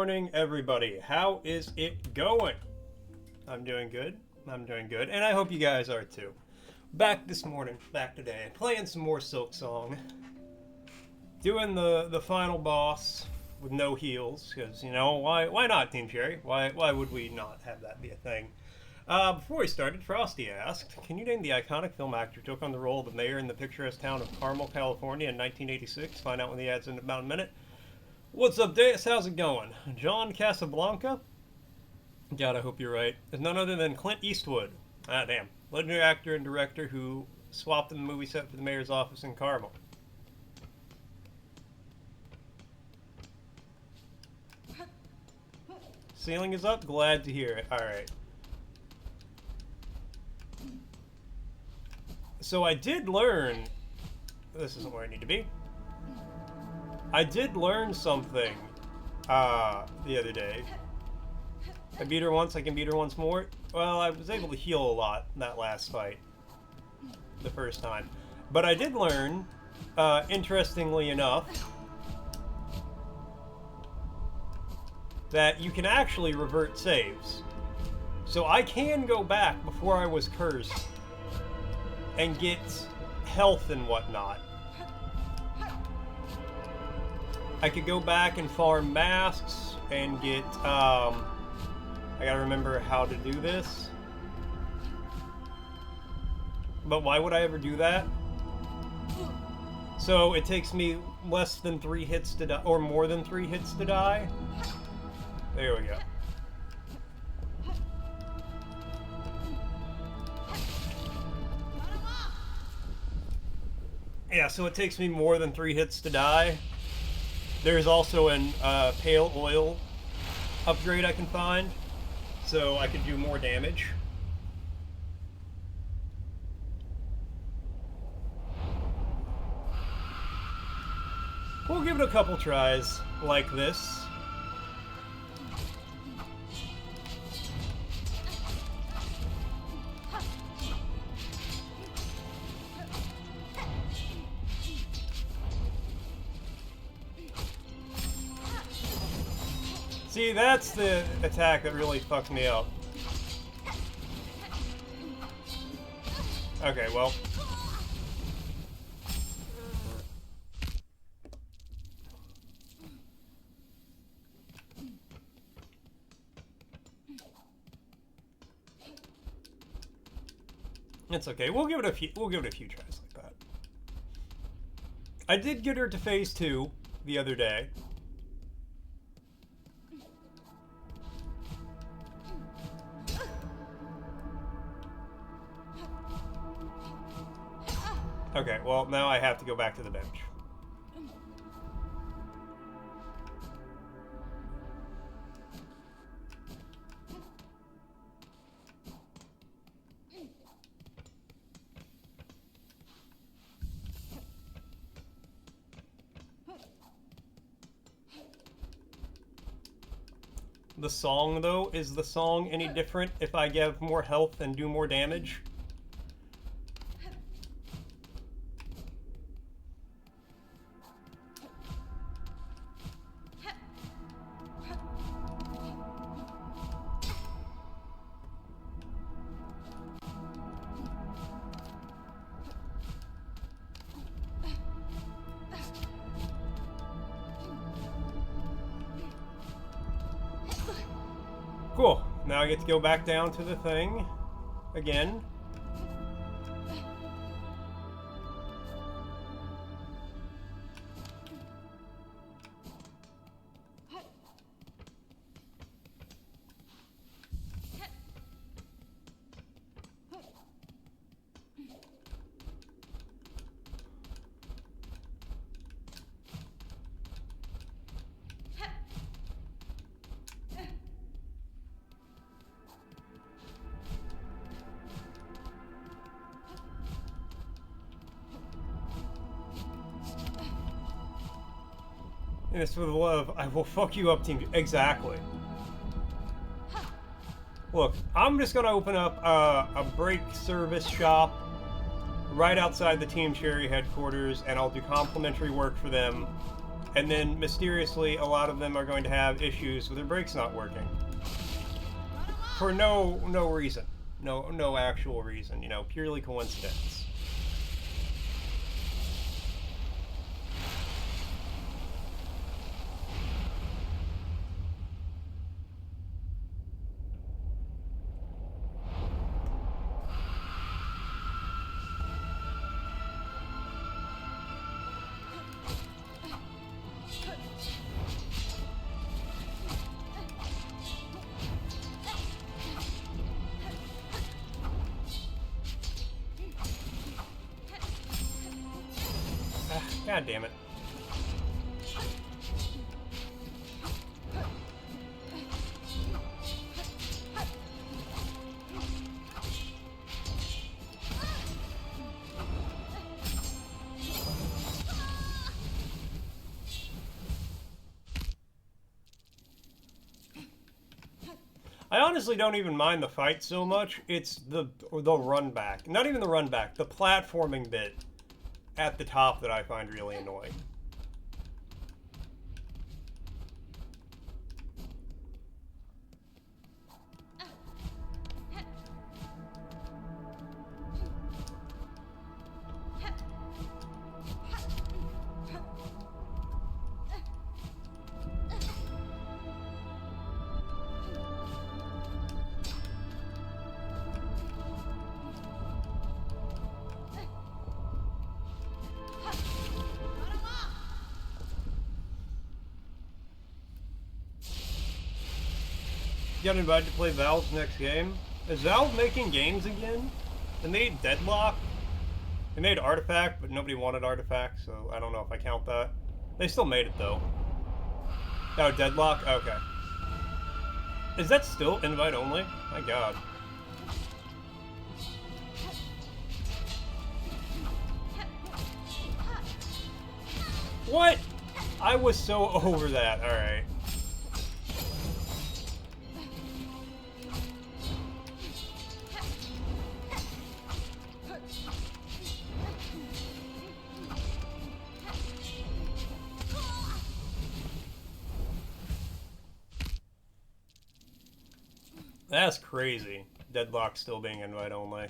morning, everybody. How is it going? I'm doing good. And I hope you guys are too. Back this morning, back today, playing some more Silksong. Doing the final boss with no heals, because, you know, why not, Team Cherry? Why would we not have that be a thing? Before we started, Frosty asked, can you name the iconic film actor who took on the role of the mayor in the picturesque town of Carmel, California in 1986? Find out when the ad's in about a minute. What's up, Deus? How's it going? John Casablanca? God, I hope you're right. Is none other than Clint Eastwood. Ah, damn. Legendary actor and director who swapped in the movie set for the mayor's office in Carmel. Ceiling is up? Glad to hear it. Alright. So I did learn... This isn't where I need to be. I did learn something the other day. I beat her once, I can beat her once more. Well, I was able to heal a lot in that last fight. The first time. But I did learn, interestingly enough, that you can actually revert saves. So I can go back before I was cursed and get health and whatnot. I could go back and farm masks and get, I gotta remember how to do this. But why would I ever do that? So it takes me less than 3 hits to die, or more than 3 hits to die. There we go. Yeah, so it takes me more than 3 hits to die. There's also an pale oil upgrade I can find, so I can do more damage. We'll give it a couple tries like this. See, that's the attack that really fucks me up. Okay, well. It's okay. We'll give it a few tries like that. I did get her to phase 2 the other day. Okay, well, now I have to go back to the bench. The song, though, is the song any different if I give more health and do more damage? Cool. Now I get to go back down to the thing again. And it's with love. I will fuck you up, Team. Exactly. Look, I'm just gonna open up a break service shop right outside the Team Cherry headquarters, and I'll do complimentary work for them and then mysteriously a lot of them are going to have issues with their brakes not working for no reason, no actual reason, you know, purely coincidence. God damn it. I honestly don't even mind the fight so much. It's the run back. Not even the run back, the platforming bit at the top that I find really annoying. Got invited to play Valve's next game. Is Valve making games again? They made Deadlock. They made Artifact, but nobody wanted Artifact, so I don't know if I count that. They still made it, though. Oh, Deadlock? Okay. Is that still invite only? My god. What? I was so over that. Alright. That's crazy. Deadlock still being invite only.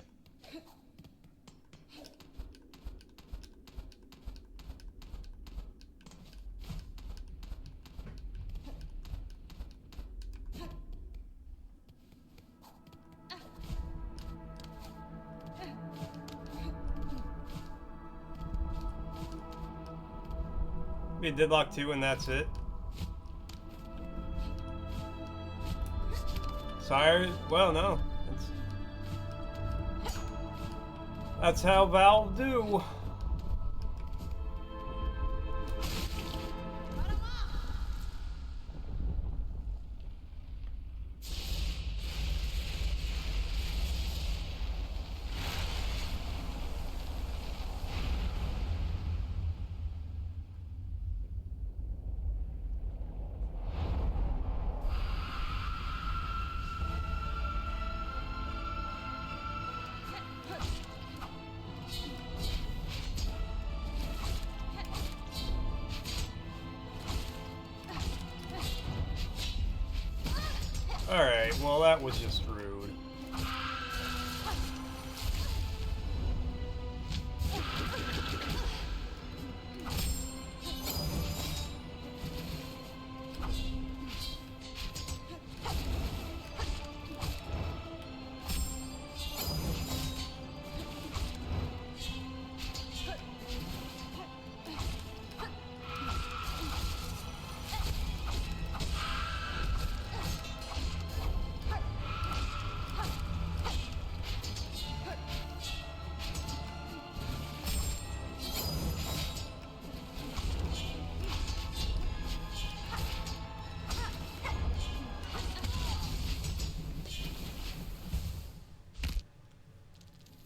Be Deadlock 2 and that's it. Sire, well, no. That's how Valve do. Alright, well that was just rude.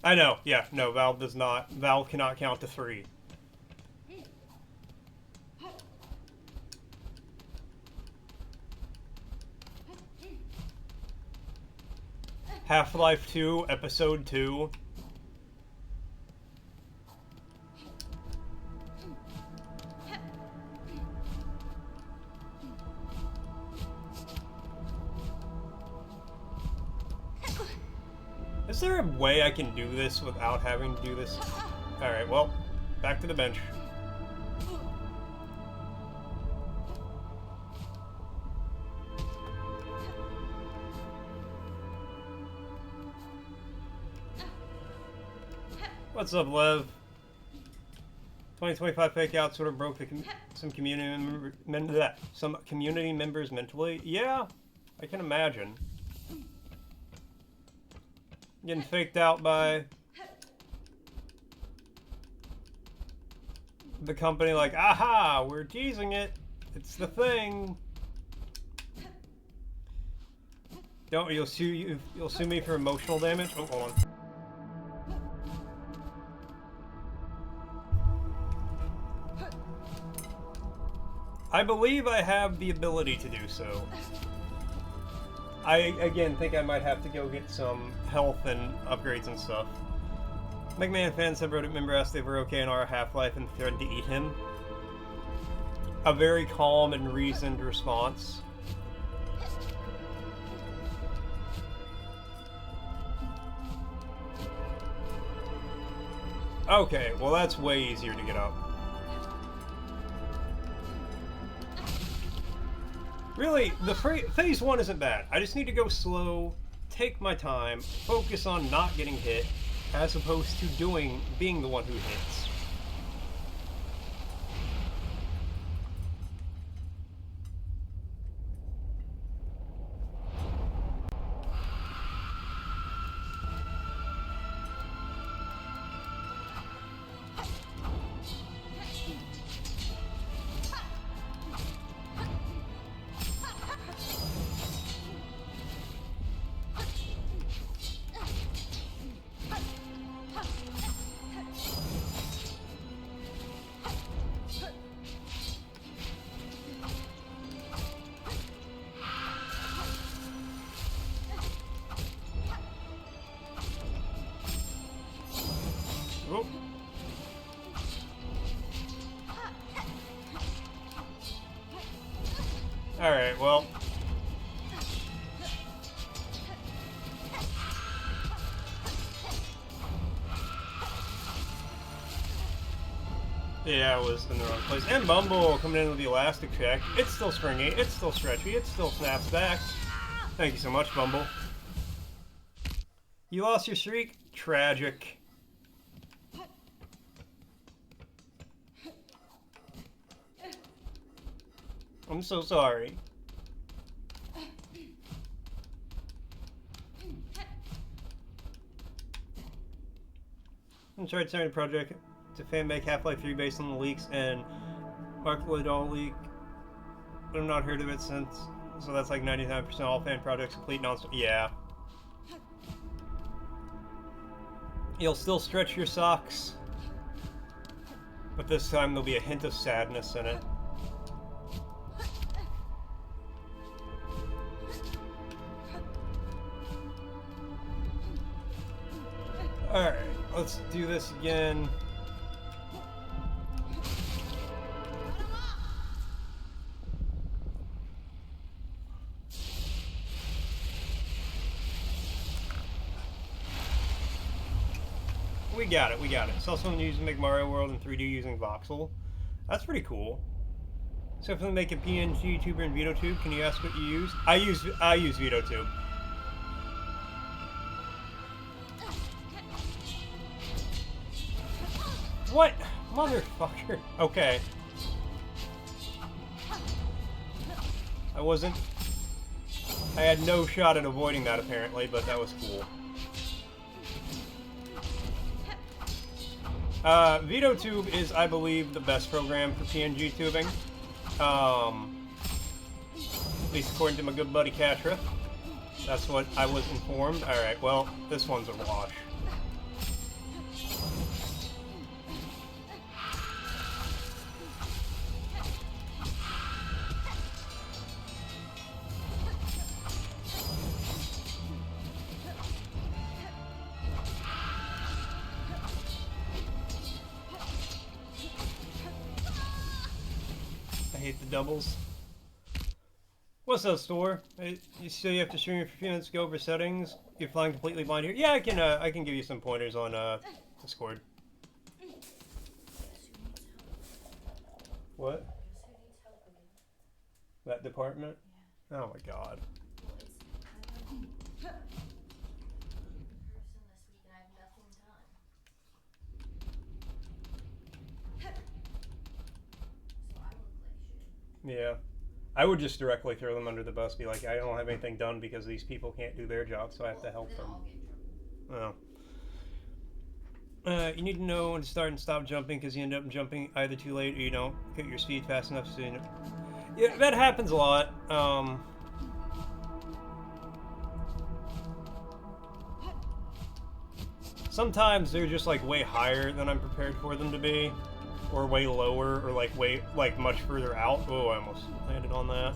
I know, yeah, no, Valve does not. Valve cannot count to 3. Half-Life 2, Episode 2. Is there a way I can do this without having to do this? Alright, well, back to the bench. What's up, Lev? 2025 fake out sort of broke some community members mentally. Yeah, I can imagine. Getting faked out by the company, like, aha, we're teasing it. It's the thing. Don't you'll sue me for emotional damage? Oh, hold on. I believe I have the ability to do so. I, again, think I might have to go get some health and upgrades and stuff. Mega Man fan subreddit member asked if they were okay in our Half-Life and threatened to eat him. A very calm and reasoned response. Okay, well that's way easier to get up. Really, the phase 1 isn't bad. I just need to go slow, take my time, focus on not getting hit, as opposed to being the one who hits. Alright, well. Yeah, I was in the wrong place. And Bumble coming in with the elastic check. It's still springy, it's still stretchy, it still snaps back. Thank you so much, Bumble. You lost your streak? Tragic. I'm so sorry. I'm tried starting a project to fan make Half-Life 3 based on the leaks and Mark Liddell leak, but I've not heard of it since. So that's like 99% all fan projects complete non-stop. Yeah. You'll still stretch your socks, but this time there'll be a hint of sadness in it. Alright, let's do this again. We got it, we got it. Saw someone using Make Mario World in 3D using voxel. That's pretty cool. So if they make a pngtuber and vtube, can you ask what you use? I use vtube. What? Motherfucker. Okay. I had no shot at avoiding that apparently, but that was cool. vtube is, I believe, the best program for PNG tubing. At least according to my good buddy Katra. That's what I was informed. Alright, well, this one's a wash. I hate the doubles. What's up, store? You still have to stream for a few minutes, go over settings. You're flying completely blind here. Yeah, I can give you some pointers on Discord. What? That department? Yeah. Oh my god. Yeah. I would just directly throw them under the bus, be like, I don't have anything done because these people can't do their job, so I have to help them. Oh. You need to know when to start and stop jumping because you end up jumping either too late or you don't hit your speed fast enough to... Yeah, that happens a lot. Sometimes they're just like way higher than I'm prepared for them to be, or way lower, or like way much further out. Oh, I almost landed on that.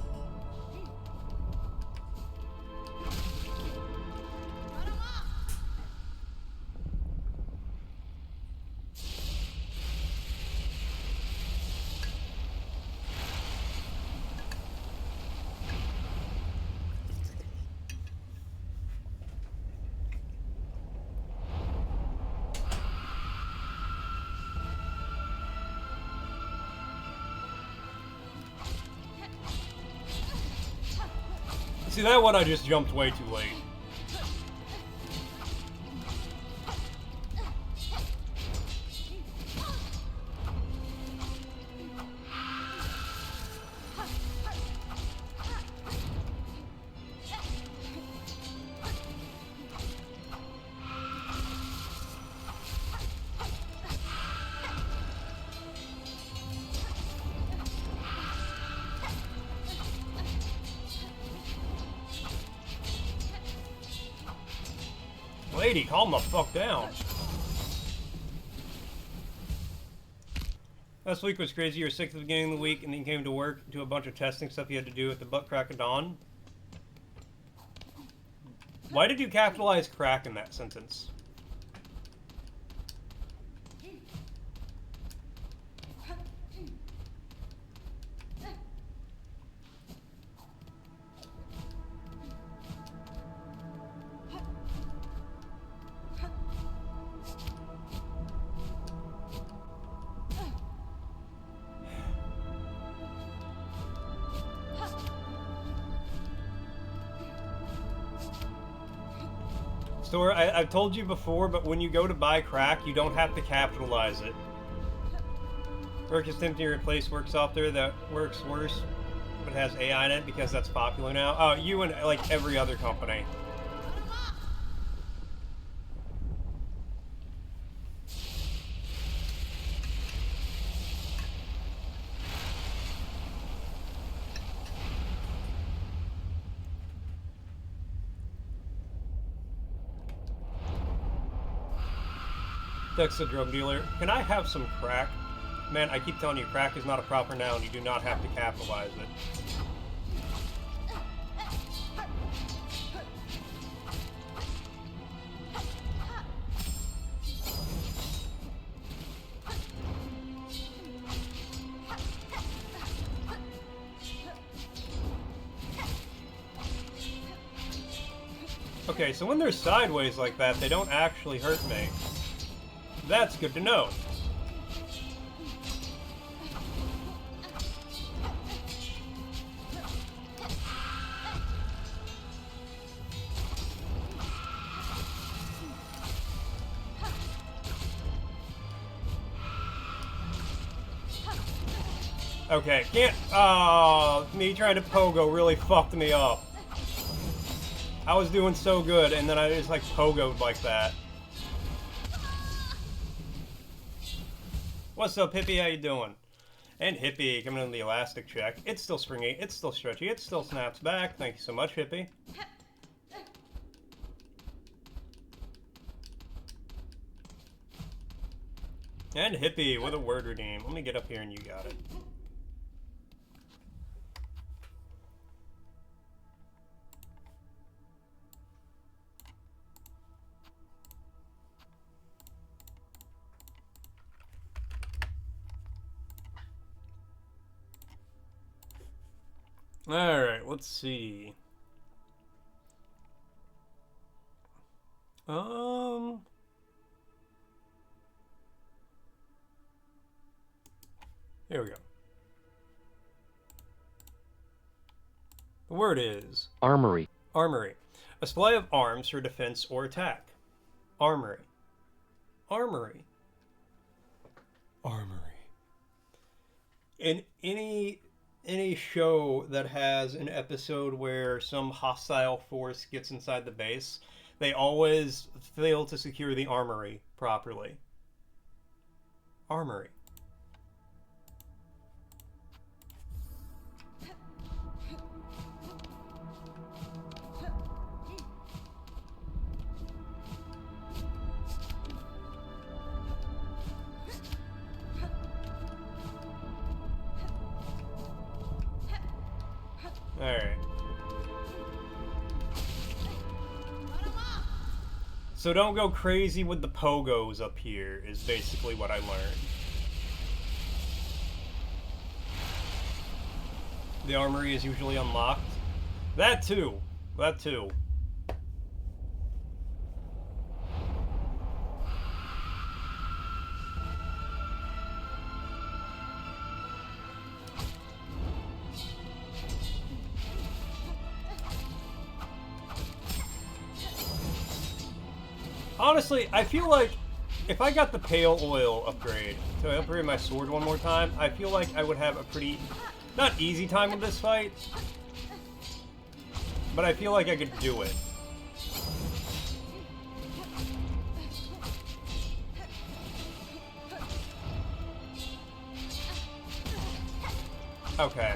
See, that one I just jumped way too late. Lady, calm the fuck down. Last week was crazy. You were sick at the beginning of the week, and then you came to work, do a bunch of testing stuff you had to do at the butt crack of dawn. Why did you capitalize crack in that sentence? Store, I've told you before, but when you go to buy crack, you don't have to capitalize it. Work is tempting to replace work software that works worse, but has AI in it because that's popular now. Oh, you and like every other company. Text the drug dealer. Can I have some crack? Man, I keep telling you, crack is not a proper noun. You do not have to capitalize it. Okay, so when they're sideways like that, they don't actually hurt me. That's good to know. Okay, can't. Oh, me trying to pogo really fucked me up. I was doing so good, and then I just like pogoed like that. What's up, Hippie? How you doing? And Hippie coming in the elastic check. It's still springy. It's still stretchy. It still snaps back. Thank you so much, Hippie. And Hippie with a word redeem. Let me get up here and you got it. Alright, let's see. Here we go. The word is... Armory. Armory. A display of arms for defense or attack. Armory. Armory. Armory. In any show that has an episode where some hostile force gets inside the base, they always fail to secure the armory properly. Armory. Alright. So don't go crazy with the pogos up here, is basically what I learned. The armory is usually unlocked. That too. That too. Honestly, I feel like if I got the pale oil upgrade to upgrade my sword one more time, I feel like I would have a pretty, not easy time with this fight, but I feel like I could do it. Okay.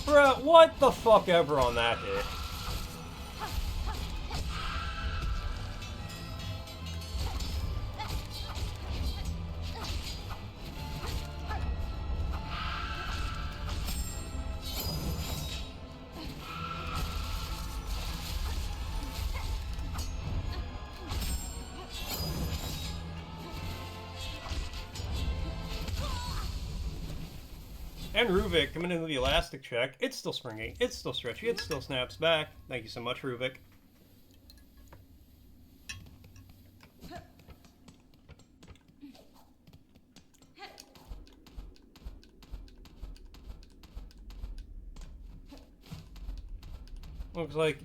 Bruh, what the fuck ever on that hit? And Ruvik coming into the elastic check. It's still springy. It's still stretchy. It still snaps back. Thank you so much, Ruvik. Looks like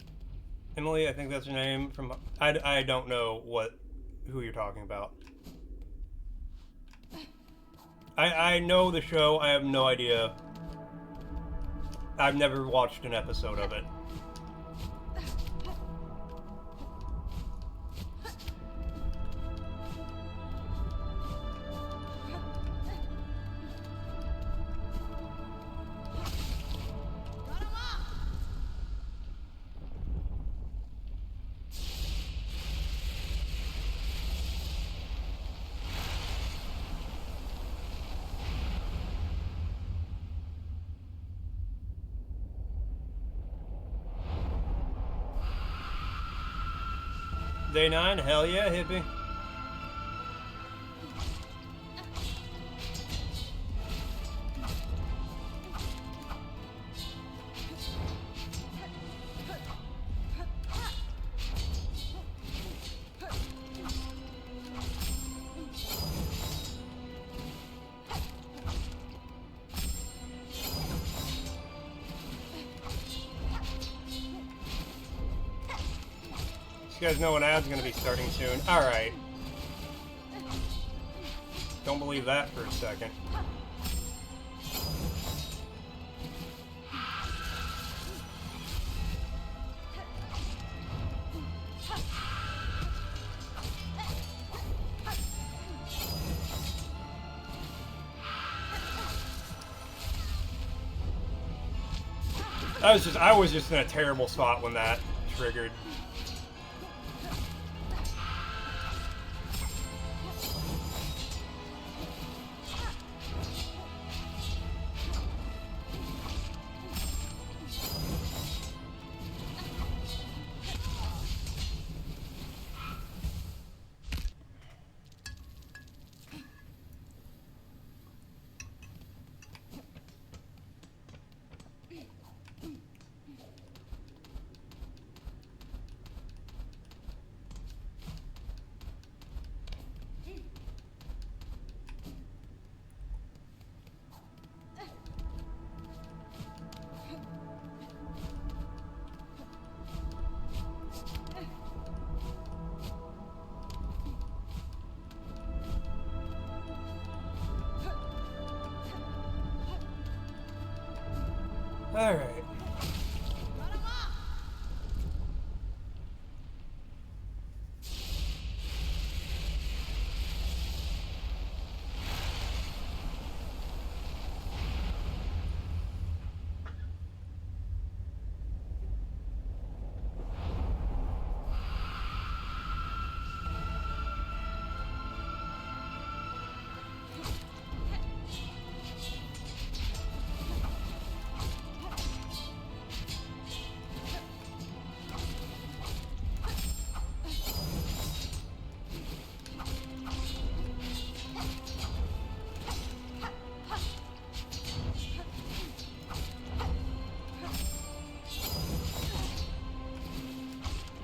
Emily, I think that's her name. From I don't know who you're talking about. I know the show. I have no idea. I've never watched an episode of it. Day 9, hell yeah, hippie. You guys know an ad's gonna be starting soon. Alright. Don't believe that for a second. I was just in a terrible spot when that triggered. Alright.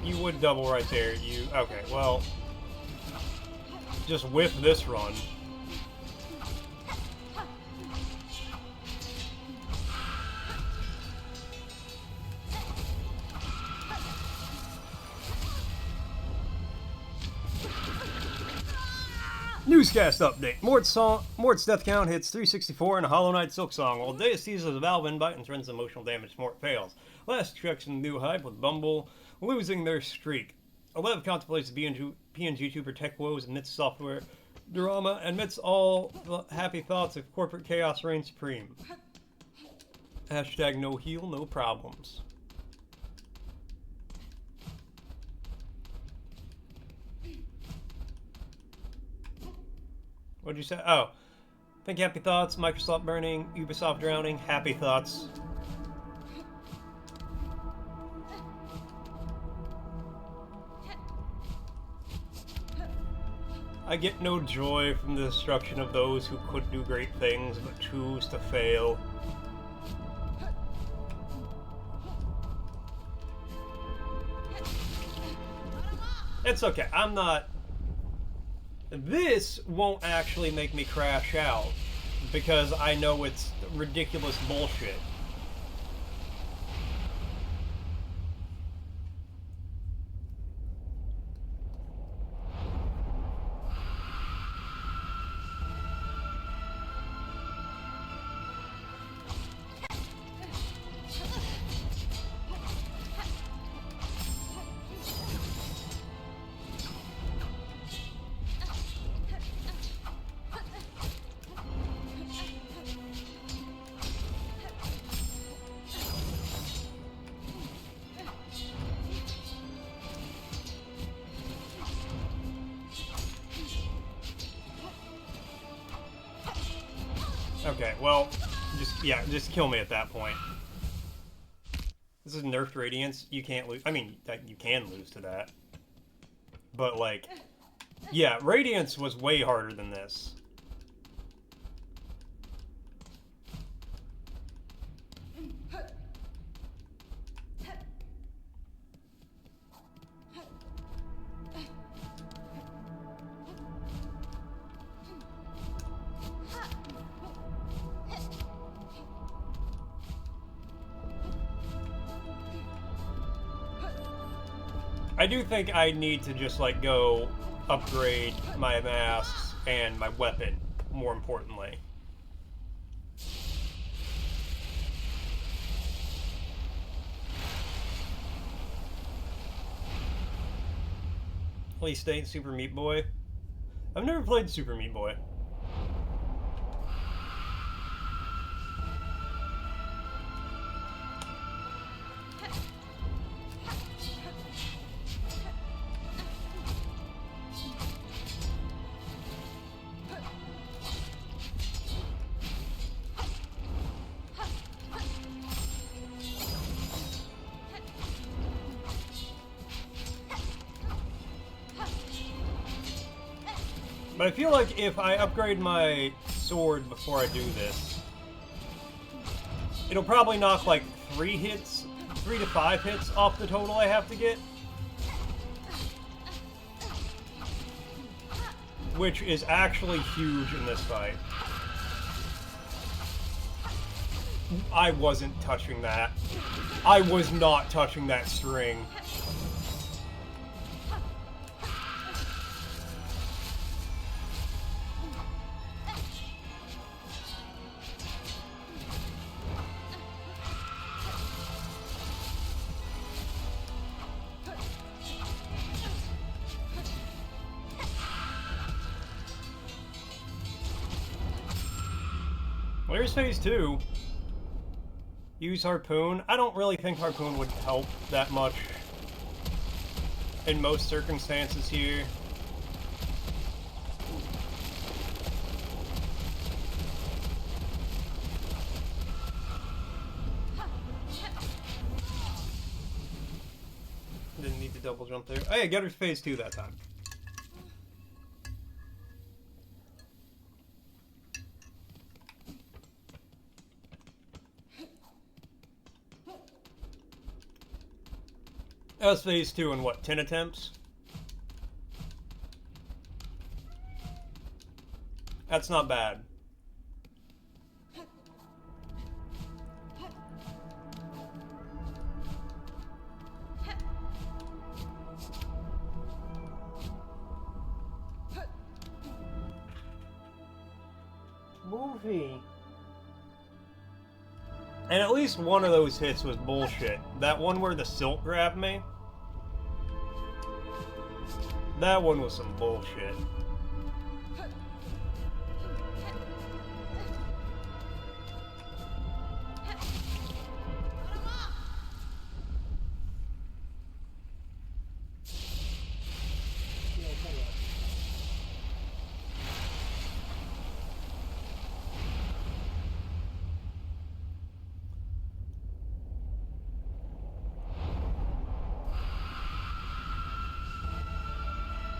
You would double right there. You okay? Well, just whiff this run. Newscast update. Mort's death count hits 364 in a Hollow Knight Silksong, while Deities of the Valve Bite and threatens emotional damage. Mort fails. Last destruction new hype with Bumble losing their streak. 11th contemplates the pngtuber tech woes amidst software drama, and amidst all the happy thoughts of corporate chaos reign supreme. Hashtag no heal, no problems. What'd you say? Oh. Think happy thoughts, Microsoft burning, Ubisoft drowning, happy thoughts. I get no joy from the destruction of those who could do great things but choose to fail. It's okay, I'm not... This won't actually make me crash out, because I know it's ridiculous bullshit. Okay, well, just kill me at that point. This is nerfed Radiance. You can't lose. I mean, you can lose to that. But, like, yeah, Radiance was way harder than this. I do think I need to just, like, go upgrade my masks and my weapon, more importantly. Please stay Super Meat Boy. I've never played Super Meat Boy. But I feel like if I upgrade my sword before I do this, it'll probably knock like 3 to 5 hits off the total I have to get. Which is actually huge in this fight. I wasn't touching that. I was not touching that string. There's phase 2. Use harpoon. I don't really think harpoon would help that much in most circumstances here. Didn't need to double jump there. Oh yeah, get her phase 2 that time. That was phase 2 in what, 10 attempts? That's not bad. Movie. And at least one of those hits was bullshit. That one where the silk grabbed me. That one was some bullshit.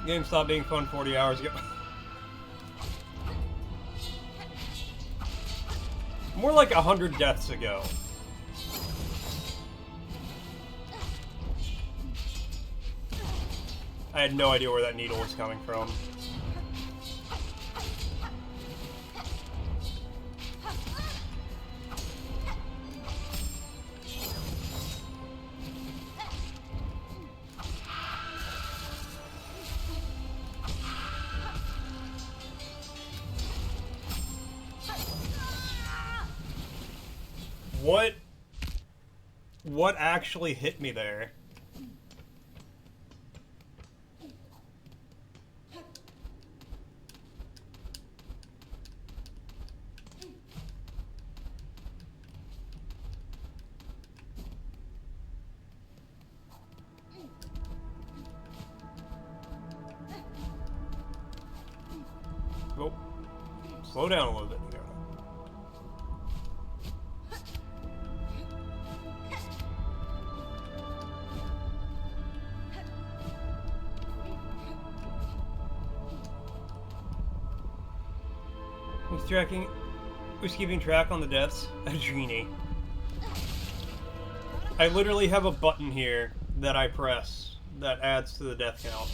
Game stopped being fun 40 hours ago. More like 100 deaths ago. I had no idea where that needle was coming from. What actually hit me there? Oh, slow down a little bit. Who's keeping track on the deaths? A genie. I literally have a button here that I press that adds to the death count.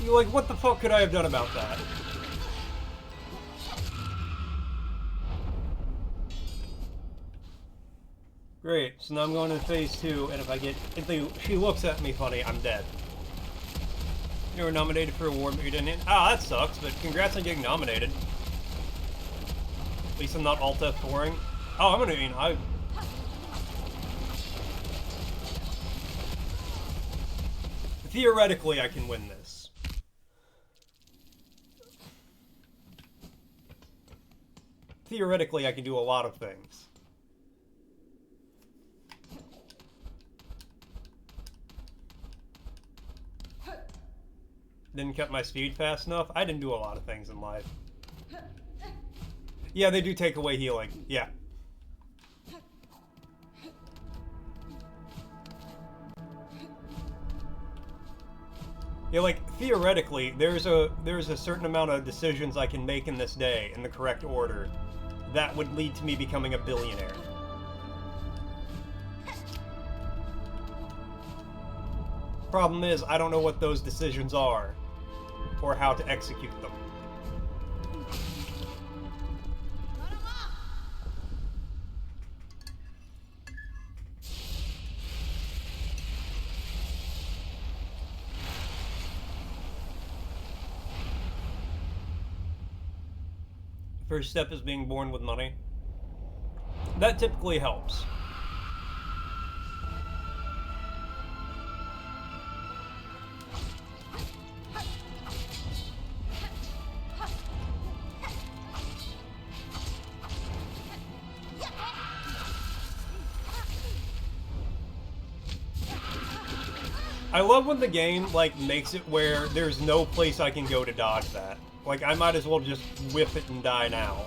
Like, what the fuck could I have done about that? Great, so now I'm going to phase 2, and if she looks at me funny, I'm dead. You were nominated for a award, but you didn't hit. Ah, that sucks, but congrats on getting nominated. At least I'm not Alt F4ing. Oh, theoretically, I can win this. theoretically, I can do a lot of things. Didn't cut my speed fast enough. I didn't do a lot of things in life. Yeah, they do take away healing. Yeah. Yeah, like, theoretically, there's a certain amount of decisions I can make in this day in the correct order that would lead to me becoming a billionaire. Problem is, I don't know what those decisions are or how to execute them. First step is being born with money. That typically helps. I love when the game, like, makes it where there's no place I can go to dodge that. Like, I might as well just whip it and die now.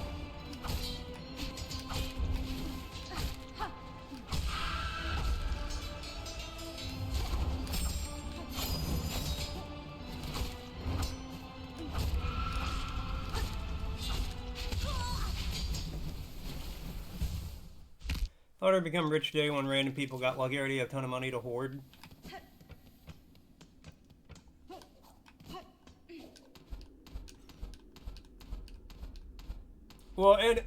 Thought I'd become rich today when random people got lucky. I already have a ton of money to hoard. Well, and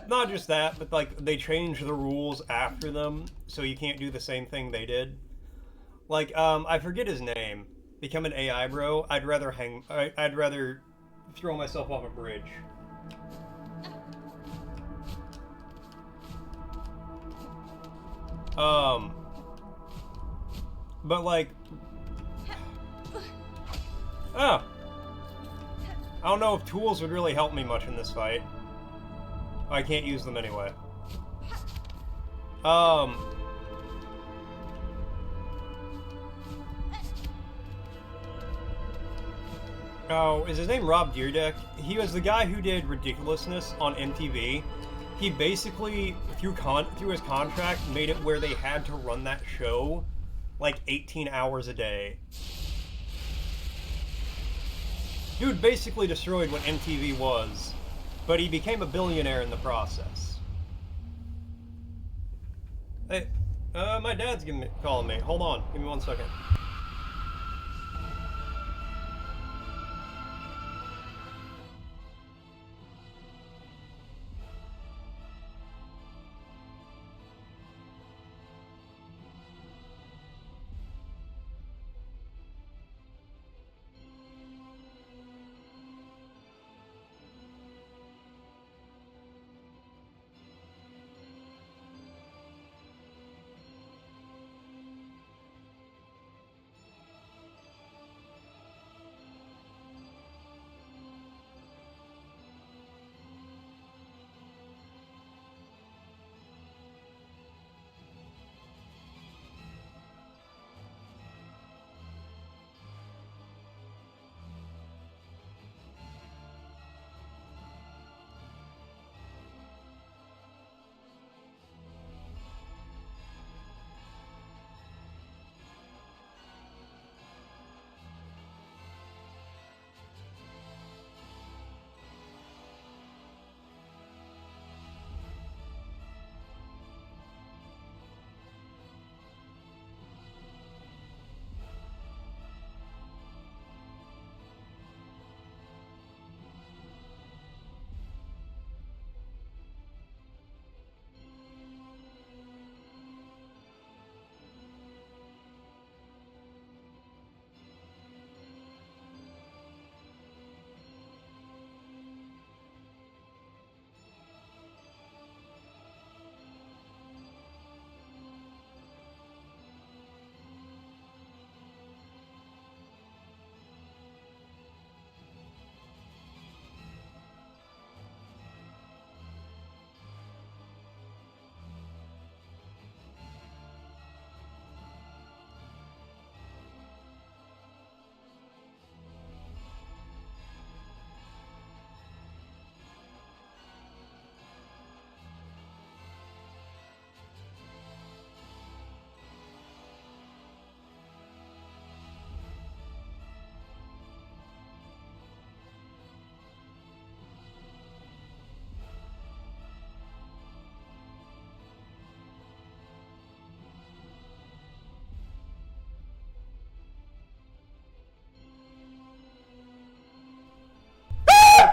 not just that, but like they changed the rules after them, so you can't do the same thing they did. Like, I forget his name. Become an AI bro. I'd rather throw myself off a bridge. But like, oh, I don't know if tools would really help me much in this fight. I can't use them anyway. Oh, is his name Rob Dyrdek? He was the guy who did Ridiculousness on MTV. He basically, through his contract, made it where they had to run that show like 18 hours a day. Dude basically destroyed what MTV was, but he became a billionaire in the process. Hey, my dad's calling me. Hold on, give me 1 second.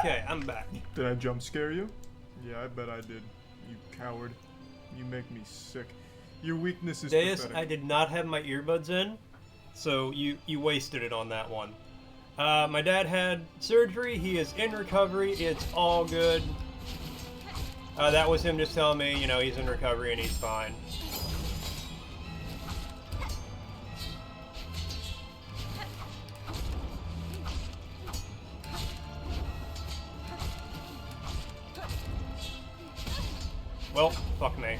Okay, I'm back. Did I jump scare you? Yeah, I bet I did. You coward. You make me sick. Your weakness is Deus, pathetic. I did not have my earbuds in, so you wasted it on that one. My dad had surgery. He is in recovery. It's all good. That was him just telling me, you know, he's in recovery and he's fine. Well, fuck me.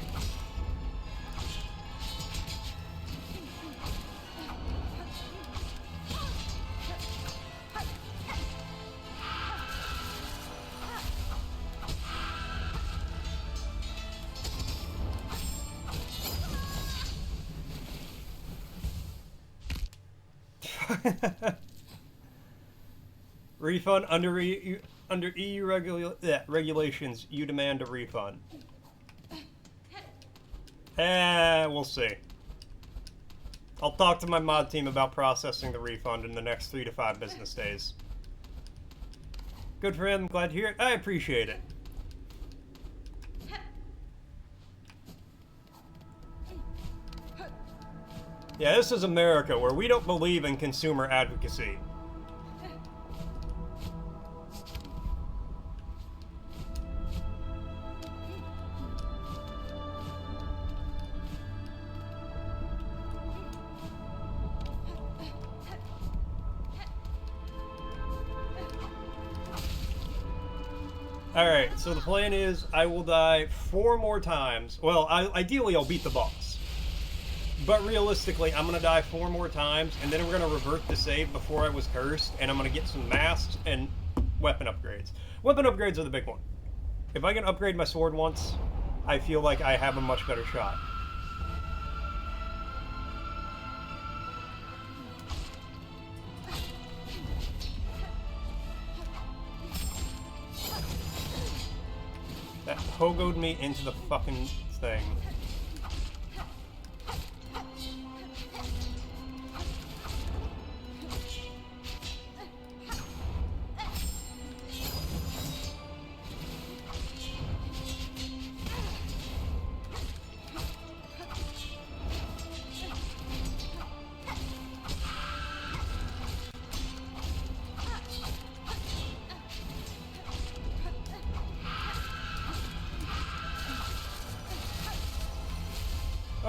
Refund under EU regulations. You demand a refund. We'll see. I'll talk to my mod team about processing the refund in the next 3 to 5 business days. Good for him. Glad to hear it. I appreciate it. Yeah, this is America, where we don't believe in consumer advocacy. Alright, so the plan is I will die 4 more times. Well, ideally I'll beat the boss. But realistically, I'm going to die 4 more times, and then we're going to revert the save before I was cursed, and I'm going to get some masks and weapon upgrades. Weapon upgrades are the big one. If I can upgrade my sword once, I feel like I have a much better shot. That pogoed me into the fucking thing.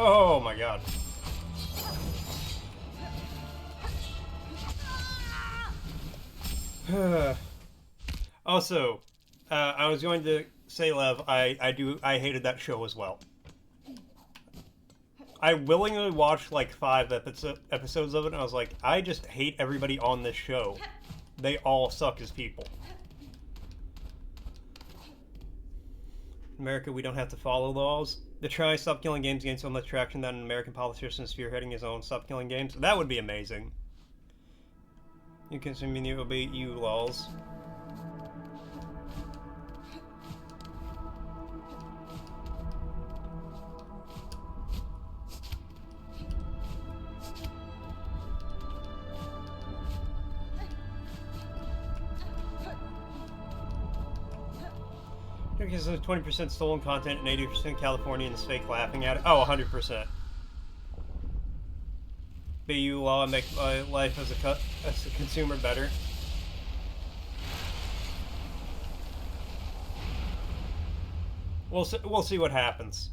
Oh my god. Also, I was going to say, Lev, I hated that show as well. I willingly watched like 5 episodes of it, and I was like, I just hate everybody on this show. They all suck as people. America, we don't have to follow laws. The try stop killing games gained so much traction that an American politician is spearheading his own stop killing games. That would be amazing. You can conveniently obey EU laws. Because there's 20% stolen content and 80% Californians fake laughing at it. Oh, 100%. BU law and make my life as a consumer better. We'll see what happens.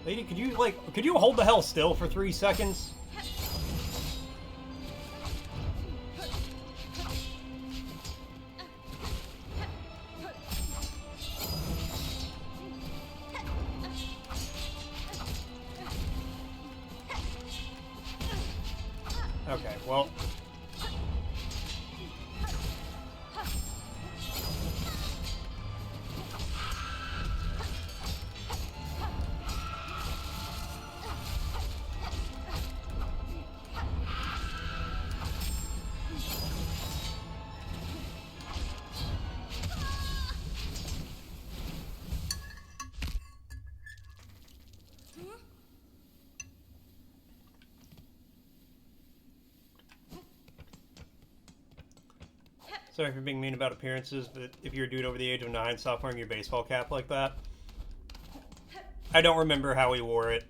Lady, could you hold the hell still for 3 seconds? Okay, well. Sorry for being mean about appearances, but if you're a dude over the age of 9, stop wearing your baseball cap like that. I don't remember how he wore it.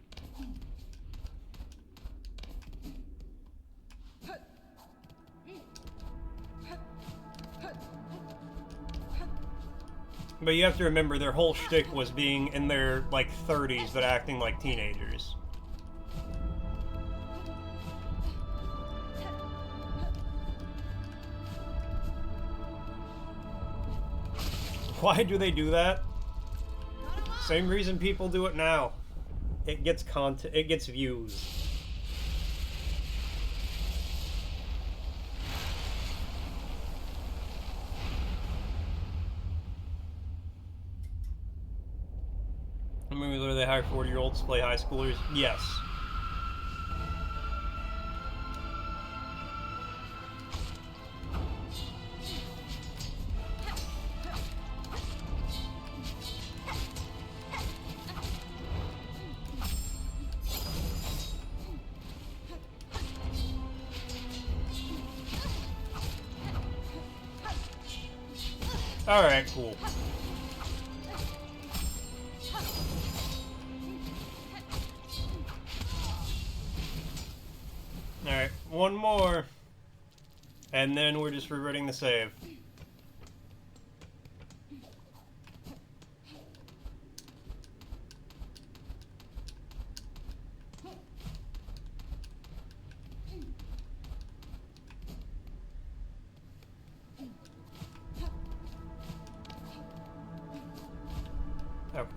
But you have to remember, their whole shtick was being in their, like, 30s but acting like teenagers. Why do they do that? Same reason people do it now. It gets content, it gets views. I mean, literally they hire 40-year-olds to play high schoolers? Yes. Alright, cool. Alright, one more. And then we're just reverting the save. Oh.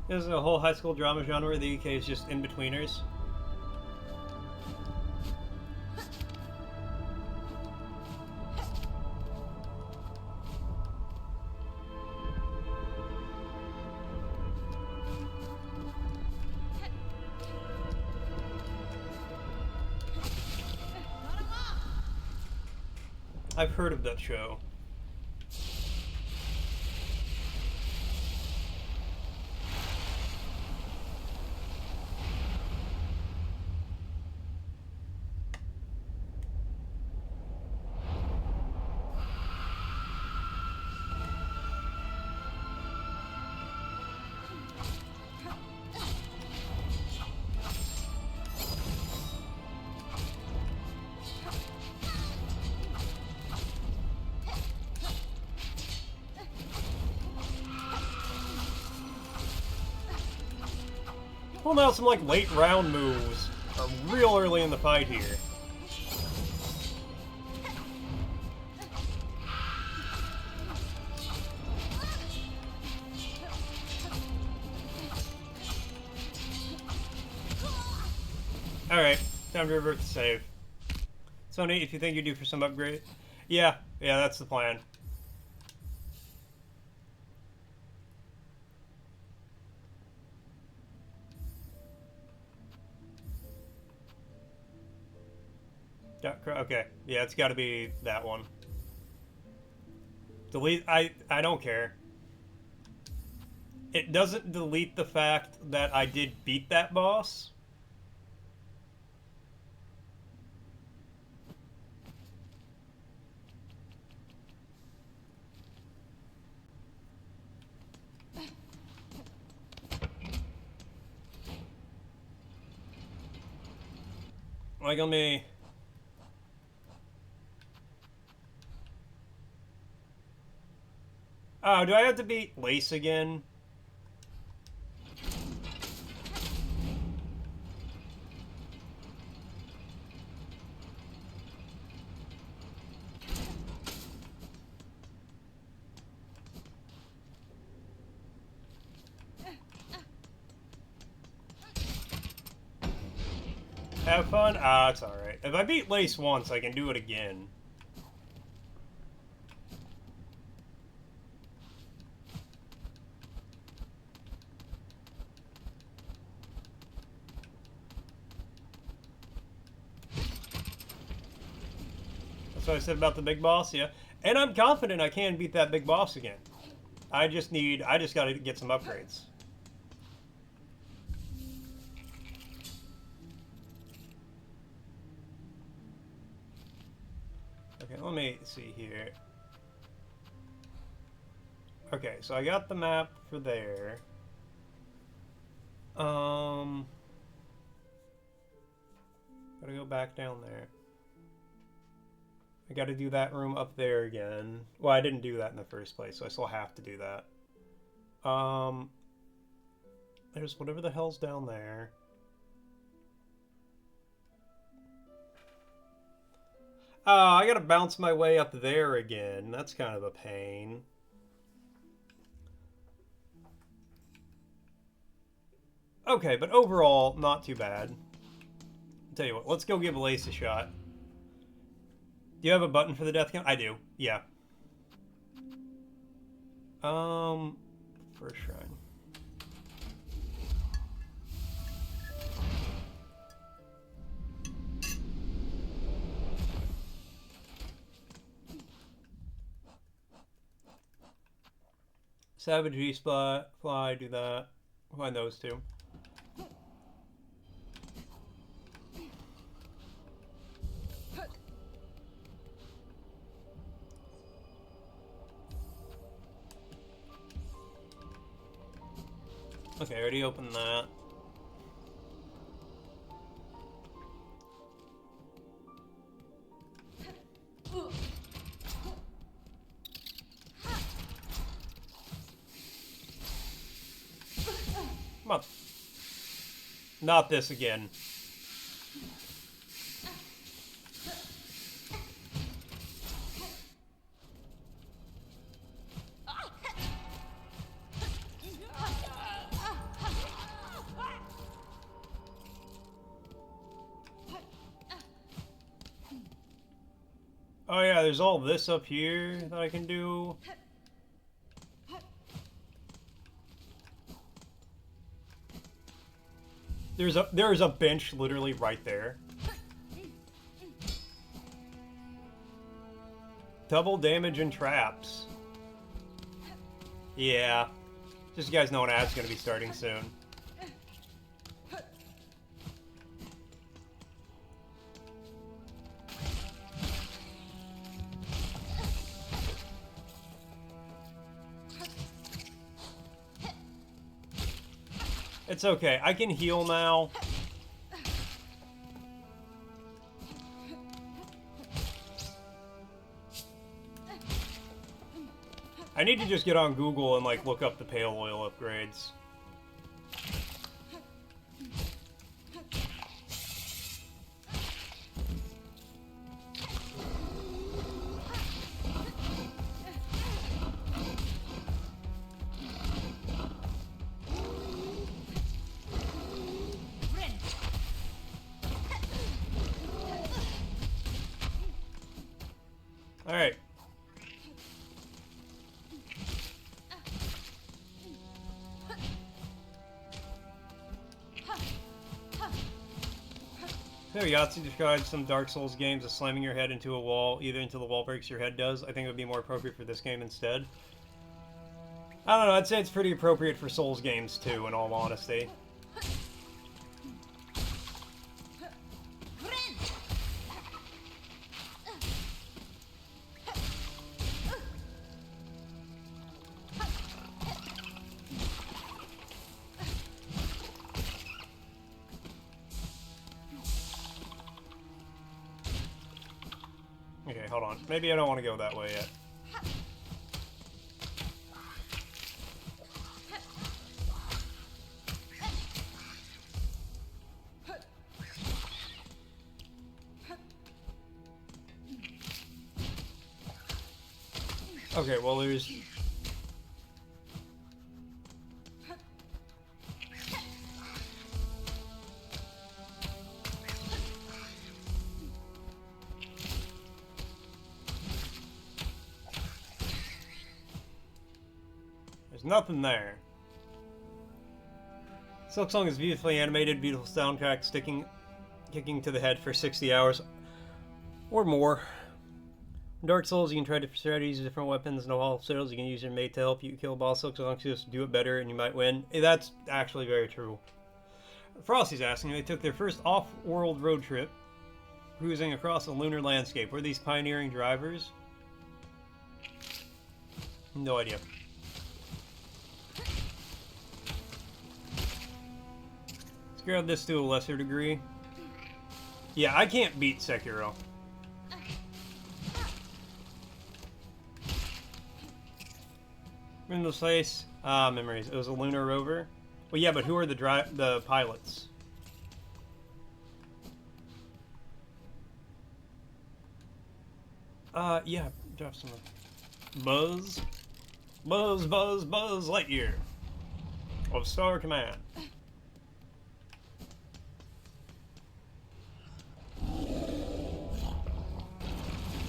There's a whole high school drama genre. The UK is just in-betweeners. I've heard of that show. Pulling out some, like, late round moves real early in the fight here. Alright, time to revert the save. Sony, if you think you're due for some upgrade... Yeah, that's the plan. Okay, yeah, it's got to be that one. Delete. I don't care. It doesn't delete the fact that I did beat that boss. Like, let me... Oh, do I have to beat Lace again? Have fun? Ah, it's alright. If I beat Lace once, I can do it again. That's what I said about the big boss, yeah. And I'm confident I can beat that big boss again. I just gotta get some upgrades. Okay, let me see here. Okay, so I got the map for there. Gotta go back down there. I gotta do that room up there again. Well, I didn't do that in the first place, so I still have to do that. There's whatever the hell's down there. I gotta bounce my way up there again. That's kind of a pain. Okay, but overall, not too bad. I'll tell you what, let's go give Lace a shot. Do you have a button for the death count? I do, yeah. First shrine. Savage fly, do that. Find those two. Okay, I already opened that. Come on. Not this again. Oh yeah, there's all this up here that I can do. There's a bench literally right there. Double damage and traps. Yeah. Just so you guys know, an ad's gonna be starting soon. It's okay. I can heal now. I need to just get on Google and like look up the pale oil upgrades. Alright. So Yahtzee describes some Dark Souls games as slamming your head into a wall, either until the wall breaks your head does. I think it would be more appropriate for this game instead. I don't know, I'd say it's pretty appropriate for Souls games too, in all honesty. Okay, hold on. Maybe I don't want to go that way yet. Okay, well there's... There's nothing there. Silksong is beautifully animated, beautiful soundtrack, kicking to the head for 60 hours or more. In Dark Souls, you can try different strategies, different weapons, and all souls. You can use your mate to help you kill a boss. Silksong just do it better, and you might win. That's actually very true. Frosty's asking, they took their first off-world road trip cruising across a lunar landscape. Were these pioneering drivers? No idea. Let's grab this to a lesser degree. Yeah, I can't beat Sekiro. In this place, memories. It was a lunar rover. Well, yeah, but who are the pilots? Yeah, drop some. Buzz Lightyear of Star Command.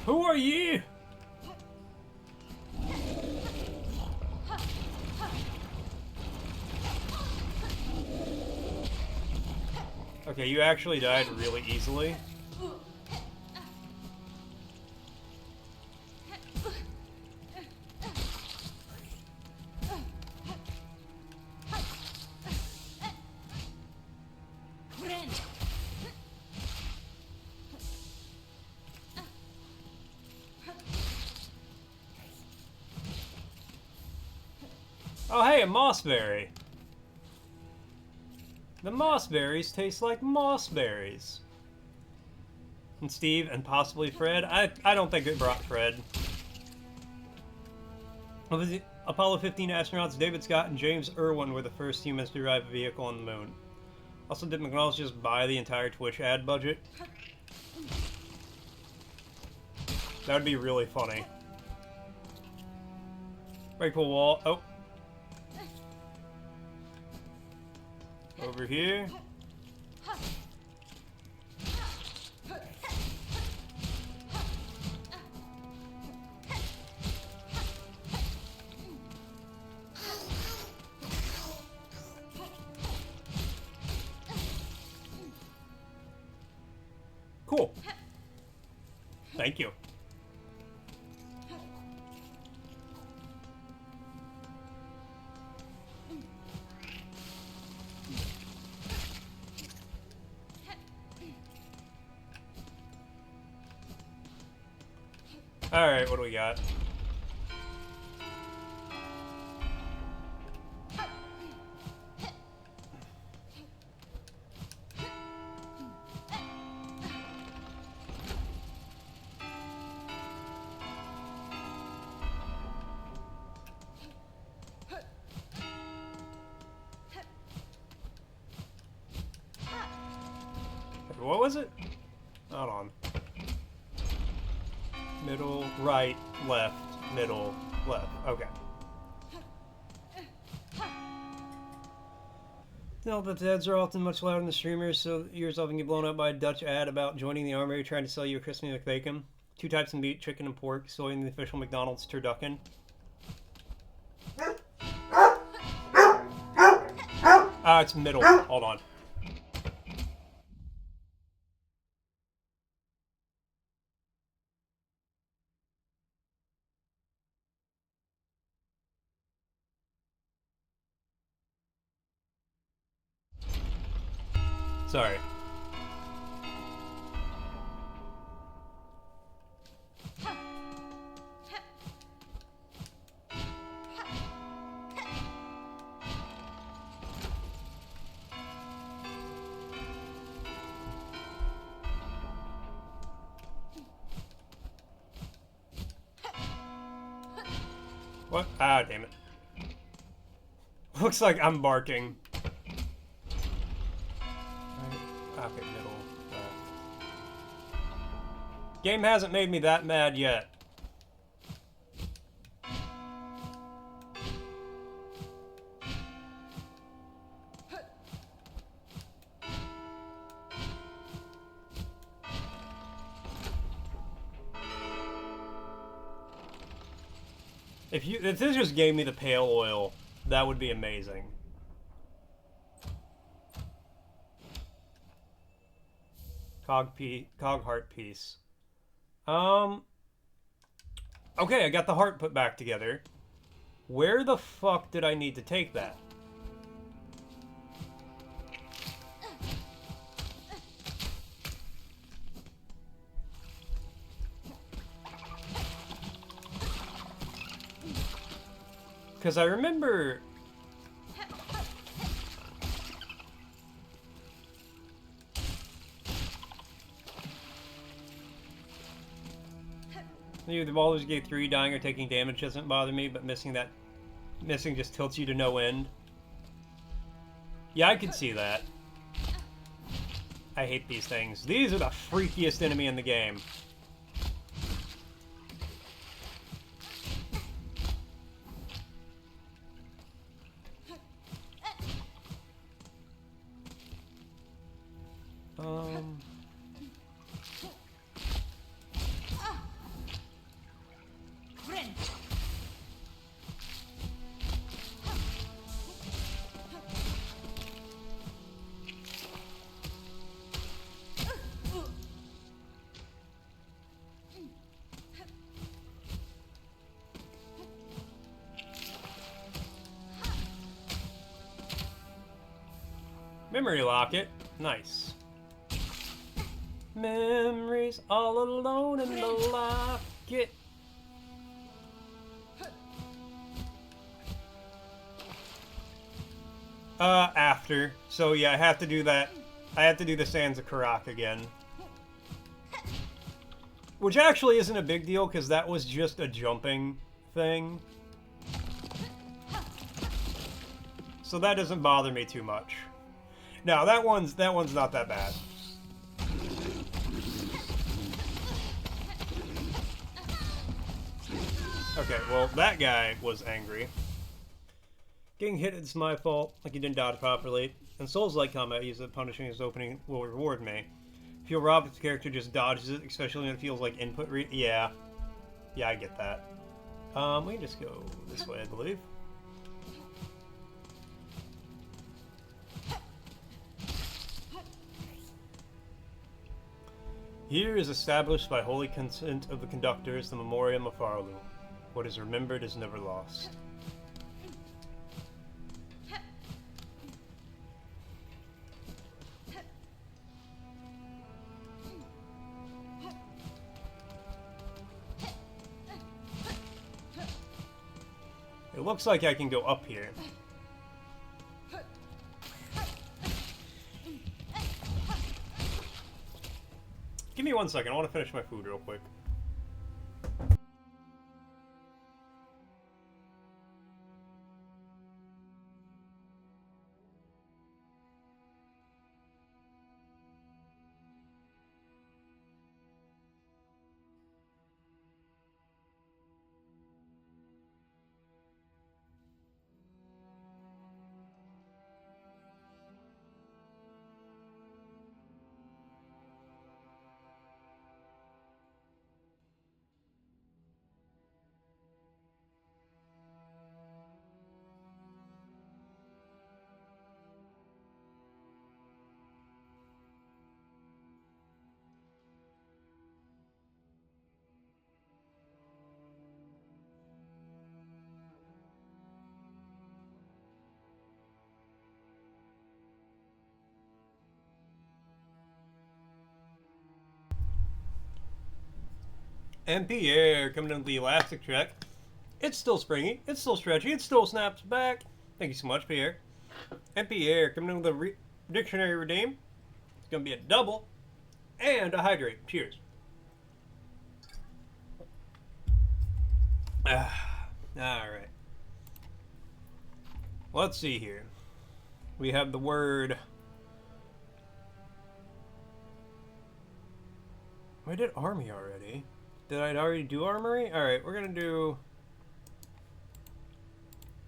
Who are you? Okay, you actually died really easily. Oh, hey, a mossberry. The mossberries taste like mossberries. And Steve, and possibly Fred. I don't think it brought Fred. Apollo 15 astronauts David Scott and James Irwin were the first humans to drive a vehicle on the moon. Also, did McDonald's just buy the entire Twitch ad budget? That would be really funny. Break the wall. Oh. Over here. Cool. Thank you. Alright, what do we got? What was it? Hold on. Middle, right, left, middle, left. Okay. No, but the ads are often much louder than the streamers, so ears often get blown up by a Dutch ad about joining the army trying to sell you a crispy McBacon. 2 types of meat, chicken and pork, soy in the official McDonald's turducken. It's middle. Hold on. Sorry. What? Ah, damn it. Looks like I'm barking. Okay, middle. Game hasn't made me that mad yet. If this just gave me the pale oil, that would be amazing. Cog heart piece. Okay, I got the heart put back together. Where the fuck did I need to take that? Because I remember... The Baldur's Gate 3 dying or taking damage doesn't bother me, but missing just tilts you to no end. Yeah, I could see that. I hate these things. These are the freakiest enemy in the game. Memory locket. Nice. Memories all alone in the locket. After. So yeah, I have to do that. I have to do the Sands of Karak again. Which actually isn't a big deal, because that was just a jumping thing. So that doesn't bother me too much. No, that one's not that bad. Okay, well, that guy was angry. Getting hit is my fault, like he didn't dodge properly. In Souls-like combat, use that punishing his opening will reward me. If you're robbed, if the character just dodges it, especially when it feels like input read. Yeah. Yeah, I get that. We can just go this way, I believe. Here is established by holy consent of the conductors the memoriam of Farlu. What is remembered is never lost. It looks like I can go up here. Give me 1 second, I want to finish my food real quick. MP Air coming in the elastic track. It's still springy, it's still stretchy, it still snaps back. Thank you so much, Pierre. MP Air coming in with the dictionary redeem. It's gonna be a double and a hydrate. Cheers. Alright. Let's see here. We have the word. I did army already. Did I already do armory? Alright, we're gonna do...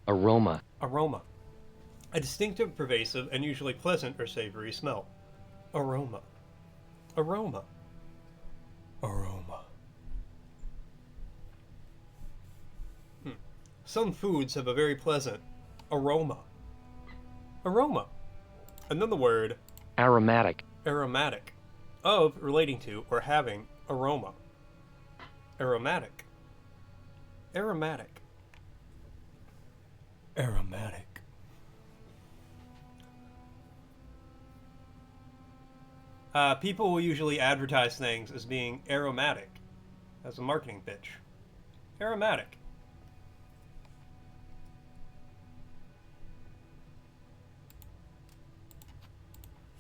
Aroma. Aroma. A distinctive, pervasive, and usually pleasant or savory smell. Aroma. Aroma. Aroma. Some foods have a very pleasant aroma. Aroma. And then the word... Aromatic. Aromatic. Of, relating to, or having aroma. Aromatic. Aromatic. Aromatic. People will usually advertise things as being aromatic as a marketing pitch. Aromatic.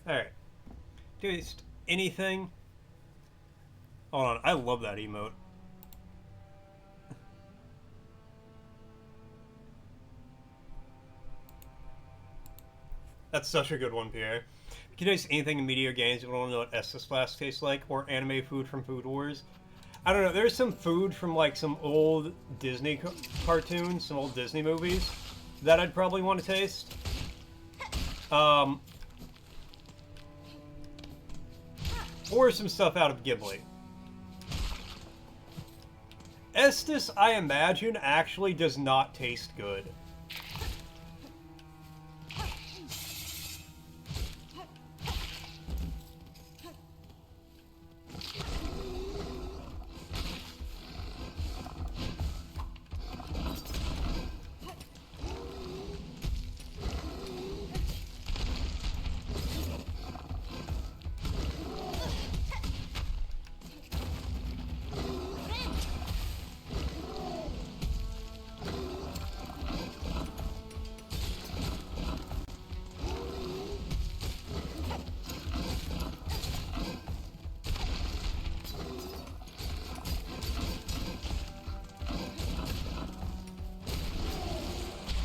Alright. Taste anything. Hold on, I love that emote. That's such a good one, Pierre. If you taste anything in media games, you want to know what Estus Flask tastes like, or anime food from Food Wars. I don't know, there's some food from like some old Disney cartoons, some old Disney movies, that I'd probably want to taste. Or some stuff out of Ghibli. Estus, I imagine, actually does not taste good.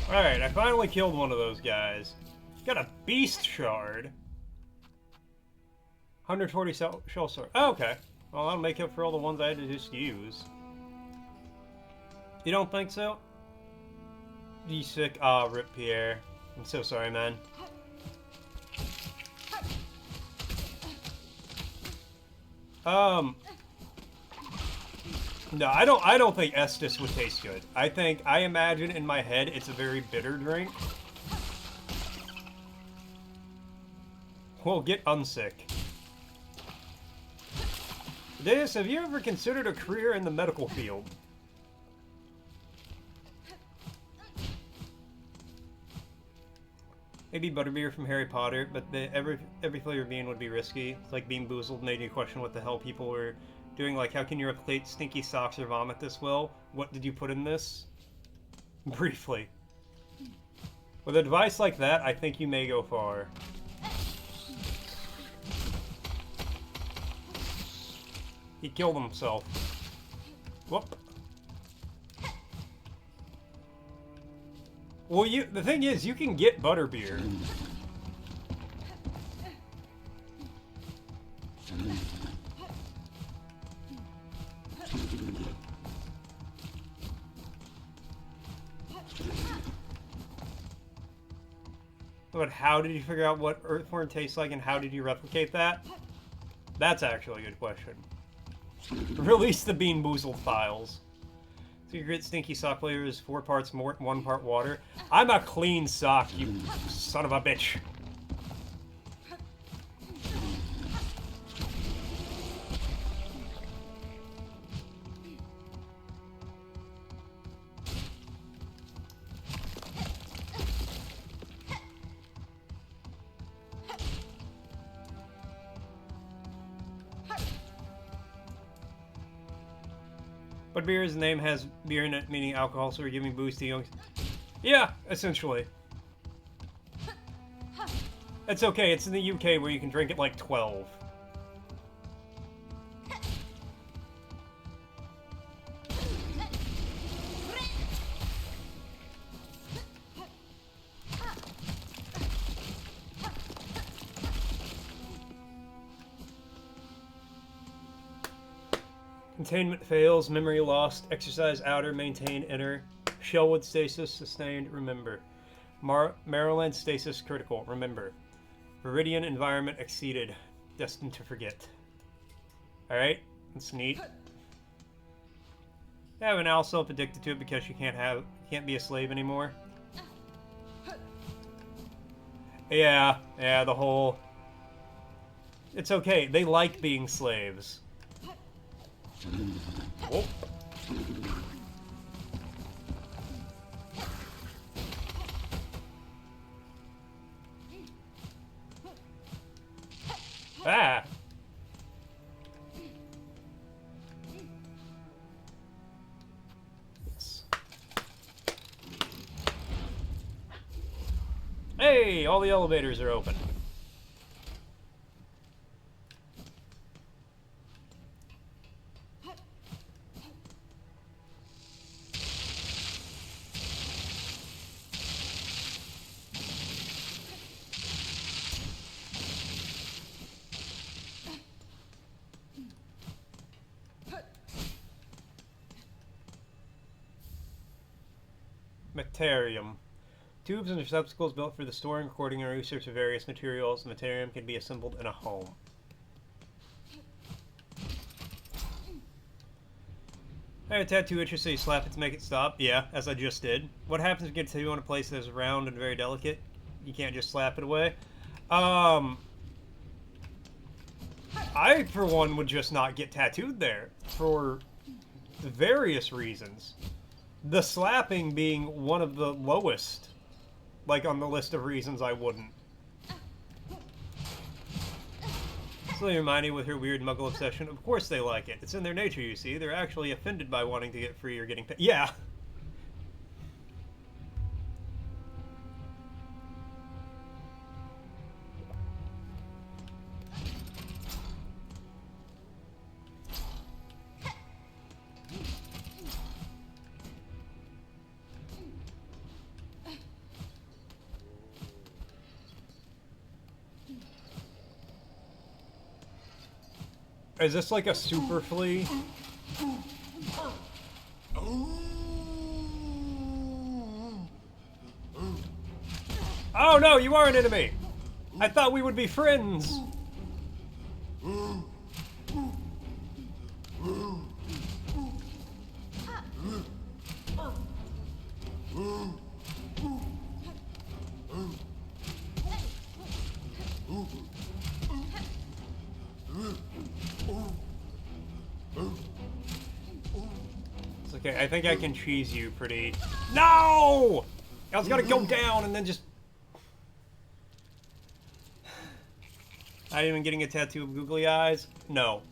Alright, I finally killed one of those guys. Got a beast shard. 140 shell sword. Oh, okay. Well, that'll make up for all the ones I had to just use. You don't think so? You sick? Ah, rip Pierre. I'm so sorry, man. No, I don't think Estus would taste good. I imagine in my head it's a very bitter drink. Well, get unsick. Deus, have you ever considered a career in the medical field? Maybe butterbeer from Harry Potter, but every flavor bean would be risky. It's like Bean Boozled made you question what the hell people were doing, like, how can you replicate stinky socks or vomit this well? What did you put in this? Briefly. With a device like that, I think you may go far. He killed himself. Whoop. Well, the thing is, you can get butterbeer. But how did you figure out what earthworm tastes like, and how did you replicate that? That's actually a good question. Release the Bean Boozled files. Secret stinky sock flavor is 4 parts mort, 1 part water. I'm a clean sock, you son of a bitch. But beer's name has beer in it, meaning alcohol, so we're giving booze to young. Yeah, essentially. It's okay, it's in the UK where you can drink at like 12. Containment fails, memory lost, exercise outer, maintain inner, Shellwood stasis sustained, remember. Maryland stasis critical, remember. Viridian environment exceeded, destined to forget. Alright, that's neat. Yeah, but now self-addicted to it because you can't be a slave anymore. Yeah, the whole... It's okay, they like being slaves. Whoop. Ah! Yes. Hey, all the elevators are open. Materium. Tubes and receptacles built for the storing, recording, and research of various materials. Materium can be assembled in a home. A tattoo itches, so you slap it to make it stop. Yeah, as I just did. What happens if you get a tattoo on a place that is round and very delicate? You can't just slap it away. I, for one, would just not get tattooed there for various reasons. The slapping being one of the lowest, like, on the list of reasons I wouldn't. Slowly reminding with her weird muggle obsession. Of course they like it. It's in their nature, you see. They're actually offended by wanting to get free or getting paid. Yeah. Is this like a super flea? Oh no, you are an enemy! I thought we would be friends! It's okay, I think I can cheese you pretty... No! I was gonna go down and then just... Not even getting a tattoo of googly eyes? No.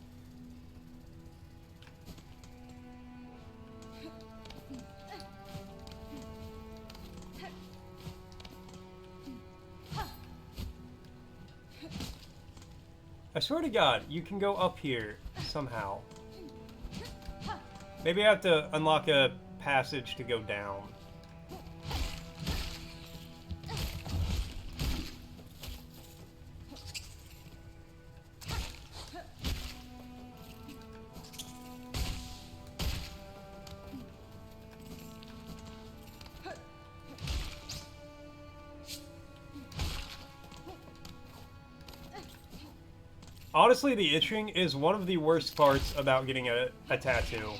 I swear to God, you can go up here somehow. Maybe I have to unlock a passage to go down. Honestly, the itching is one of the worst parts about getting a tattoo.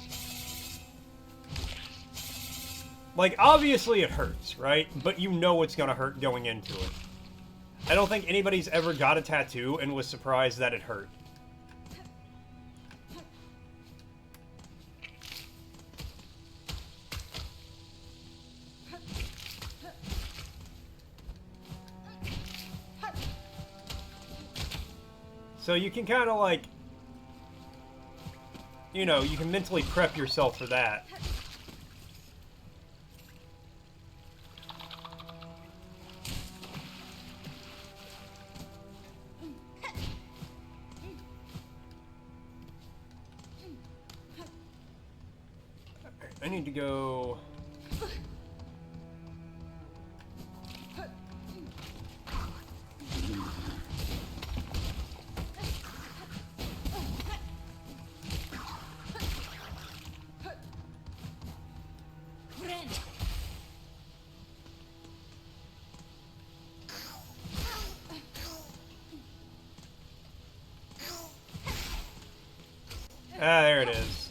Like, obviously it hurts, right? But you know it's gonna hurt going into it. I don't think anybody's ever got a tattoo and was surprised that it hurt. So you can kind of like, you know, you can mentally prep yourself for that. I need to go... Ah, there it is.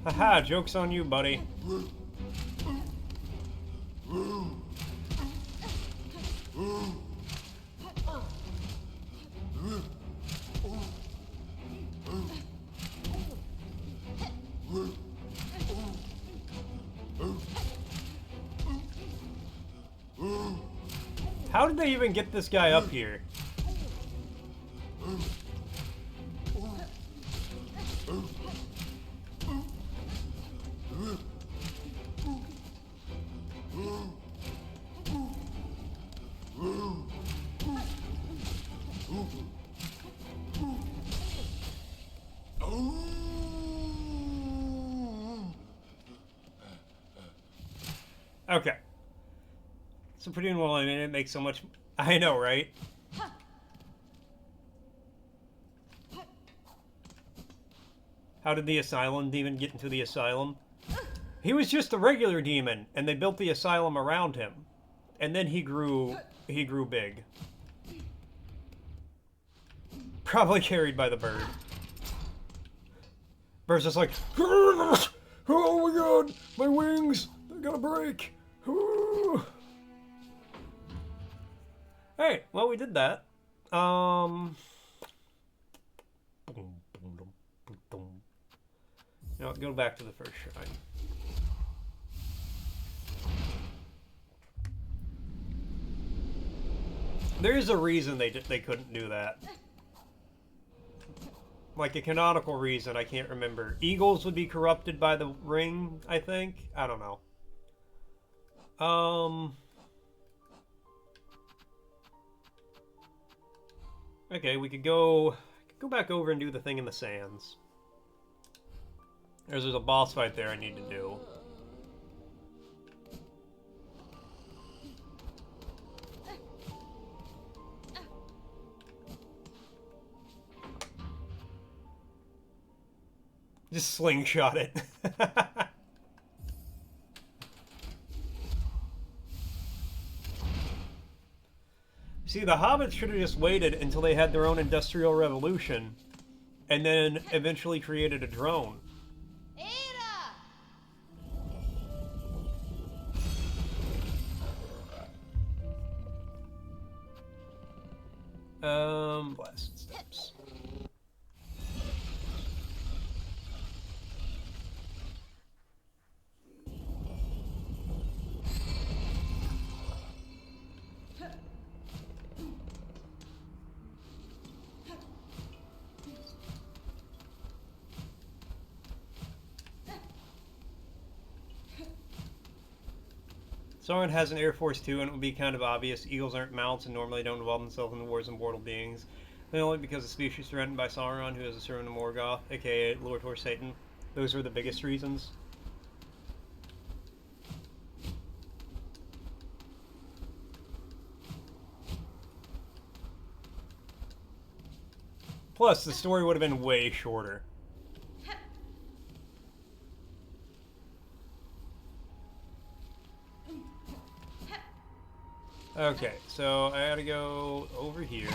Haha, joke's on you, buddy. How did they even get this guy up here? Okay. So pretty well, I mean, it makes so much... I know, right? How did the asylum demon get into the asylum? He was just a regular demon, and they built the asylum around him. And then he grew big. Probably carried by the bird. Bird's just like, oh my god, my wings, they're gonna break. Alright, well, we did that. You know, go back to the first shrine. There's a reason they couldn't do that. Like a canonical reason, I can't remember. Eagles would be corrupted by the ring, I think. I don't know. Okay, we could go back over and do the thing in the sands. There's a boss fight there I need to do. Just slingshot it. See, the hobbits should have just waited until they had their own industrial revolution, and then eventually created a drone. Blast steps. Sauron has an Air Force too, and it would be kind of obvious. Eagles aren't mounts and normally don't involve themselves in the wars of mortal beings. Only because the species threatened by Sauron, who is a servant of Morgoth, aka Lord Horse Satan. Those were the biggest reasons. Plus, the story would have been way shorter. Okay, so I gotta go over here.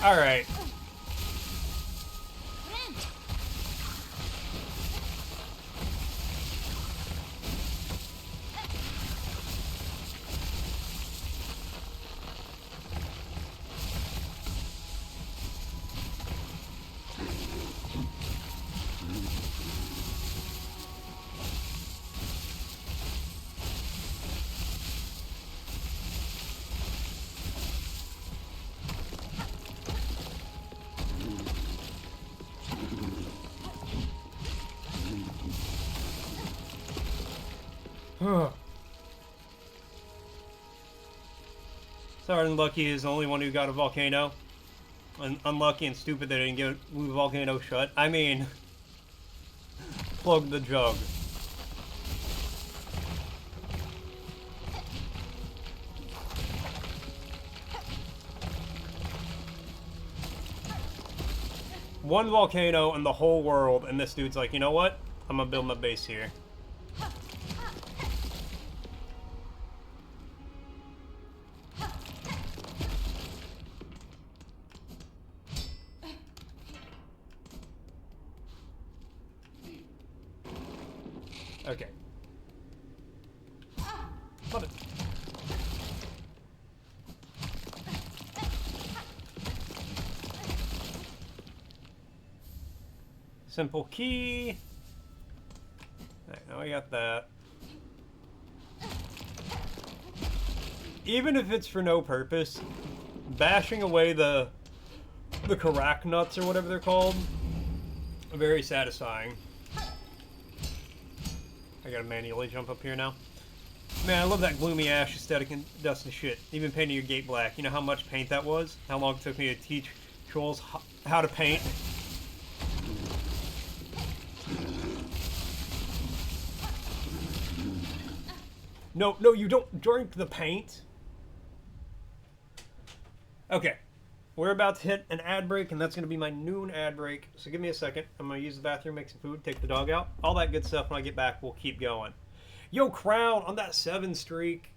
All right. Sorry, Unlucky is the only one who got a volcano. Unlucky and stupid that they didn't get the volcano shut. I mean, plug the jug. One volcano in the whole world, and this dude's like, you know what? I'm gonna build my base here. Okay. Love it. Simple key. Alright, now we got that. Even if it's for no purpose, bashing away the Karak nuts or whatever they're called, very satisfying. I gotta manually jump up here now. Man, I love that gloomy ash aesthetic and dust and shit. Even painting your gate black. You know how much paint that was? How long it took me to teach trolls how to paint? No, you don't drink the paint. Okay. We're about to hit an ad break, and that's going to be my noon ad break. So give me a second. I'm going to use the bathroom, make some food, take the dog out. All that good stuff. When I get back, we'll keep going. Yo, Crown, on that 7 streak.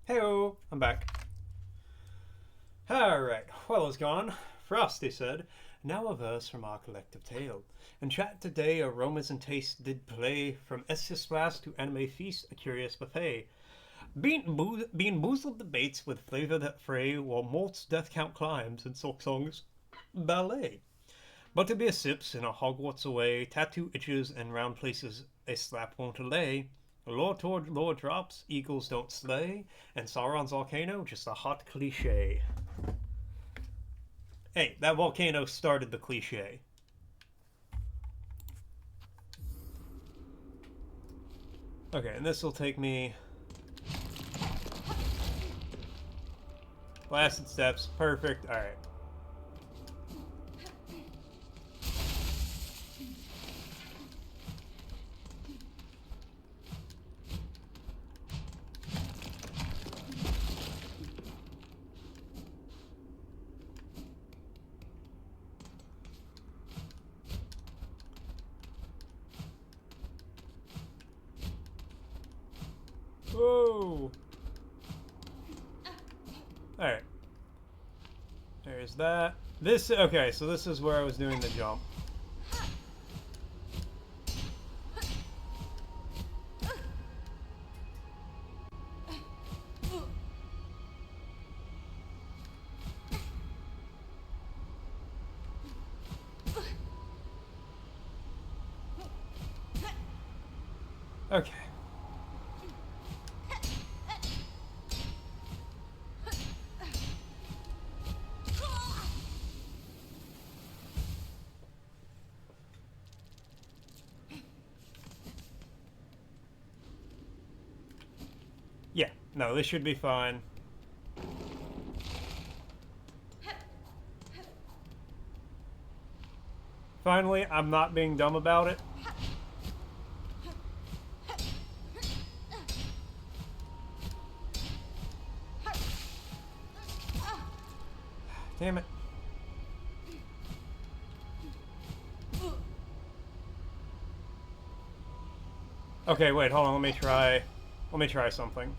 Heyo, I'm back. Alright, well as gone. Frosty said, now a verse from our collective tale. In chat today, aromas and tastes did play, from Essis Blast to Anime Feast, a curious buffet. Being boozled debates with flavor that fray, while Malt's death count climbs in Silksong's ballet. But to be a sips in a Hogwarts away, tattoo itches and round places a slap won't allay. Lore toward lore drops, eagles don't slay, and Sauron's volcano just a hot cliche. Hey, that volcano started the cliche. Okay, and this will take me... Blasted steps, perfect, alright. Whoa! Alright. There's that. This, okay, so this is where I was doing the jump. Okay. Yeah, no, this should be fine. Finally, I'm not being dumb about it. Damn it. Okay, wait, hold on, let me try something.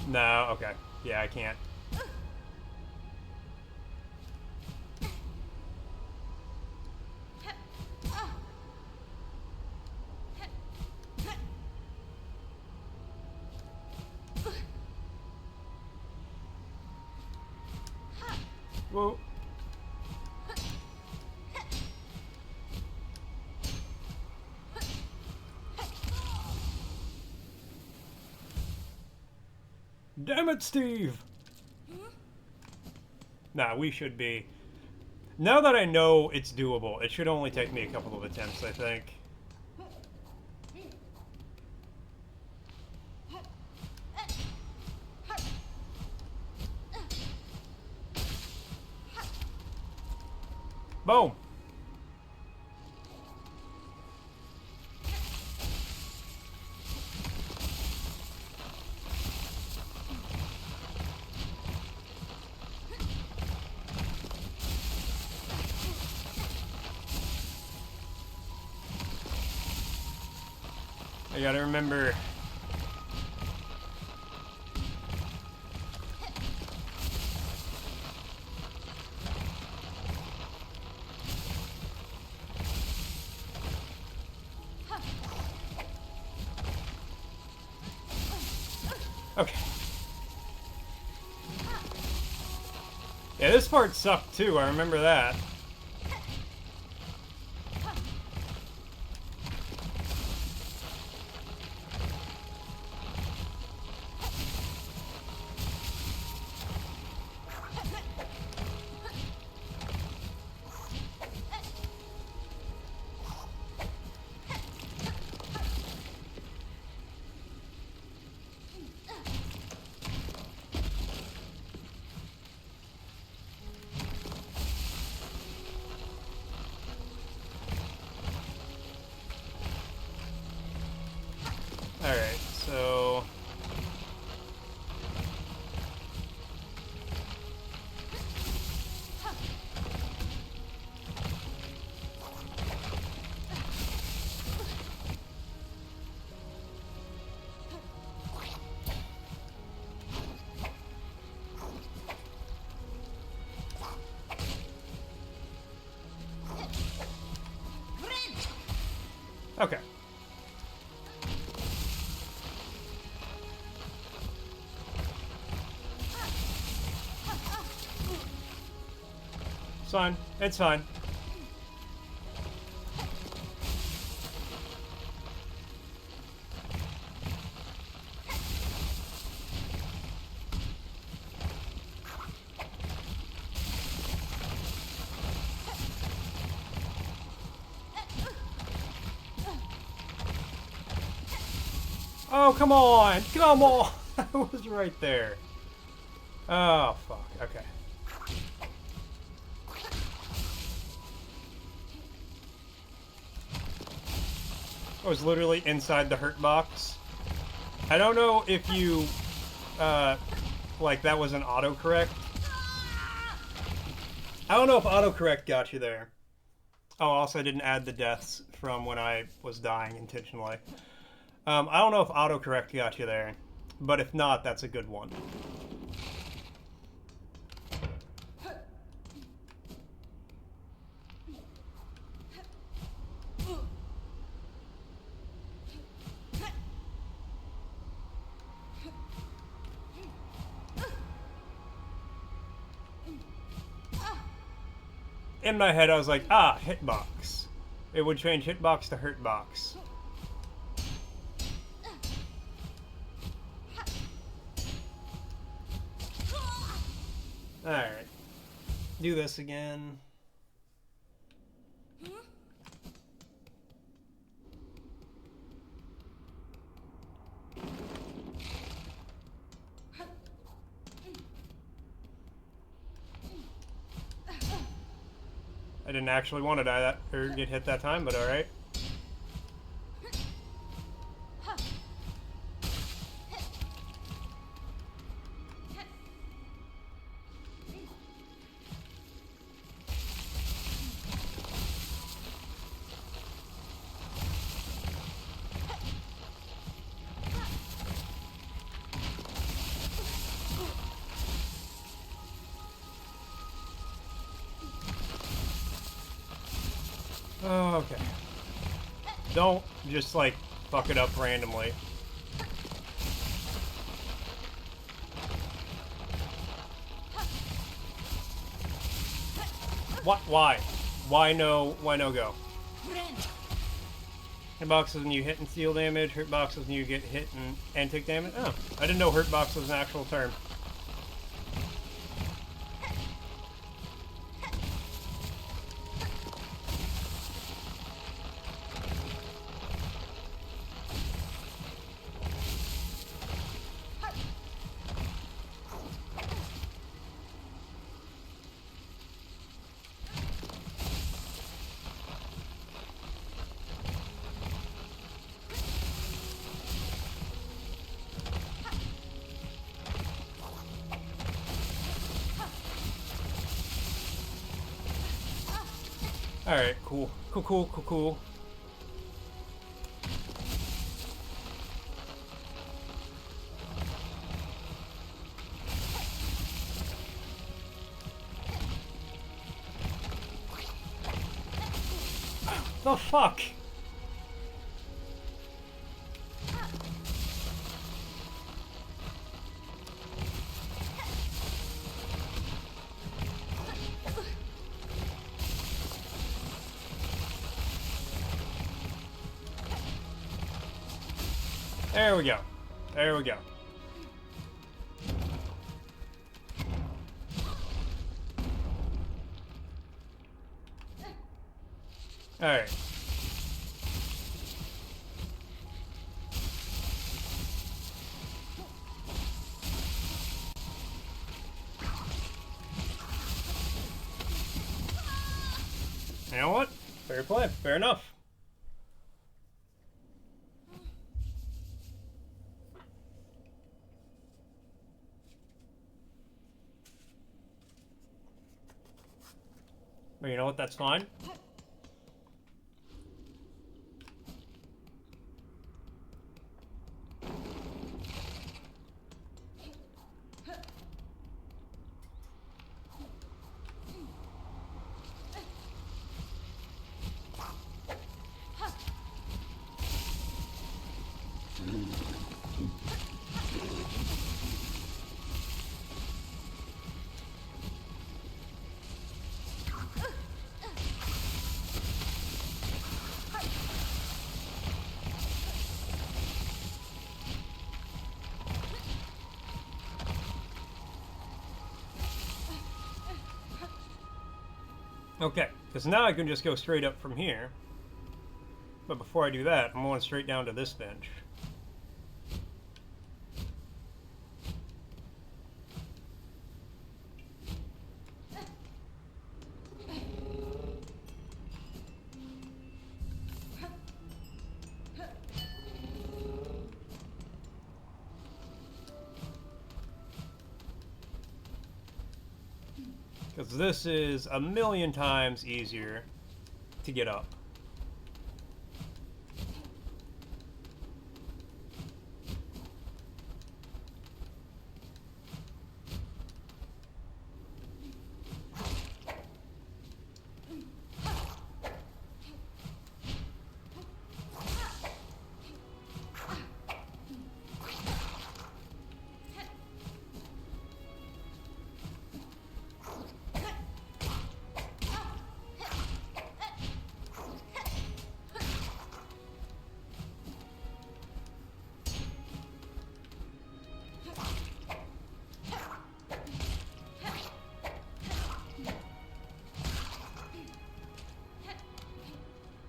No, okay. Yeah, I can't. Whoa. Damn it, Steve! Nah, we should be. Now that I know it's doable, it should only take me a couple of attempts, I think. Boom! I gotta remember. Okay. Yeah, this part sucked too, I remember that. Alright, so... Okay. It's fine. It's fine. Oh, come on! Come on! I was right there. Oh, fuck. Okay. I was literally inside the hurt box. I don't know if you, like that was an autocorrect. I don't know if autocorrect got you there. Oh, also I didn't add the deaths from when I was dying intentionally. I don't know if autocorrect got you there, but if not, that's a good one. In my head, I was like, ah, hitbox. It would change hitbox to hurtbox. Alright. Do this again. didn't actually want to die that or get hit that time, but all right. Okay. Don't just, like, fuck it up randomly. What? Why? Why no go? Hitbox is when you hit and steal damage. Hurtbox is when you get hit and take damage. Oh, I didn't know hurtbox was an actual term. Alright, cool. Cool. The fuck? There we go. There we go. Alright. You know what? Fair play. Fair enough. But you know what? That's fine. Okay, because now I can just go straight up from here. But before I do that, I'm going straight down to this bench. Because this is a million times easier to get up.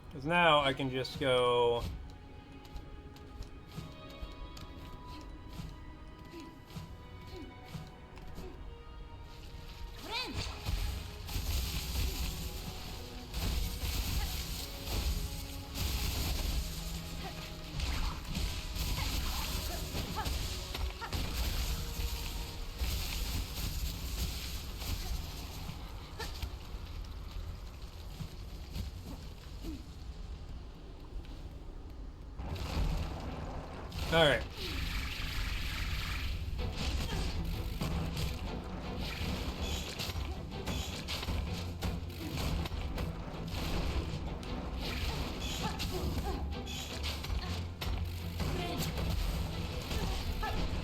Because now I can just go... Alright.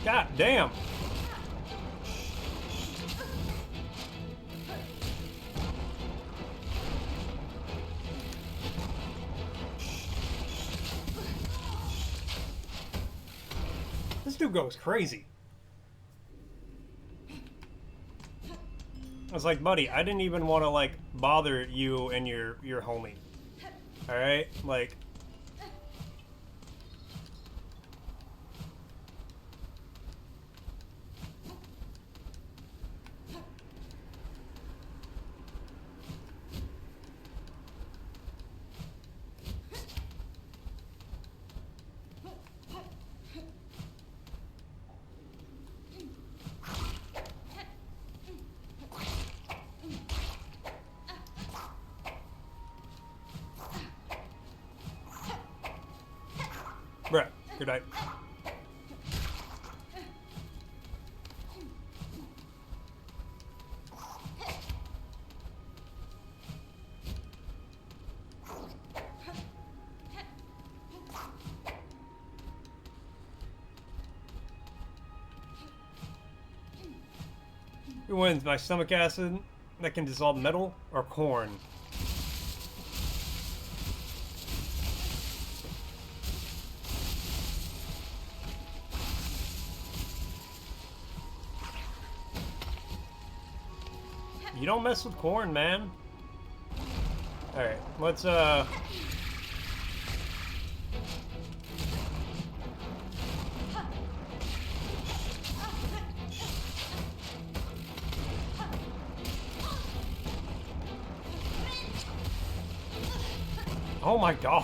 God damn. This dude goes crazy. I was like, buddy, I didn't even want to like bother you and your homie. All right, like. Bruh, good night. Who wins? My stomach acid that can dissolve metal or corn? You don't mess with corn, man. Alright, let's, oh my god.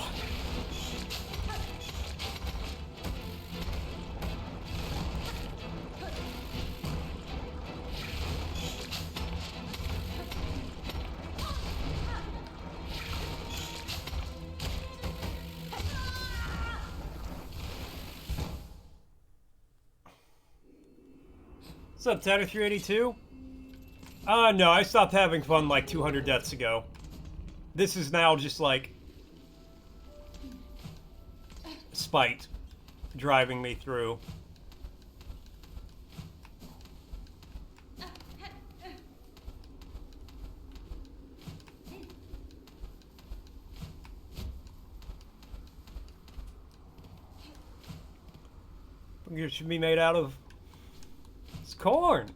What's up, Tatter382? No, I stopped having fun like 200 deaths ago. This is now just like spite driving me through. It should be made out of corn.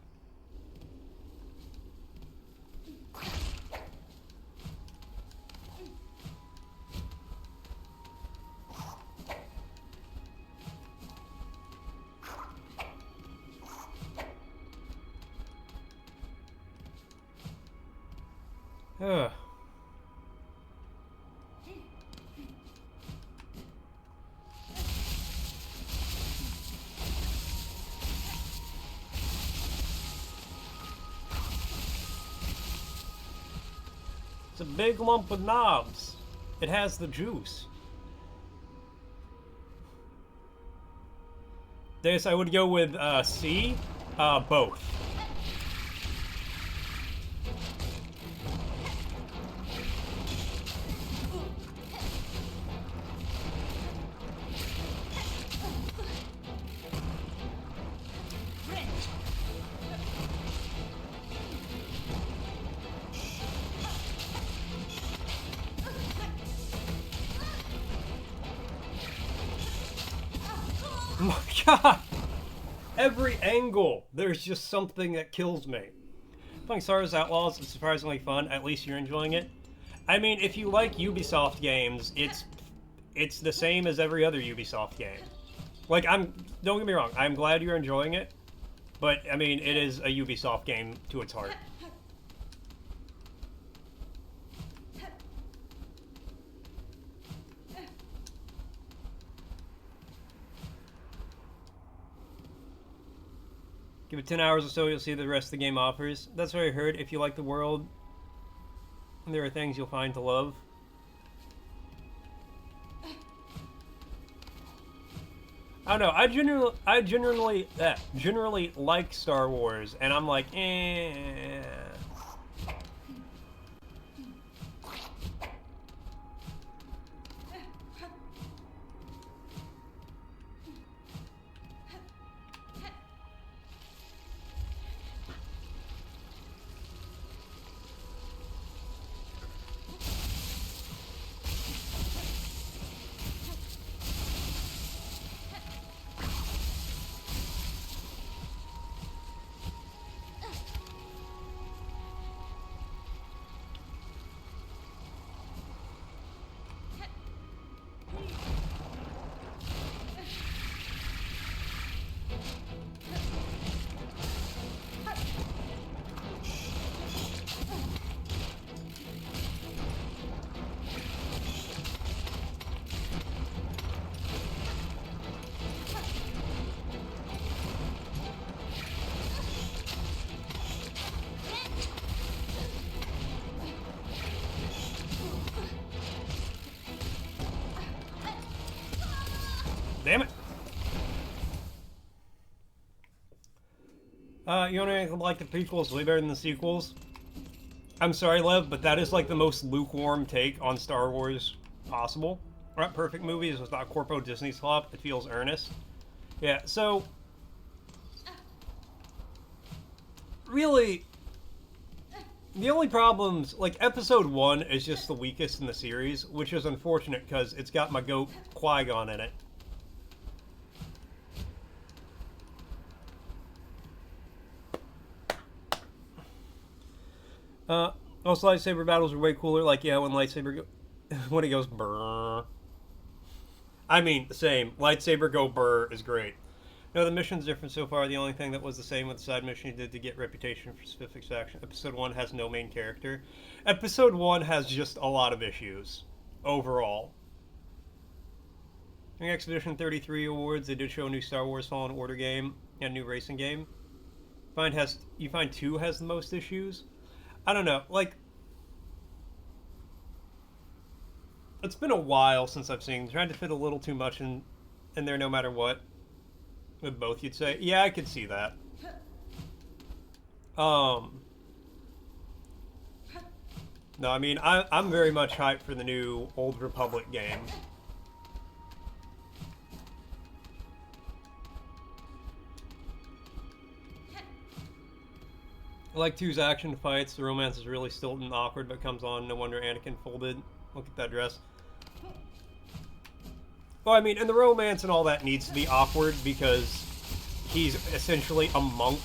Ugh. It's a big lump of knobs. It has the juice. This, I would go with C, both. Oh my god! Every angle, there's just something that kills me. Playing Star Wars Outlaws is surprisingly fun. At least you're enjoying it. I mean, if you like Ubisoft games, it's the same as every other Ubisoft game. Like, don't get me wrong, I'm glad you're enjoying it, but, I mean, it is a Ubisoft game to its heart. Give it 10 hours or so, you'll see the rest of the game offers. That's what I heard. If you like the world, there are things you'll find to love. I know. Generally like Star Wars, and I'm like, eh. Damn it. You don't like the prequels way better than the sequels? I'm sorry, Lev, but that is like the most lukewarm take on Star Wars possible. Right, perfect movies. It's not corpo Disney slop. It feels earnest. Yeah, so really, the only problems, like Episode 1 is just the weakest in the series, which is unfortunate because it's got my goat Qui-Gon in it. Also, lightsaber battles are way cooler. Like, yeah, when lightsaber when it goes brrr. I mean, same. Lightsaber go brrr is great. No, the mission's different so far. The only thing that was the same with the side mission you did to get reputation for specific action. Episode 1 has no main character. Episode 1 has just a lot of issues overall. Expedition 33 awards. They did show a new Star Wars Fallen Order game and a new racing game. You find 2 has the most issues. I don't know, like, it's been a while since I've seen, tried to fit a little too much in there no matter what. With both, you'd say. Yeah, I could see that. No, I mean, I'm very much hyped for the new Old Republic game. I like 2's action fights. The romance is really stilted and awkward, but comes on. No wonder Anakin folded. Look at that dress. Well, I mean, and the romance and all that needs to be awkward because he's essentially a monk.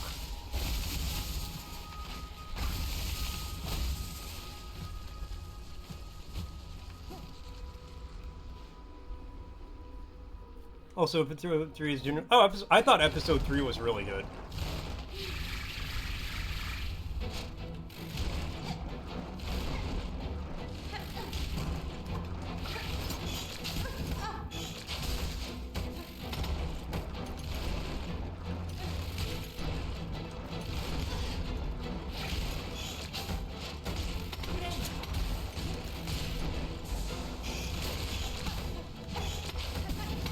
Also, episode 3 is general. Oh, I thought episode 3 was really good.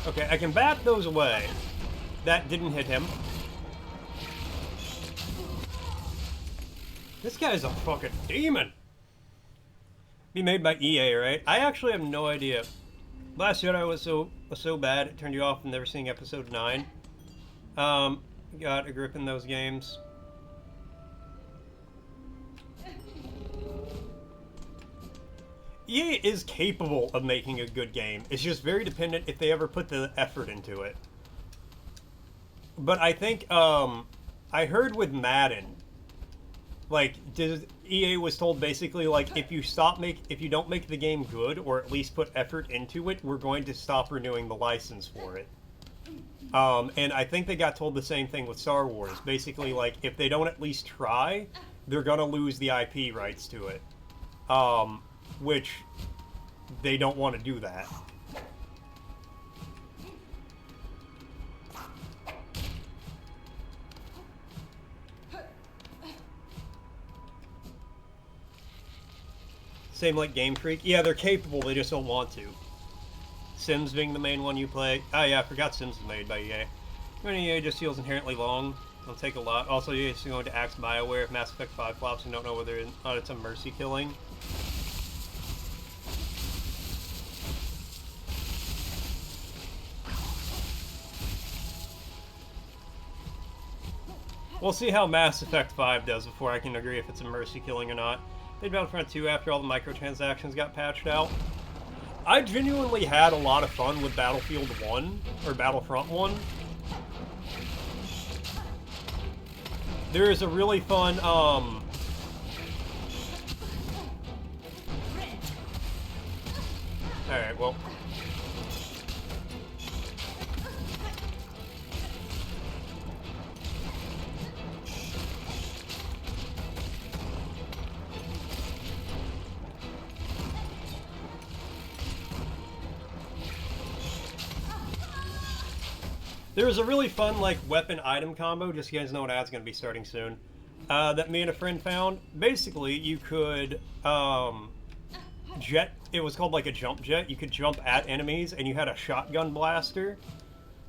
Okay, I can bat those away. That didn't hit him. This guy's a fucking demon. Be made by EA, right? I actually have no idea. Last Jedi was so bad it turned you off from never seeing episode 9. Got a grip in those games. EA is capable of making a good game. It's just very dependent if they ever put the effort into it. But I think, I heard with Madden, like, EA was told basically, like, if you don't make the game good, or at least put effort into it, we're going to stop renewing the license for it. And I think they got told the same thing with Star Wars. Basically, like, if they don't at least try, they're gonna lose the IP rights to it. Which they don't want to do that. Same like Game Freak. Yeah, they're capable, they just don't want to. Sims being the main one you play. Oh yeah, I forgot Sims is made by EA. When EA just feels inherently long. It'll take a lot. Also, EA is going to axe BioWare if Mass Effect 5 flops and don't know whether or not it's a mercy killing. We'll see how Mass Effect 5 does before I can agree if it's a mercy killing or not. They did Battlefront 2 after all the microtransactions got patched out. I genuinely had a lot of fun with Battlefield 1, or Battlefront 1. There is a really fun, Alright, well... There was a really fun, like, weapon item combo, just so you guys know what ad's going to be starting soon, that me and a friend found. Basically, you could, jet, it was called, like, a jump jet. You could jump at enemies, and you had a shotgun blaster.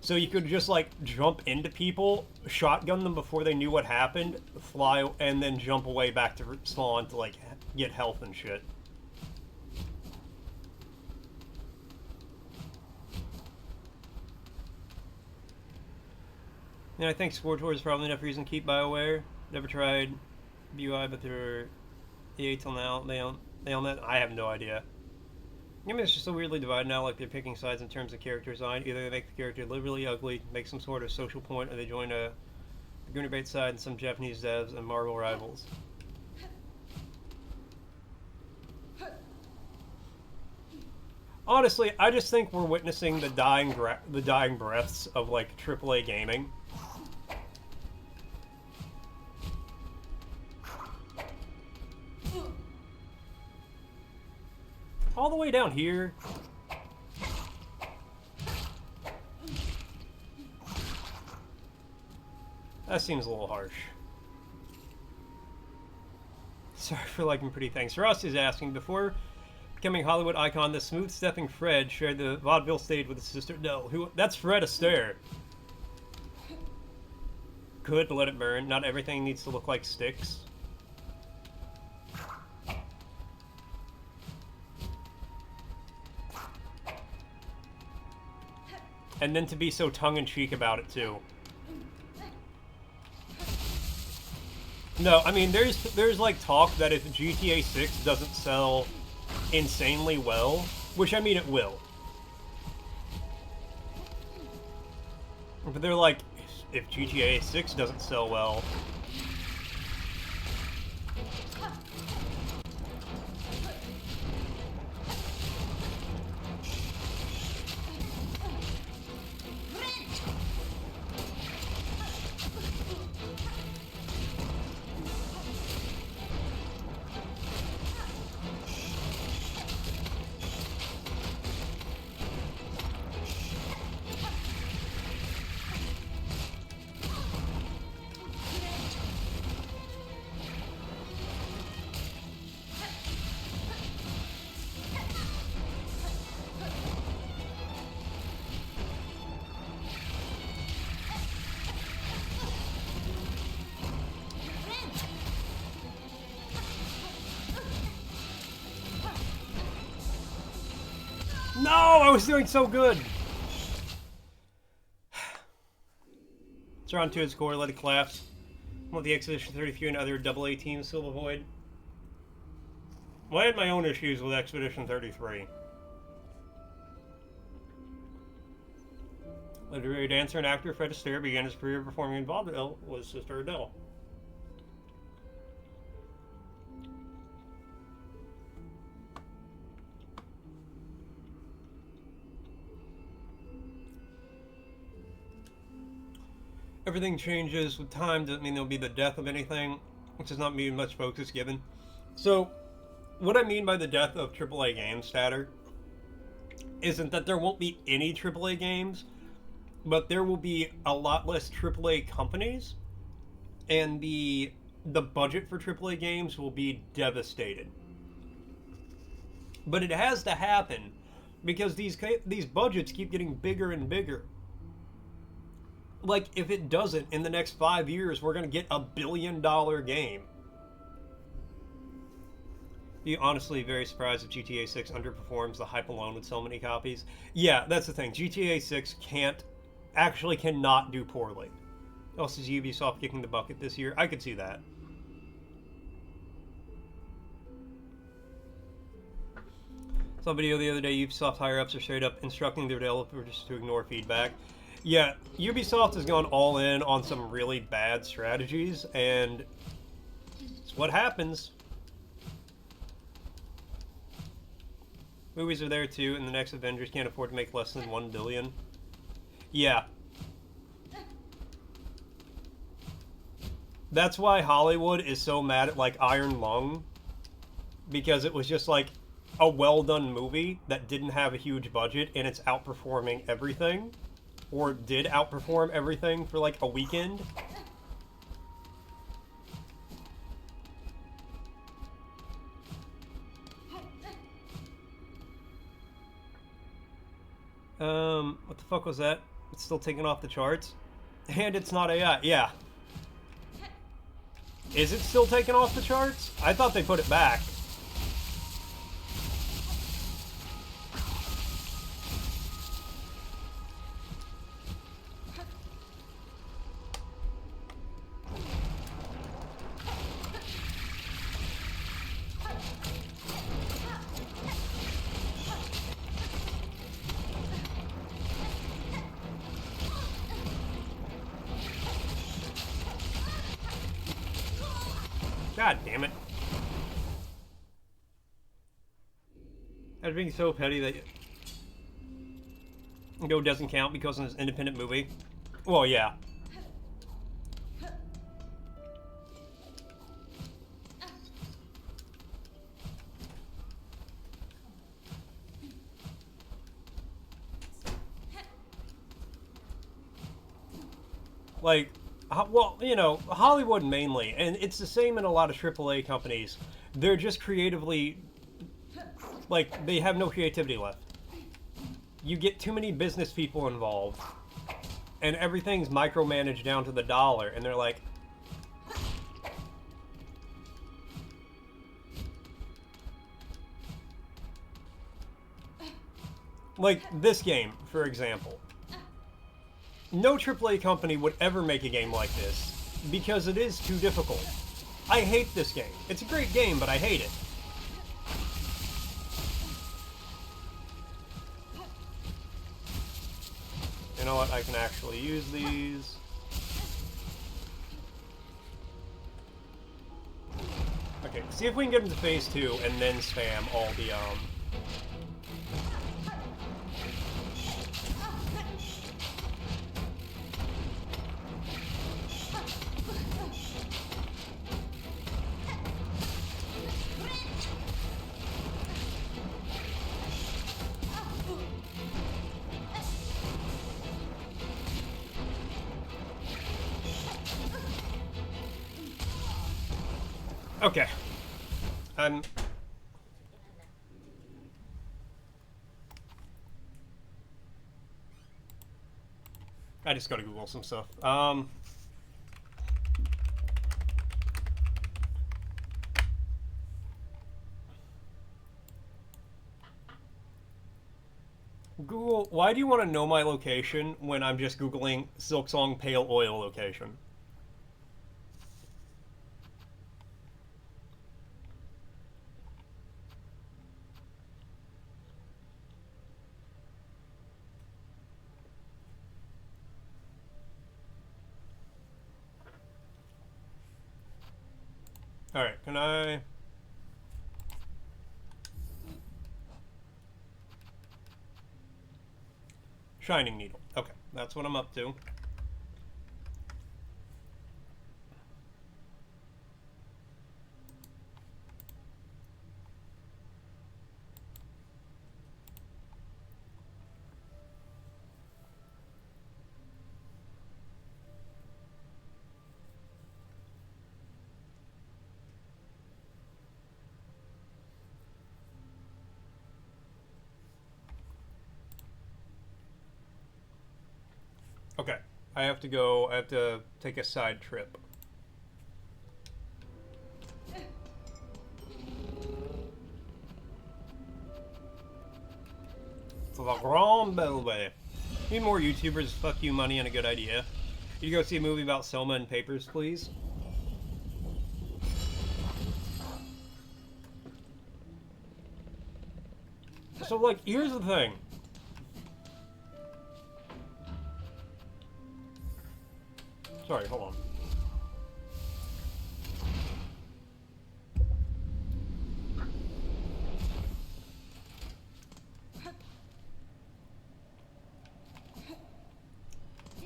So you could just, like, jump into people, shotgun them before they knew what happened, fly, and then jump away back to spawn to, like, get health and shit. Yeah, I think Sport Tour is probably enough reason to keep BioWare. Never tried BUI, but they're EA till now. They own that. I have no idea. I mean, it's just so weirdly divided now. Like they're picking sides in terms of character design. Either they make the character literally ugly, make some sort of social point, or they join a Gooner Bait side and some Japanese devs and Marvel rivals. Honestly, I just think we're witnessing the dying breaths of like AAA gaming. All the way down here. That seems a little harsh. Sorry for liking pretty things. Ross is asking, before becoming Hollywood icon, the smooth-stepping Fred shared the vaudeville stage with his sister. No, who? That's Fred Astaire. Good, let it burn. Not everything needs to look like sticks. And then to be so tongue-in-cheek about it, too. No, I mean, there's like talk that if GTA 6 doesn't sell insanely well, which I mean it will. But they're like, if GTA 6 doesn't sell well, no, I was doing so good. It's round 2 at score, let it collapse. What the Expedition 33 and other AA teams still avoid. Well, I had my own issues with Expedition 33. Legendary dancer and actor Fred Astaire began his career performing in vaudeville with Sister Adele. Everything changes with time, doesn't mean there'll be the death of anything, which does not mean much focus given. So, what I mean by the death of AAA games, Statter, isn't that there won't be any AAA games, but there will be a lot less AAA companies, and the budget for AAA games will be devastated. But it has to happen because these budgets keep getting bigger and bigger. Like, if it doesn't, in the next 5 years, we're gonna get $1 billion game. Be honestly very surprised if GTA 6 underperforms the hype alone with so many copies. Yeah, that's the thing. GTA 6 cannot do poorly. Else is Ubisoft kicking the bucket this year? I could see that. Saw a video the other day, Ubisoft higher-ups are straight up instructing their developers to ignore feedback. Yeah, Ubisoft has gone all in on some really bad strategies, and it's what happens. Movies are there too, and the next Avengers can't afford to make less than $1 billion. Yeah. That's why Hollywood is so mad at, like, Iron Lung. Because it was just, like, a well-done movie that didn't have a huge budget, and it's outperforming everything. Or did outperform everything for, like, a weekend. What the fuck was that? It's still taking off the charts? And it's not AI. Yeah. Is it still taking off the charts? I thought they put it back. God damn it. That's being so petty that Go doesn't count because it's an independent movie. Well, yeah. Like, well, you know, Hollywood mainly, and it's the same in a lot of AAA companies. They're just creatively, like, they have no creativity left. You get too many business people involved, and everything's micromanaged down to the dollar, and they're like, this game, for example. No AAA company would ever make a game like this, because it is too difficult. I hate this game. It's a great game, but I hate it. You know what? I can actually use these. Okay, see if we can get into phase 2 and then spam all the, Okay. I just gotta Google some stuff. Google, why do you want to know my location when I'm just Googling Silksong Pale Oil location? Alright, can I... Shining Needle. Okay, that's what I'm up to. Okay. I have to go. I have to take a side trip. To the Grand Beltway. Need more YouTubers. Fuck you, money, and a good idea. You go see a movie about Selma and Papers, please. So, like, here's the thing. Sorry, hold on.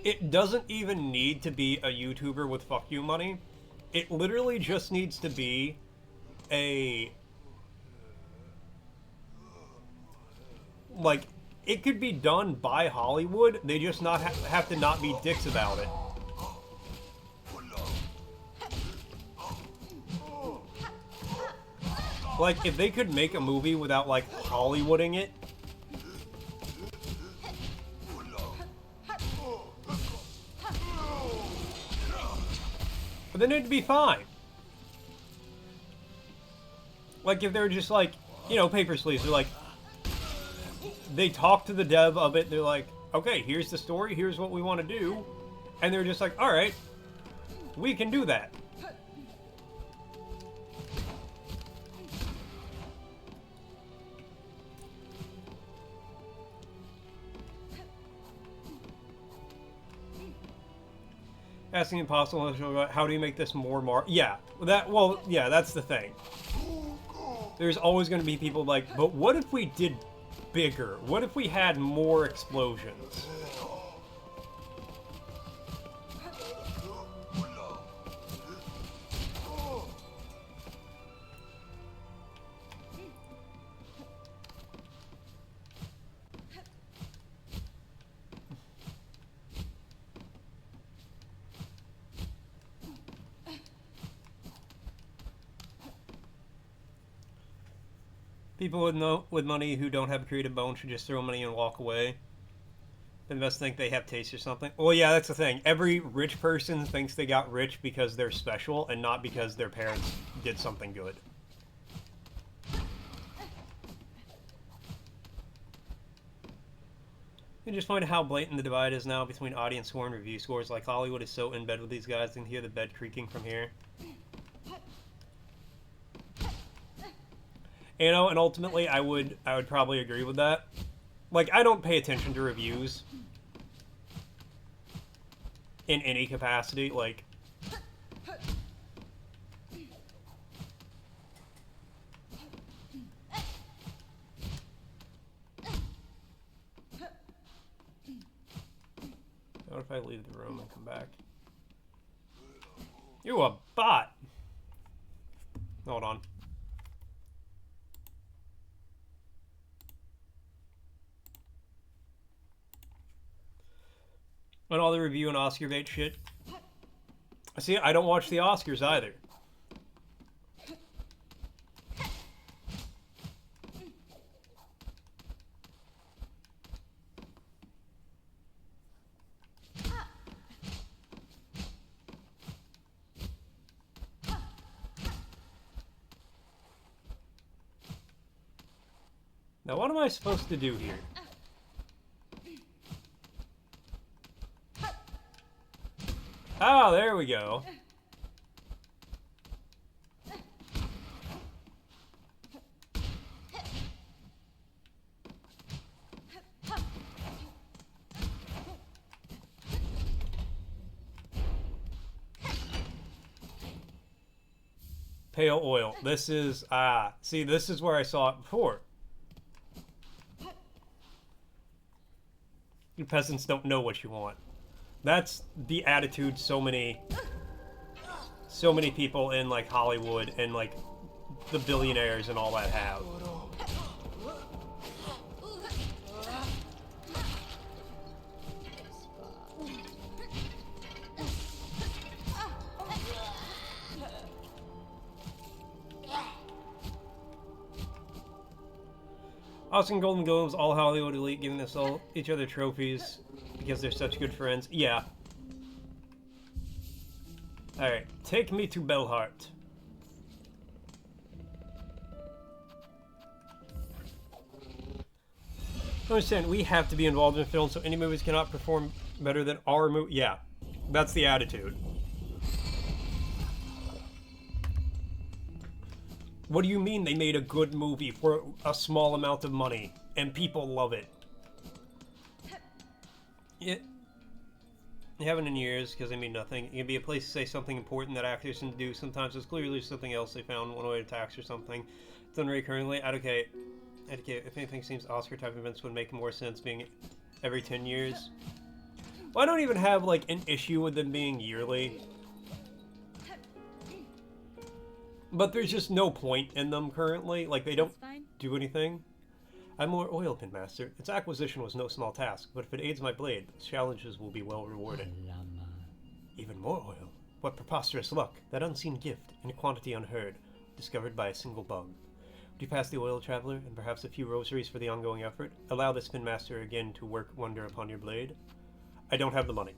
It doesn't even need to be a YouTuber with fuck you money. It literally just needs to be a... Like, it could be done by Hollywood. They just not have to not be dicks about it. Like, if they could make a movie without, like, Hollywooding it, but then it'd be fine. Like, if they're just like, you know, paper sleeves, they're like, they talk to the dev of it, they're like, okay, here's the story, here's what we want to do, and they're just like, alright, we can do that. Asking Impossible, how do you make this more yeah, yeah, that's the thing. There's always going to be people like, but what if we did bigger? What if we had more explosions? People with money who don't have a creative bone should just throw money and walk away. They must think they have taste or something. Well, yeah, that's the thing. Every rich person thinks they got rich because they're special and not because their parents did something good. You just find how blatant the divide is now between audience score and review scores. Like, Hollywood is so in bed with these guys, they can hear the bed creaking from here. You know, and ultimately, I would probably agree with that. Like, I don't pay attention to reviews in any capacity. Like, what if I leave the room and come back? You a bot! Hold on. And all the review and Oscar bait shit. See, I don't watch the Oscars either. Now, what am I supposed to do here? Oh, there we go. Pale oil. This is, see, this is where I saw it before. You peasants don't know what you want. That's the attitude so many people in, like, Hollywood and, like, the billionaires and all that have. Oscar and Golden Globes, all Hollywood elite giving us all each other trophies. Because they're such good friends. Yeah. Alright, take me to Bellhart. Understand, we have to be involved in film, so any movies cannot perform better than our movie. Yeah, that's the attitude. What do you mean they made a good movie for a small amount of money and people love it? You haven't in years because they mean nothing. It can be a place to say something important that actors can do. Sometimes it's clearly something else they found one way to tax or something. It's done very currently. Okay, if anything seems Oscar type events would make more sense being every 10 years. Well, I don't even have like an issue with them being yearly. But there's just no point in them currently. Like, they don't do anything. I'm more oil pin master. Its acquisition was no small task, but if it aids my blade, its challenges will be well rewarded. Even more oil. What preposterous luck. That unseen gift, in a quantity unheard, discovered by a single bug. Would you pass the oil traveler, and perhaps a few rosaries for the ongoing effort? Allow the spin master again to work wonder upon your blade. I don't have the money.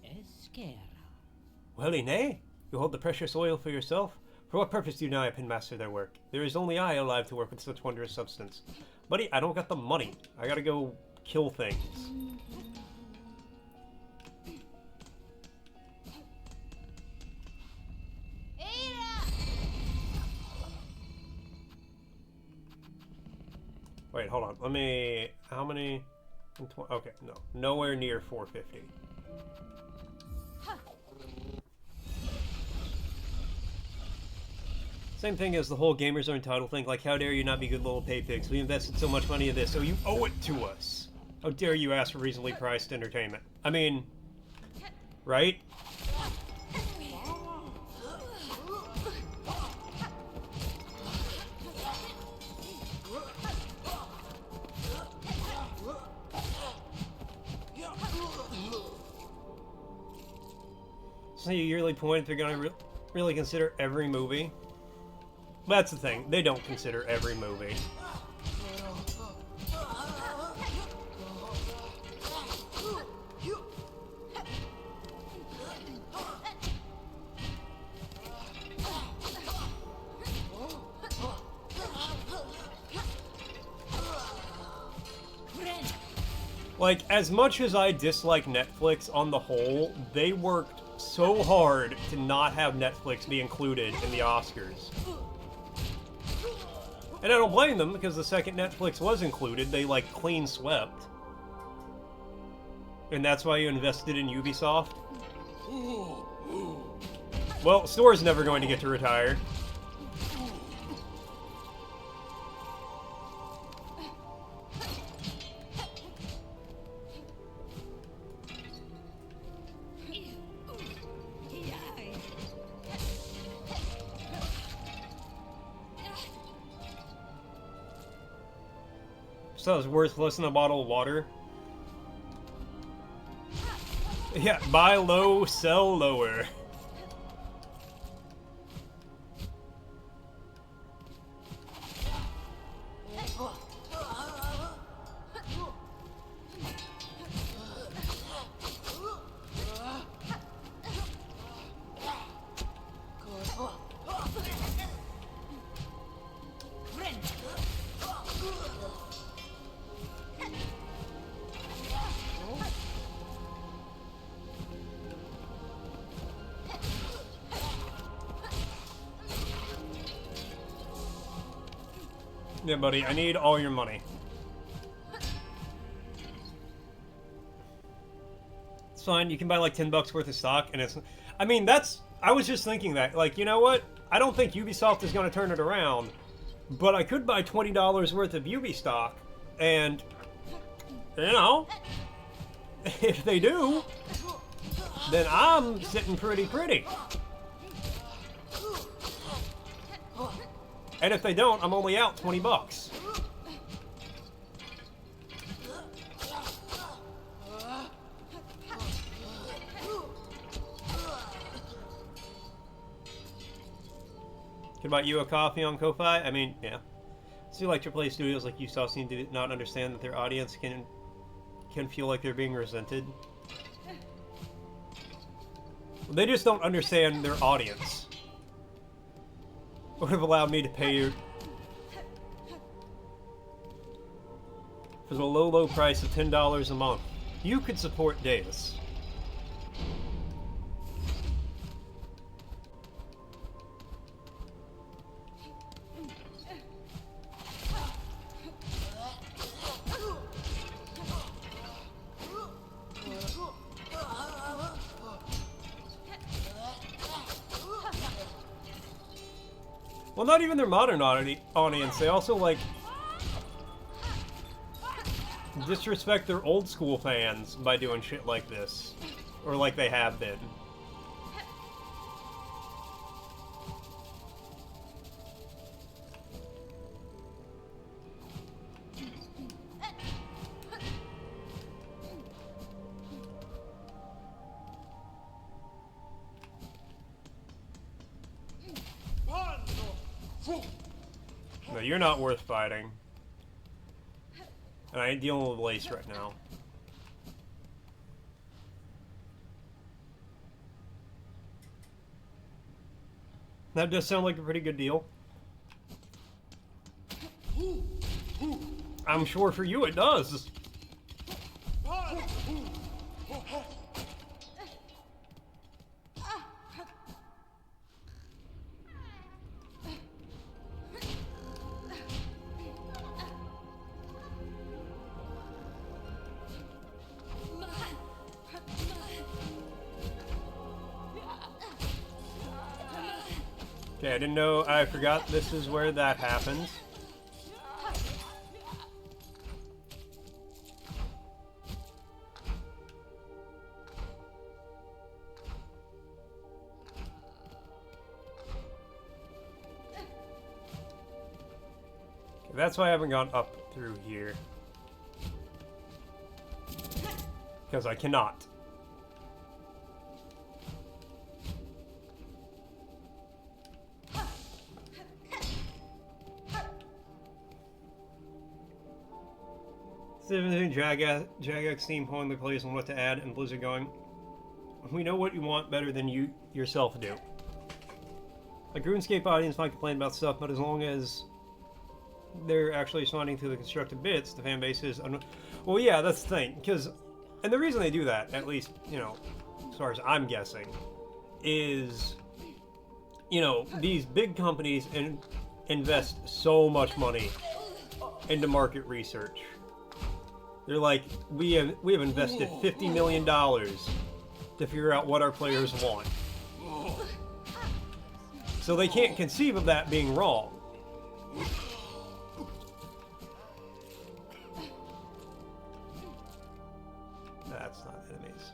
Well, nay. You hold the precious oil for yourself. For what purpose do you deny a pin master their work? There is only I alive to work with such wondrous substance. Buddy, I don't got the money. I gotta go kill things. Wait, hold on. Let me... How many... Okay, no. Nowhere near 450. Same thing as the whole gamers are entitled thing. Like, how dare you not be good little pay pigs? We invested so much money in this, so you owe it to us. How dare you ask for reasonably priced entertainment? I mean... Right? So a yearly point if they're going to really consider every movie. That's the thing. They don't consider every movie. Like, as much as I dislike Netflix on the whole, they worked so hard to not have Netflix be included in the Oscars. And I don't blame them, because the second Netflix was included, they, like, clean swept. And that's why you invested in Ubisoft? Well, Store's never going to get to retire. So it's worth less than a bottle of water. Yeah, buy low, sell lower. Yeah, buddy, I need all your money. It's fine, you can buy like 10 bucks worth of stock, and it's... I mean, that's... I was just thinking that, like, you know what? I don't think Ubisoft is going to turn it around, but I could buy $20 worth of Ubi stock, and... You know... If they do, then I'm sitting pretty. And if they don't, I'm only out 20 bucks. Could buy you a coffee on Ko-Fi? I mean, yeah. See, like AAA studios like Ubisoft seem to not understand that their audience can feel like they're being resented. They just don't understand their audience. Would have allowed me to pay you for the low, low price of $10 a month. You could support Davis. Well, not even their modern audience. They also, like, disrespect their old school fans by doing shit like this. Or like they have been. No, you're not worth fighting. And I ain't dealing with Lace right now. That does sound like a pretty good deal. I'm sure for you it does. Okay, I didn't know, I forgot this is where that happens. Okay, that's why I haven't gone up through here. Because I cannot. Jagex team pulling the plays on what to add, and Blizzard going, we know what you want better than you yourself do. Like, RuneScape audience might complain about stuff, but as long as they're actually responding to the constructed bits, the fan base is... Well, yeah, that's the thing, because... And the reason they do that, at least, you know, as far as I'm guessing, is, you know, these big companies invest so much money into market research. They're like, we have invested $50 million to figure out what our players want. So they can't conceive of that being wrong. That's not enemies.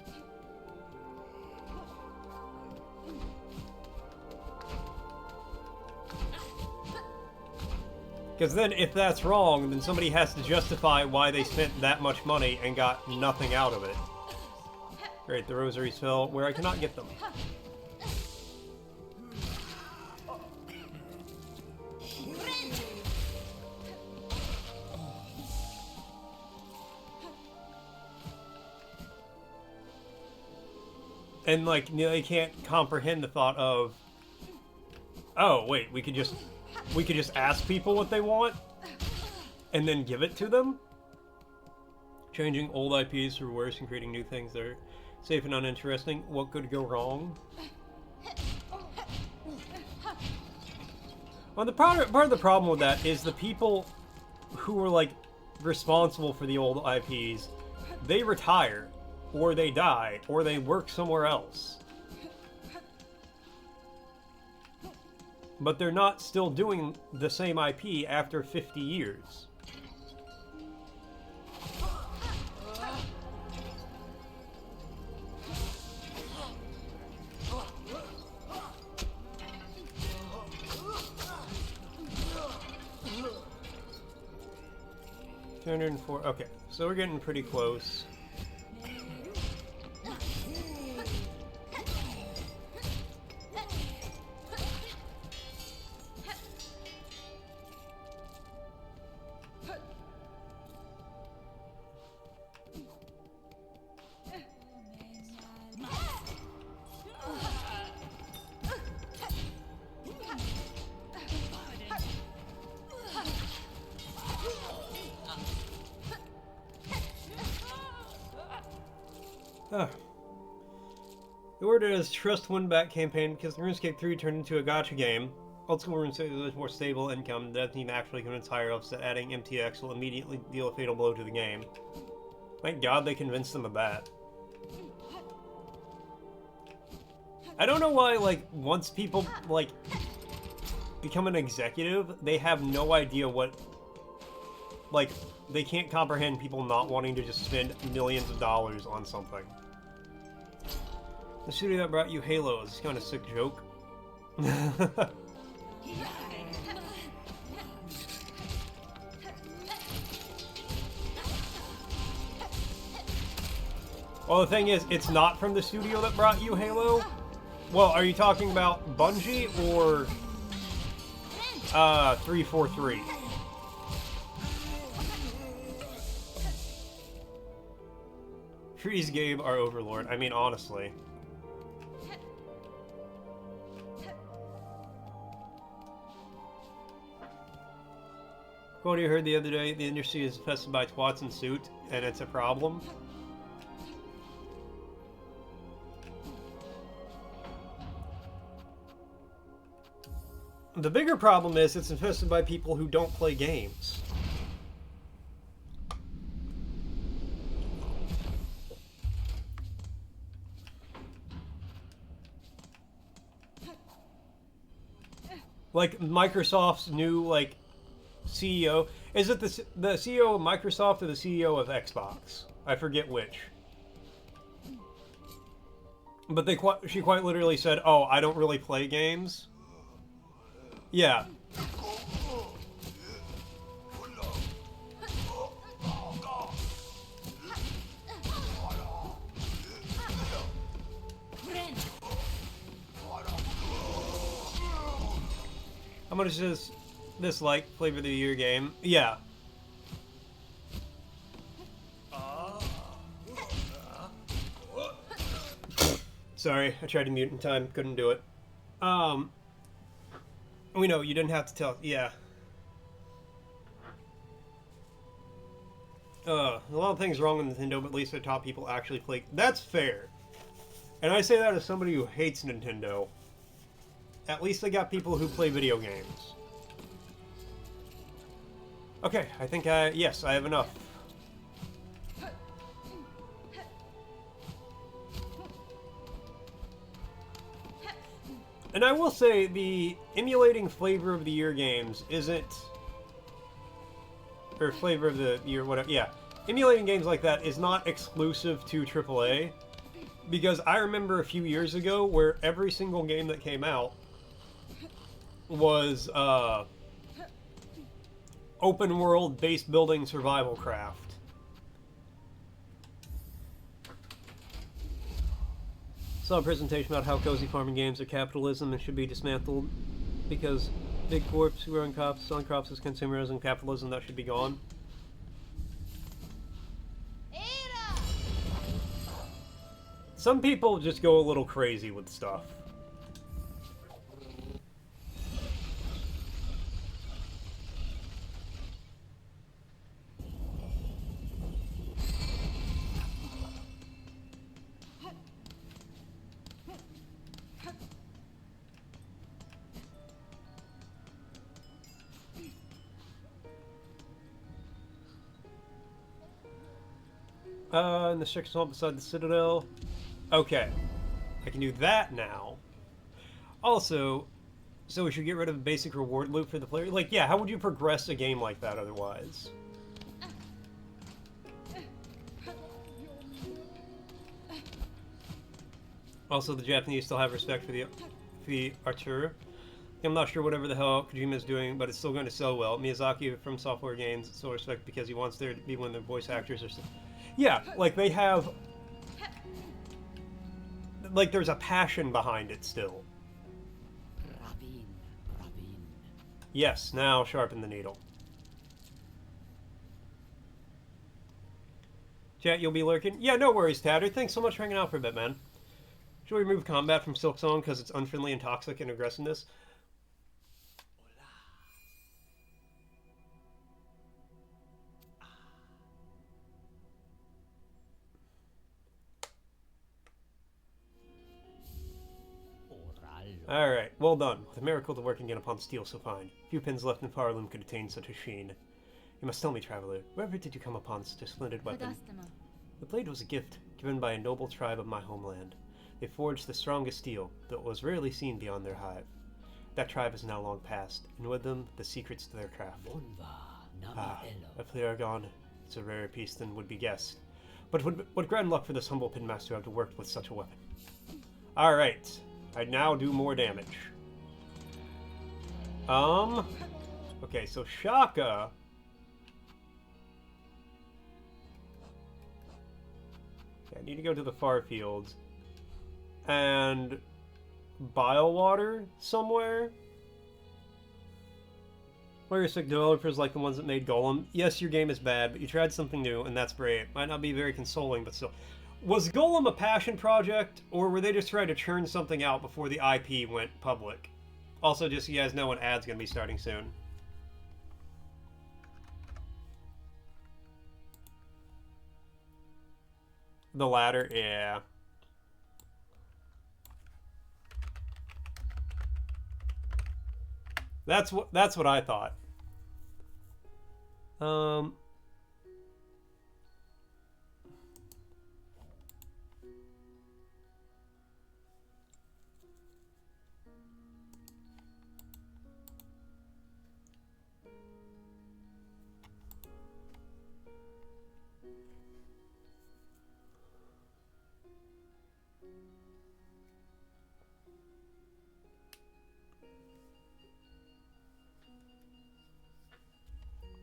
Because then, if that's wrong, then somebody has to justify why they spent that much money and got nothing out of it. Great, the rosaries fell where I cannot get them. And, like, you know, they can't comprehend the thought of, oh, wait, we could just ask people what they want and then give it to them? Changing old IPs for worse and creating new things that are safe and uninteresting. What could go wrong? Well, the part of the problem with that is the people who were, like, responsible for the old IPs, they retire, or they die, or they work somewhere else. But they're not still doing the same IP after 50 years. $204. Okay, so we're getting pretty close. The word is Trust Win Back campaign because RuneScape 3 turned into a gacha game. Old school RuneScape was more stable income. The dev team actually convinced higher ups that adding MTX will immediately deal a fatal blow to the game. Thank God they convinced them of that. I don't know why, like, once people, like, become an executive, they have no idea what, like, they can't comprehend people not wanting to just spend millions of dollars on something. The studio that brought you Halo is kind of a sick joke. Well, the thing is, it's not from the studio that brought you Halo. Well, are you talking about Bungie or 343? Freeze Gabe, our overlord. I mean, honestly. Quote you heard the other day, the industry is infested by twats in suit, and it's a problem. The bigger problem is it's infested by people who don't play games. Like Microsoft's new like CEO. Is it the CEO of Microsoft or the CEO of Xbox? I forget which. But she quite literally said, "Oh, I don't really play games." Yeah. How much is this like flavor of the year game? Yeah. Sorry, I tried to mute in time, couldn't do it. We know you didn't have to tell. Yeah. A lot of things wrong with Nintendo, but at least the top people actually play. That's fair. And I say that as somebody who hates Nintendo. At least they got people who play video games. Okay, I think yes, I have enough. And I will say, the emulating flavor of the year games isn't... Or flavor of the year, whatever, yeah. Emulating games like that is not exclusive to AAA. Because I remember a few years ago where every single game that came out was, open world base building survival craft. Saw a presentation about how cozy farming games are capitalism and should be dismantled because big corps growing crops, selling crops as consumerism, capitalism, that should be gone. Some people just go a little crazy with stuff. In the strict assault beside the Citadel. Okay. I can do that now. Also, so we should get rid of the basic reward loop for the player. Like, yeah, how would you progress a game like that otherwise? Also, the Japanese still have respect for the archer. I'm not sure whatever the hell Kojima is doing, but it's still going to sell well. Miyazaki from Software Games still respect because he wants there to be when the voice actors are... Yeah, like they have... Like there's a passion behind it still. Yes, now sharpen the needle. Chat, you'll be lurking? Yeah, no worries, Tatter. Thanks so much for hanging out for a bit, man. Should we remove combat from Silksong because it's unfriendly and toxic in aggressiveness? Alright, well done. With a miracle to work again upon steel so fine. Few pins left in Farloom could attain such a sheen. You must tell me, traveler, wherever did you come upon such a splendid weapon? The blade was a gift given by a noble tribe of my homeland. They forged the strongest steel that was rarely seen beyond their hive. That tribe is now long past, and with them the secrets to their craft. A Plearagon, it's a rarer piece than would be guessed. But what grand luck for this humble pinmaster to have to work with such a weapon. Alright, I now do more damage. Okay, so Shaka. Okay, I need to go to the far fields. And Biowater somewhere? Realistic developers like the ones that made Golem. Yes, your game is bad, but you tried something new, and that's great. Might not be very consoling, but still. Was Golem a passion project, or were they just trying to churn something out before the IP went public? Also, just so you guys know, an ad's gonna be starting soon. The latter, yeah. That's what I thought.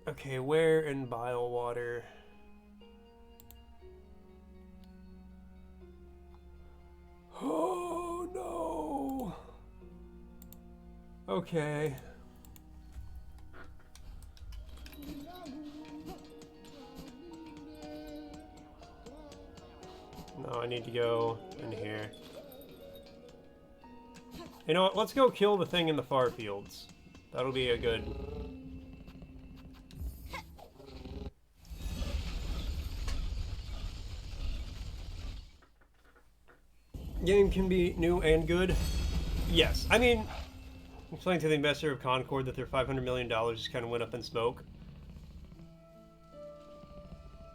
Okay, where in Biowater? Oh no! Okay. No, I need to go in here. You know what? Let's go kill the thing in the far fields. That'll be a good... Game can be new and good. Yes. I mean, explaining to the investor of Concord that their $500 million just kind of went up in smoke.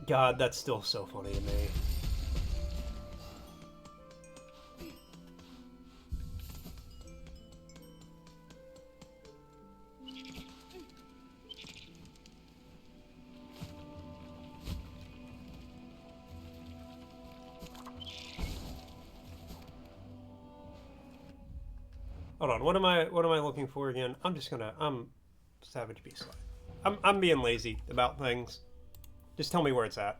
God, that's still so funny to me. Hold on, what am I looking for again? I'm Savage Beast Life. I'm being lazy about things. Just tell me where it's at.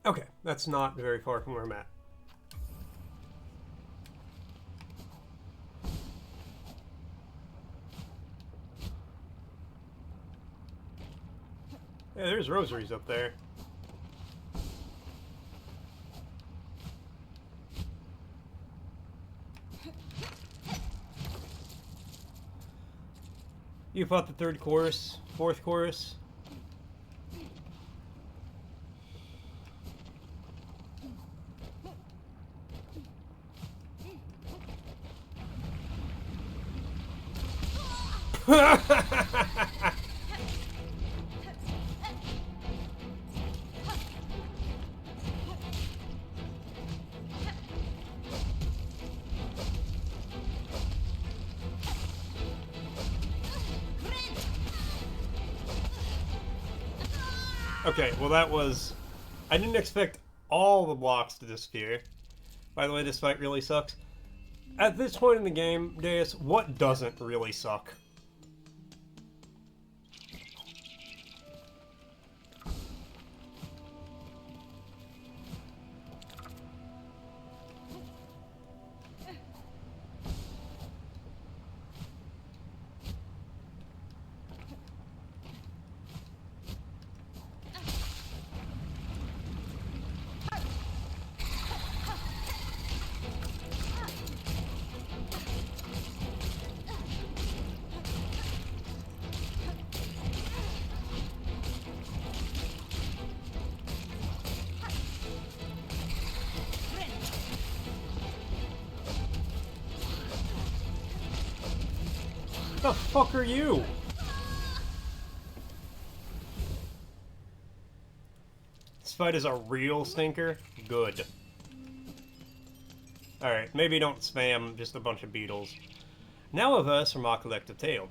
Okay, that's not very far from where I'm at. Yeah, there's rosaries up there. You fought the third chorus, fourth chorus. Okay, well that was... I didn't expect all the blocks to disappear. By the way, this fight really sucks. At this point in the game, Deus, what doesn't really suck? The fuck are you? This fight is a real stinker? Good. Alright, maybe don't spam just a bunch of beetles. Now a verse from our collective tale.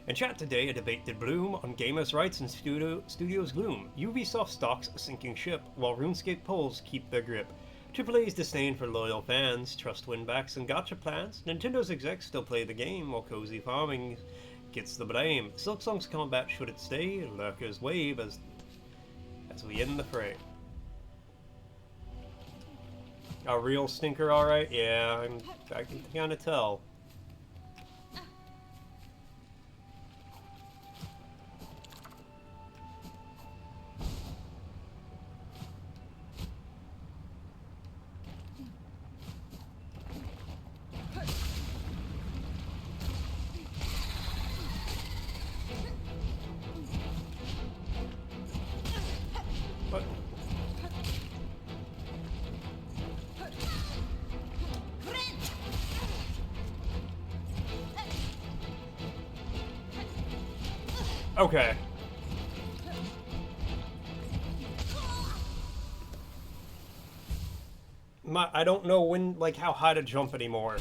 In chat today, a debate did bloom on gamers' rights and studios' gloom. Ubisoft stalks a sinking ship, while RuneScape polls keep their grip. AAA's disdain for loyal fans, trust winbacks and gotcha plans. Nintendo's execs still play the game, while cozy farming gets the blame. Silksong's combat should it stay, lurkers wave as we end the fray. A real stinker, alright? Yeah, I can kinda tell. What? Okay. I don't know when, like, how high to jump anymore.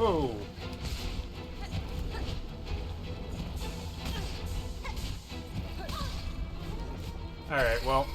Oh. Alright, well.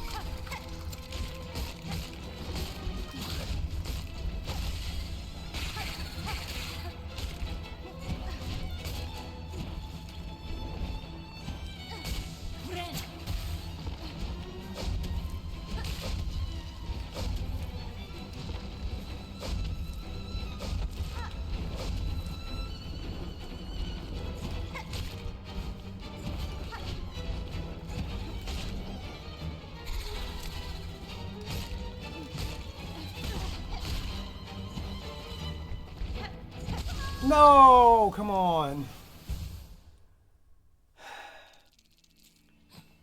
No, come on.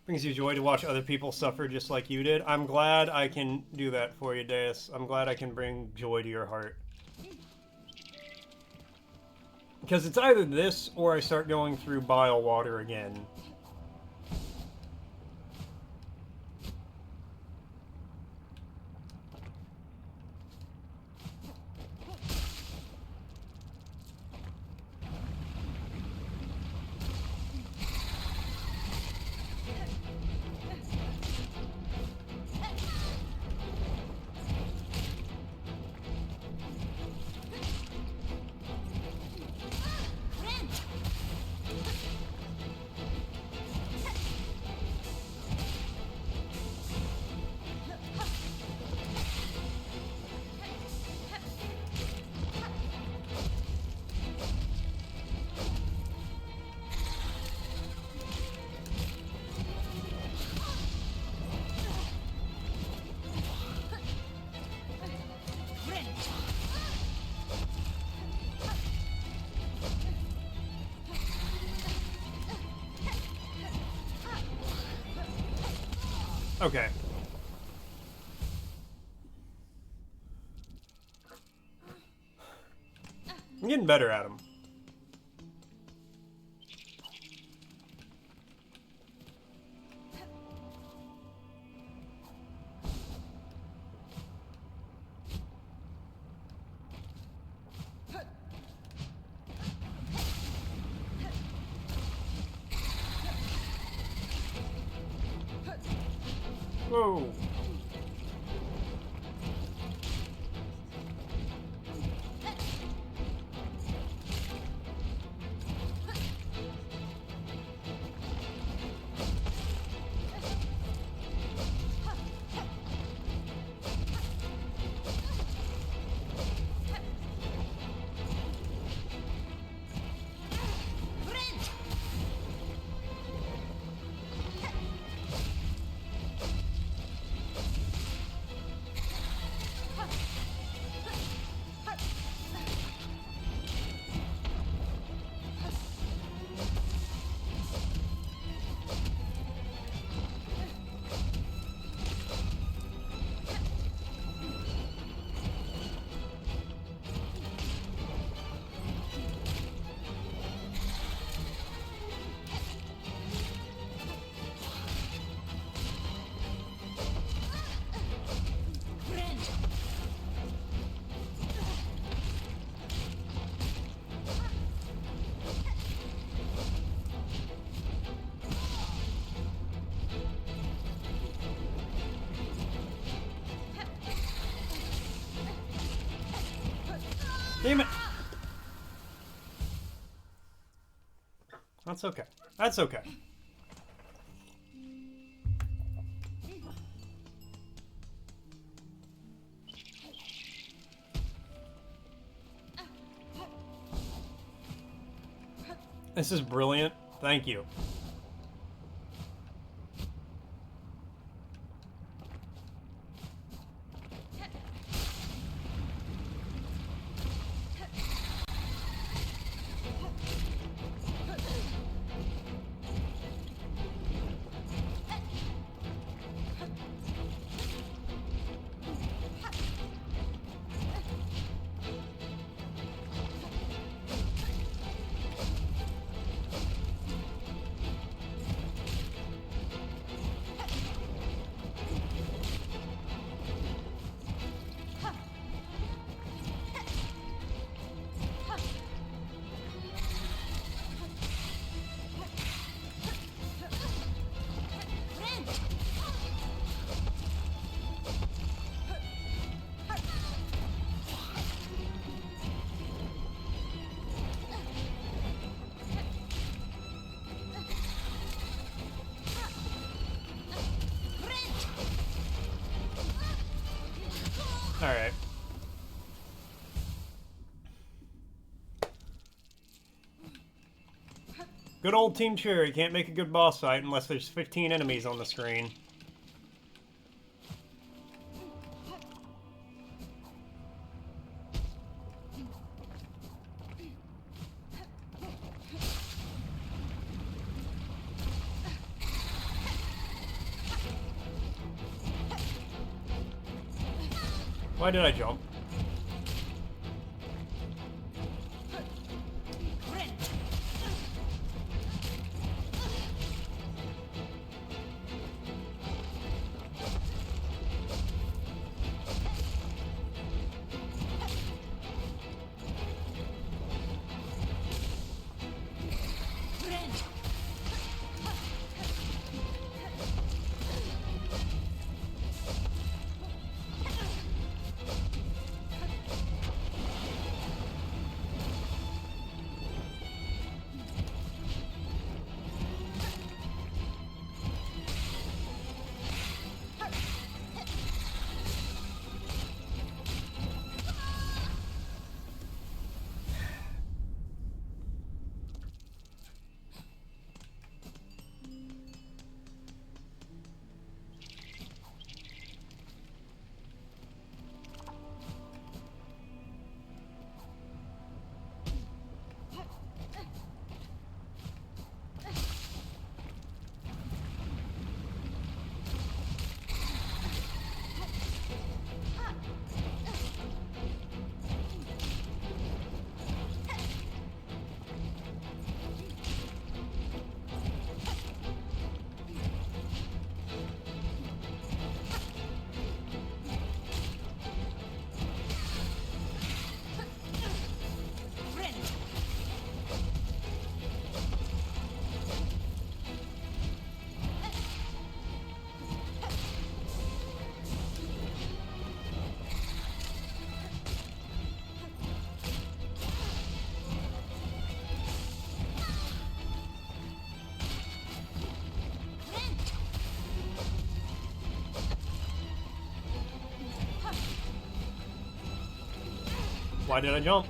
Brings you joy to watch other people suffer just like you did. I'm glad I can do that for you, Deus. I'm glad I can bring joy to your heart. Because it's either this or I start going through bile water again. Okay. I'm getting better at them. Whoa. Damn it! That's okay. That's okay. This is brilliant. Thank you. Alright. Good old Team Cherry can't make a good boss fight unless there's 15 enemies on the screen. Why did I jump? Why did I jump?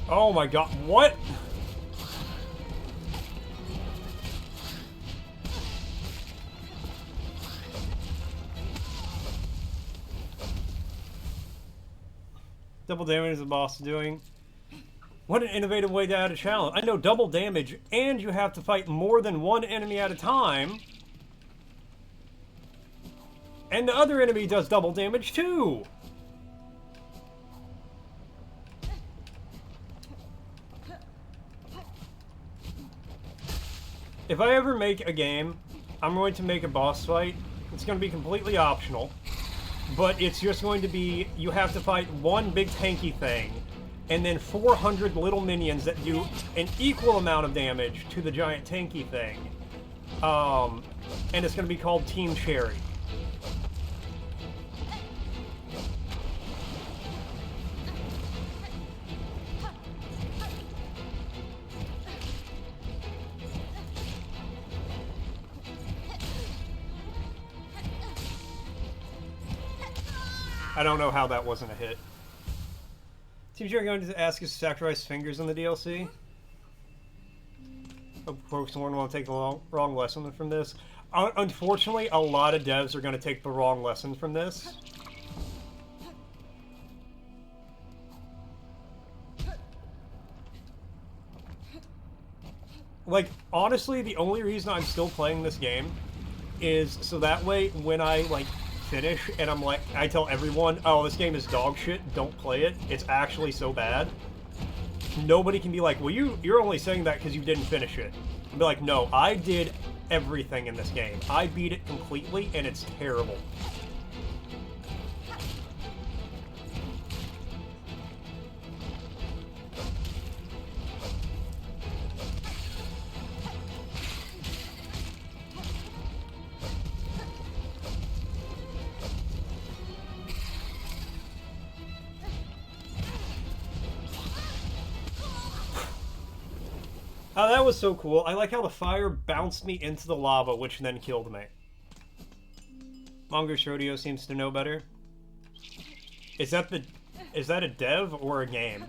Oh my god, what? Double damage is the boss doing. What an innovative way to add a challenge. I know, double damage, and you have to fight more than one enemy at a time. And the other enemy does double damage too. If I ever make a game, I'm going to make a boss fight. It's going to be completely optional. But it's just going to be, you have to fight one big tanky thing, and then 400 little minions that do an equal amount of damage to the giant tanky thing. And it's going to be called Team Cherry. I don't know how that wasn't a hit. Team Cherry going to ask us to sacrifice fingers in the DLC. Hope folks won't take the wrong lesson from this. Unfortunately, a lot of devs are going to take the wrong lesson from this. Like, honestly, the only reason I'm still playing this game is so that way when I, like, finish and I'm like, I tell everyone, oh, this game is dog shit, don't play it. It's actually so bad. Nobody can be like, well, you're only saying that because you didn't finish it. I'll be like, no, I did everything in this game. I beat it completely, and it's terrible. Oh, that was so cool. I like how the fire bounced me into the lava, which then killed me. Mongoose Rodeo seems to know better. Is that a dev or a game?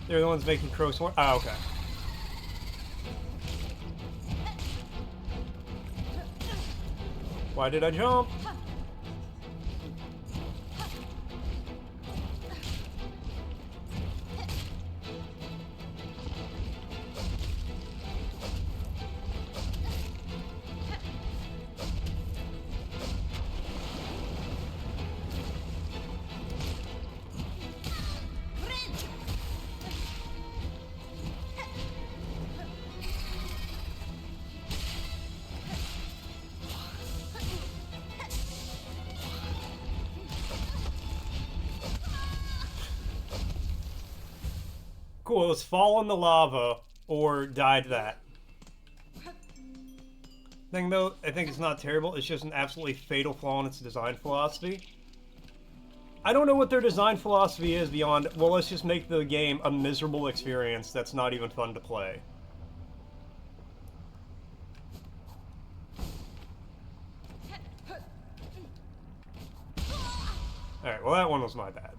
They're the ones making Crow Swarm? Oh, okay. Why did I jump? Cool, let's fall in the lava or die to that. Thing though, I think it's not terrible, it's just an absolutely fatal flaw in its design philosophy. I don't know what their design philosophy is beyond, well, let's just make the game a miserable experience that's not even fun to play. Alright, well that one was my bad.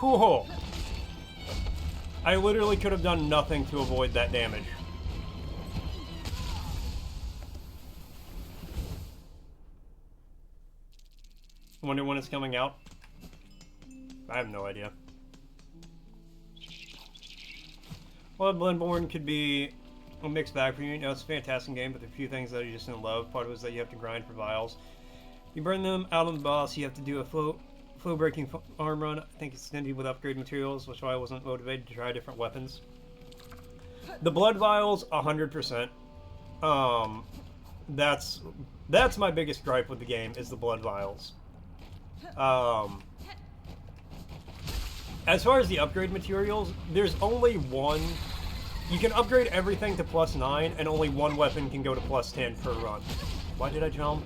Cool. I literally could have done nothing to avoid that damage. Wonder when it's coming out. I have no idea. Well, Bloodborne could be a mixed bag for you. You know, it's a fantastic game, but there are a few things that you just didn't love. Part of it is that you have to grind for vials. You burn them out on the boss, you have to do a flow breaking arm run. I think it's stingy with upgrade materials, which is why I wasn't motivated to try different weapons. The blood vials, 100%. That's my biggest gripe with the game, is the blood vials. As far as the upgrade materials, there's only one. You can upgrade everything to +9, and only one weapon can go to +10 per run. Why did I jump?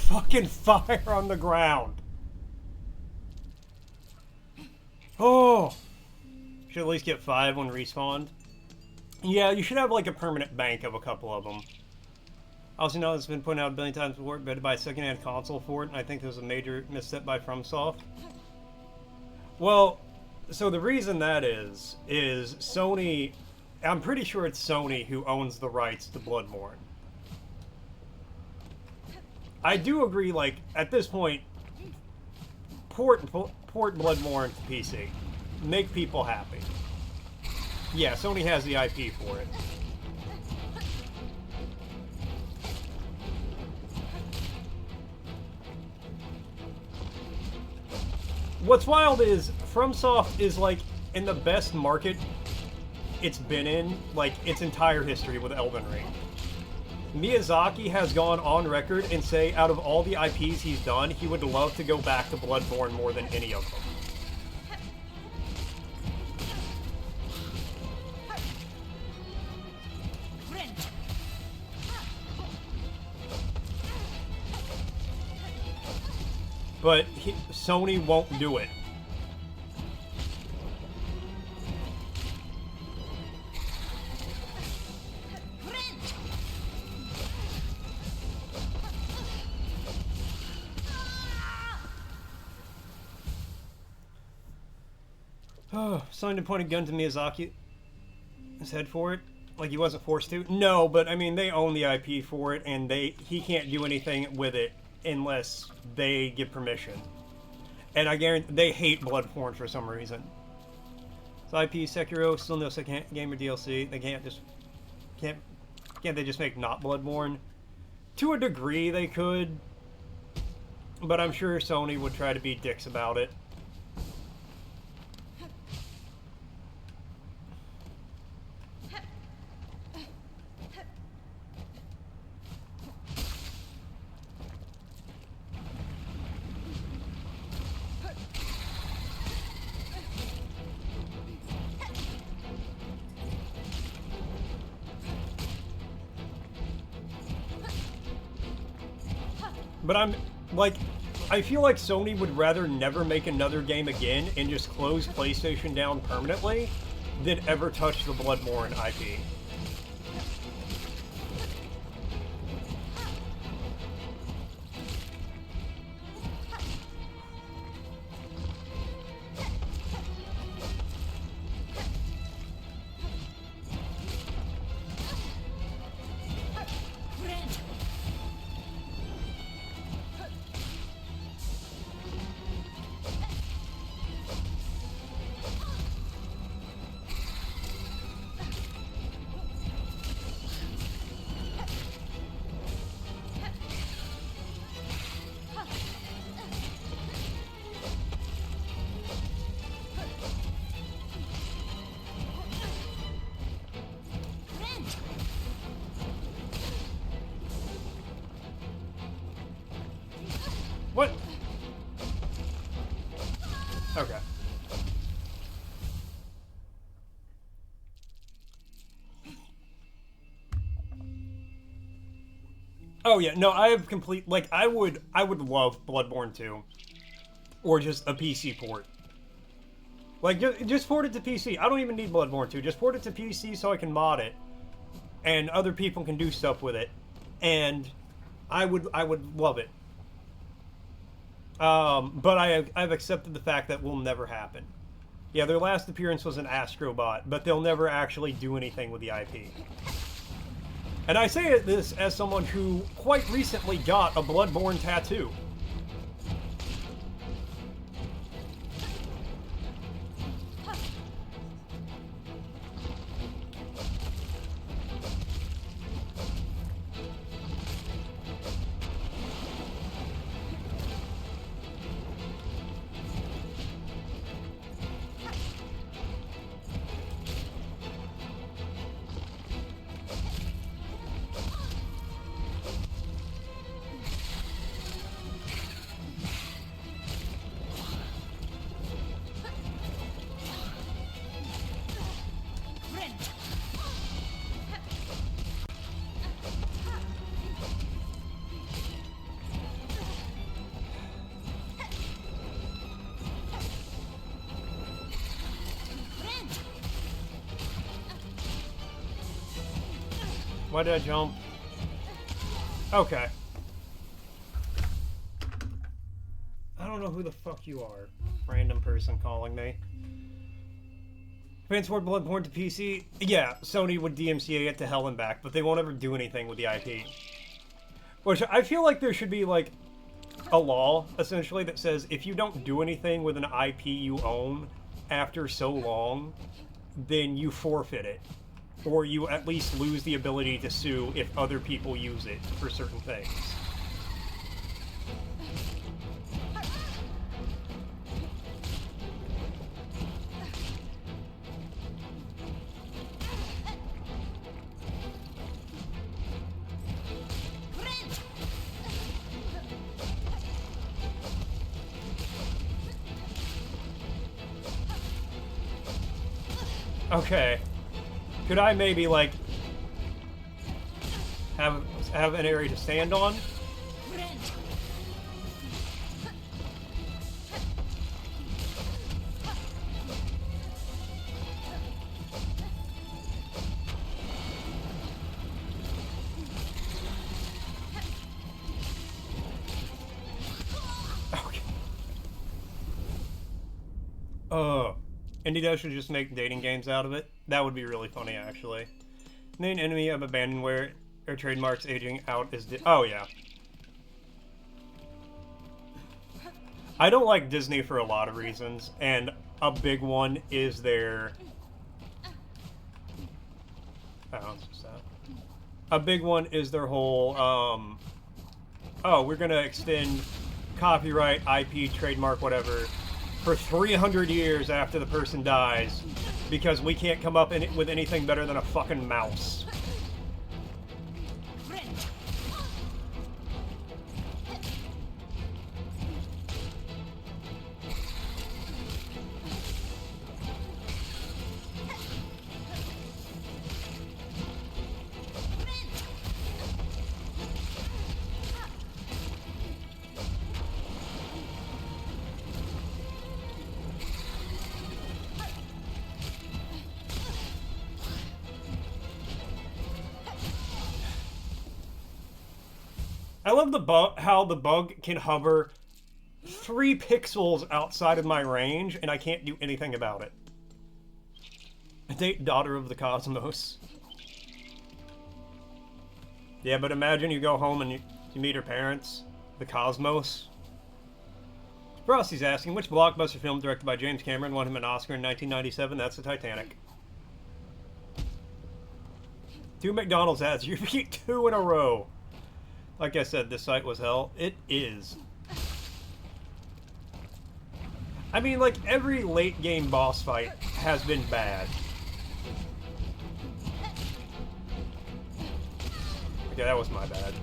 Fucking fire on the ground. Oh. Should at least get 5 when respawned. Yeah, you should have like a permanent bank of a couple of them. I also know it's been put out a billion times before, but to buy a secondhand console for it, and I think there was a major misstep by FromSoft. Well, so the reason that is Sony, I'm pretty sure it's Sony who owns the rights to Bloodborne. I do agree, like, at this point, port Bloodborne to PC. Make people happy. Yeah, Sony has the IP for it. What's wild is, FromSoft is, like, in the best market it's been in, like, its entire history with Elden Ring. Miyazaki has gone on record and say out of all the IPs he's done, he would love to go back to Bloodborne more than any of them. But Sony won't do it. Oh, Sony pointed a gun to Miyazaki. His head for it. Like he wasn't forced to. No, but I mean they own the IP for it, and he can't do anything with it unless they give permission. And I guarantee they hate Bloodborne for some reason. So IP Sekiro, still no second game or DLC. They can't they just make not Bloodborne? To a degree they could, but I'm sure Sony would try to be dicks about it. But I feel like Sony would rather never make another game again and just close PlayStation down permanently than ever touch the Bloodborne IP. What? Okay. Oh yeah, no, I have complete, like, I would love Bloodborne 2. Or just a PC port. Like, just port it to PC. I don't even need Bloodborne 2. Just port it to PC so I can mod it. And other people can do stuff with it. And I would love it. But I've accepted the fact that will never happen. Yeah, their last appearance was an Astrobot, but they'll never actually do anything with the IP. And I say this as someone who quite recently got a Bloodborne tattoo. Why did I jump? Okay. I don't know who the fuck you are. Random person calling me. Transport Bloodborne to PC? Yeah, Sony would DMCA it to hell and back, but they won't ever do anything with the IP. Which, I feel like there should be, like, a law, essentially, that says if you don't do anything with an IP you own after so long, then you forfeit it. Or you at least lose the ability to sue if other people use it for certain things. Okay. Could I maybe, like, have an area to stand on? Okay. Indie Dev should just make dating games out of it. That would be really funny, actually. Main enemy of abandonware or trademarks aging out is oh yeah. I don't like Disney for a lot of reasons, and a big one is their. Oh, it's just that. A big one is their whole. Oh, we're gonna extend copyright, IP, trademark, whatever, for 300 years after the person dies, because we can't come up with anything better than a fucking mouse. I love the how the bug can hover 3 pixels outside of my range, and I can't do anything about it. I date Daughter of the Cosmos. Yeah, but imagine you go home and you meet her parents, the Cosmos. Frosty's asking, which blockbuster film directed by James Cameron won him an Oscar in 1997? That's the Titanic. 2 McDonald's ads. You beat 2 in a row. Like I said, this site was hell. It is. I mean, like, every late game boss fight has been bad. Okay, that was my bad.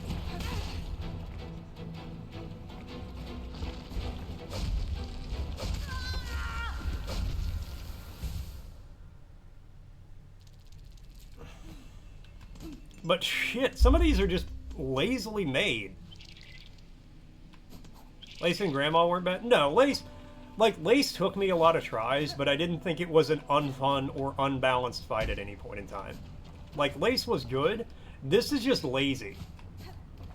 But shit, some of these are just lazily made. Lace and Grandma weren't bad. No, Lace took me a lot of tries, but I didn't think it was an unfun or unbalanced fight at any point in time. Like, Lace was good. This is just lazy.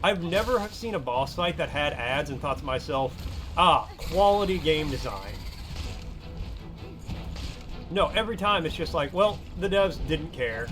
I've never seen a boss fight that had ads and thought to myself, ah, quality game design. No, every time it's just like, well, the devs didn't care.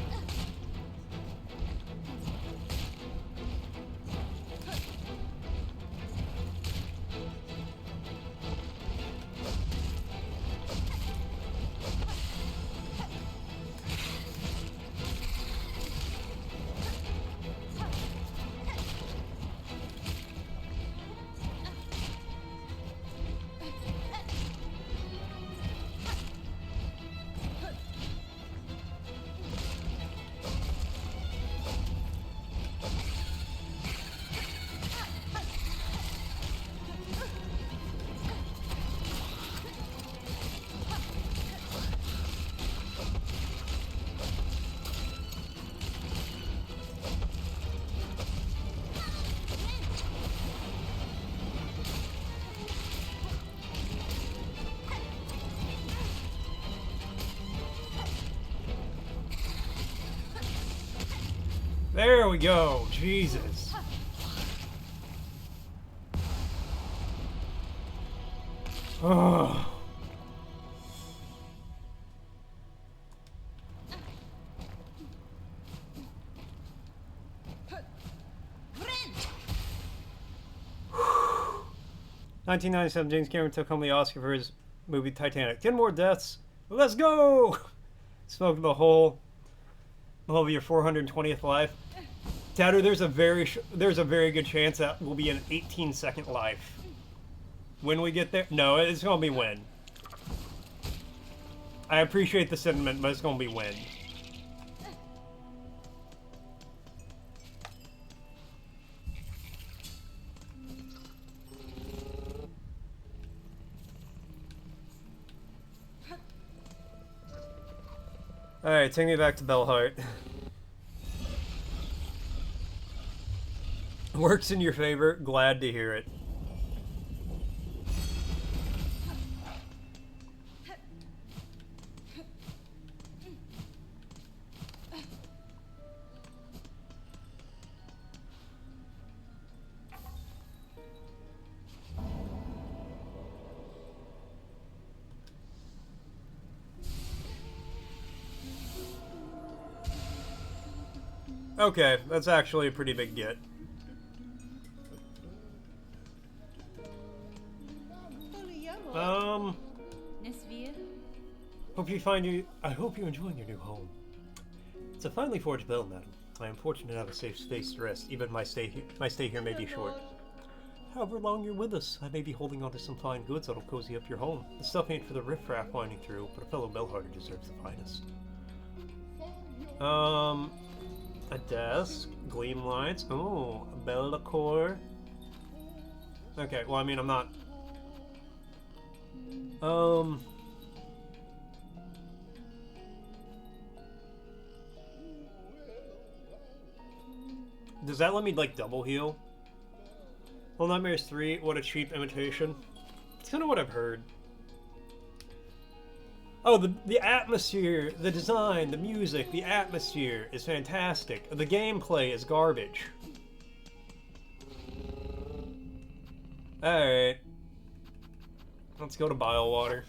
There we go. Jesus. Oh. (1997) James Cameron took home the Oscar for his movie Titanic. 10 more deaths. Let's go! Smoke the whole of your 420th life. Tatter, there's a very good chance that will be an 18-second life. When we get there? No, it's gonna be when. I appreciate the sentiment, but it's gonna be when. Alright, take me back to Bellheart. Works in your favor. Glad to hear it. Okay, that's actually a pretty big get. I hope you're enjoying your new home. It's a finely forged bell, madam. I am fortunate to have a safe space to rest, even my stay here may be short. However long you're with us, I may be holding on to some fine goods that'll cozy up your home. The stuff ain't for the riffraff winding through, but a fellow bellhearter deserves the finest. A desk, gleam lights, oh, a bell decor. Okay, well, I mean, I'm not... Does that let me, like, double heal? Well, Nightmares 3, what a cheap imitation. It's kind of what I've heard. Oh, the atmosphere, the design, the music, the atmosphere is fantastic. The gameplay is garbage. Alright. Let's go to Bilewater.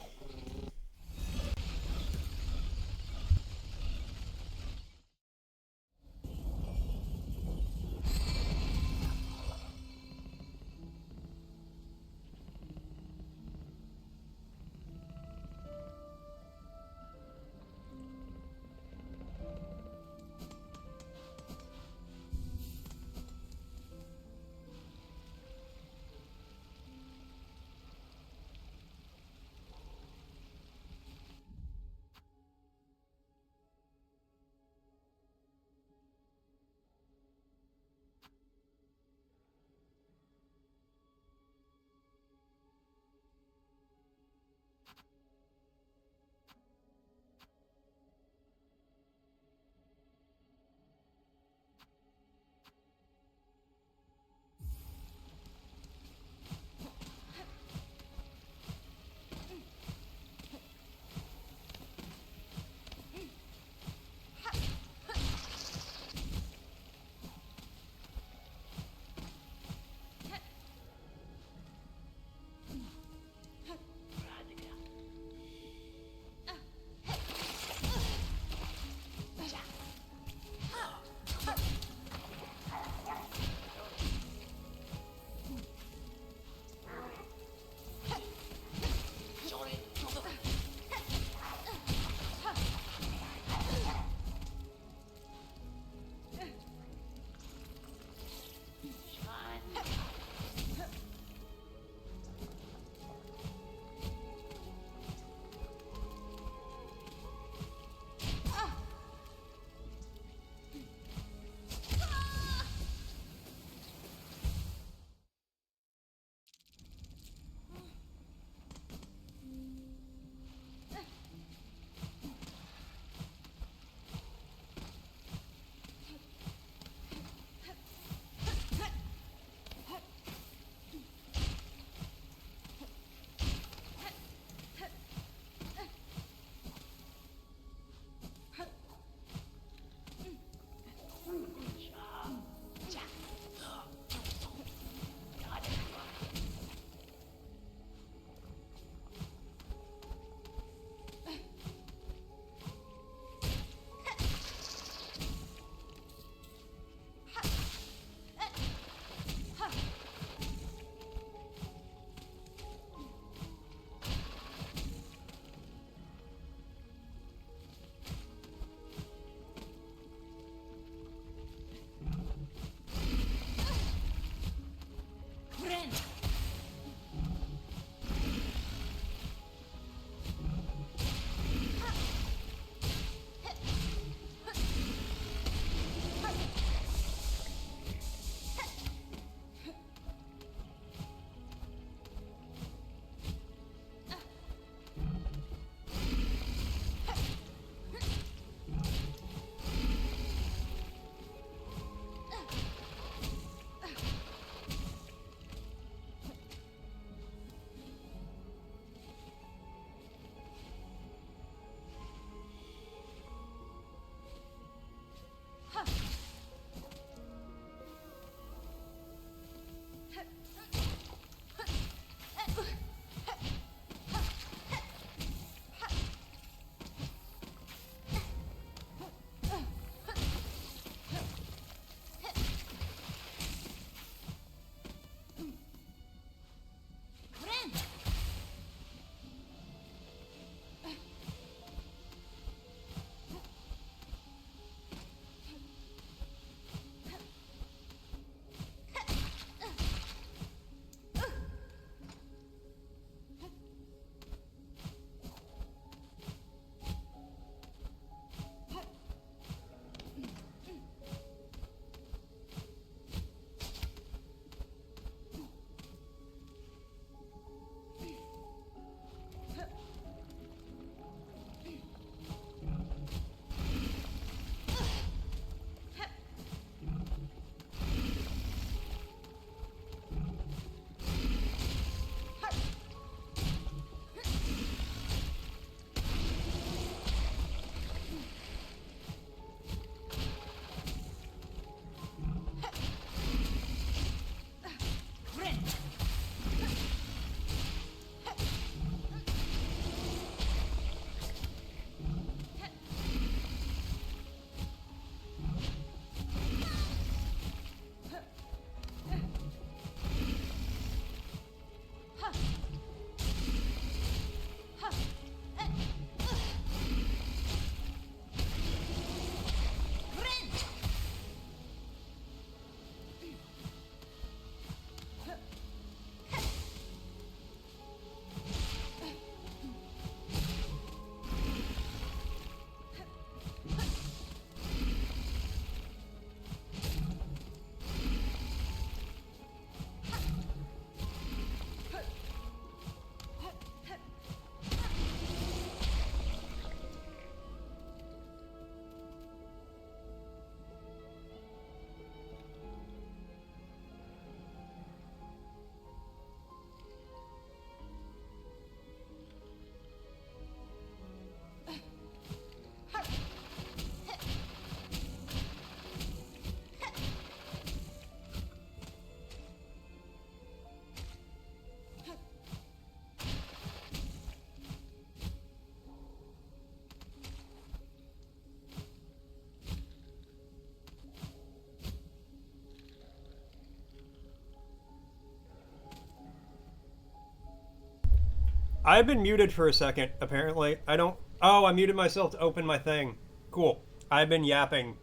I've been muted for a second, apparently. I don't... Oh, I muted myself to open my thing. Cool. I've been yapping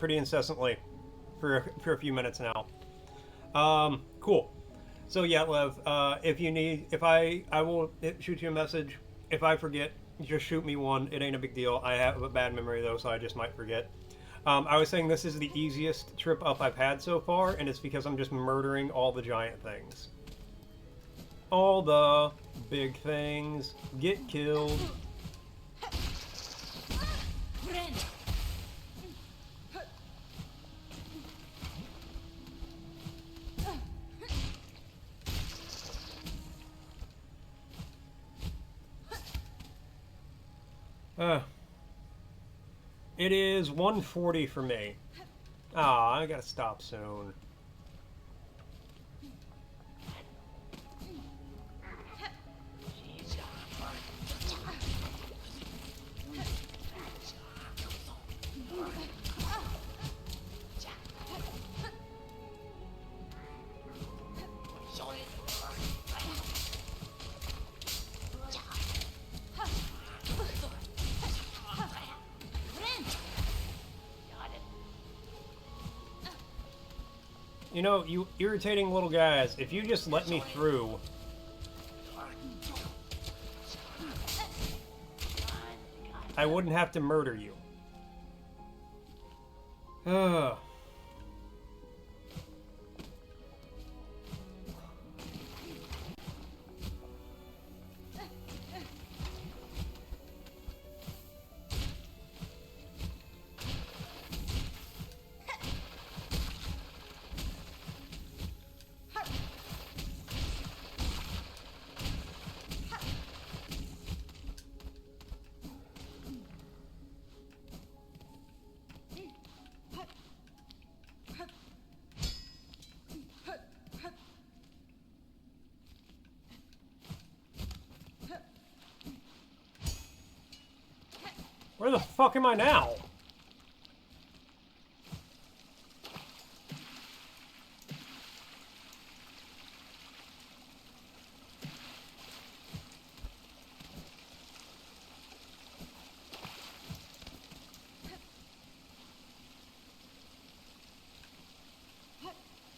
pretty incessantly for a few minutes now. Cool. So yeah, Lev, if you need... I will shoot you a message. If I forget, just shoot me one. It ain't a big deal. I have a bad memory, though, so I just might forget. I was saying this is the easiest trip up I've had so far, and it's because I'm just murdering all the giant things. All the big things get killed. It is 1:40 for me. Ah, I gotta stop soon. You know, you irritating little guys, if you just let me through... I wouldn't have to murder you. Ugh. Where the fuck am I now?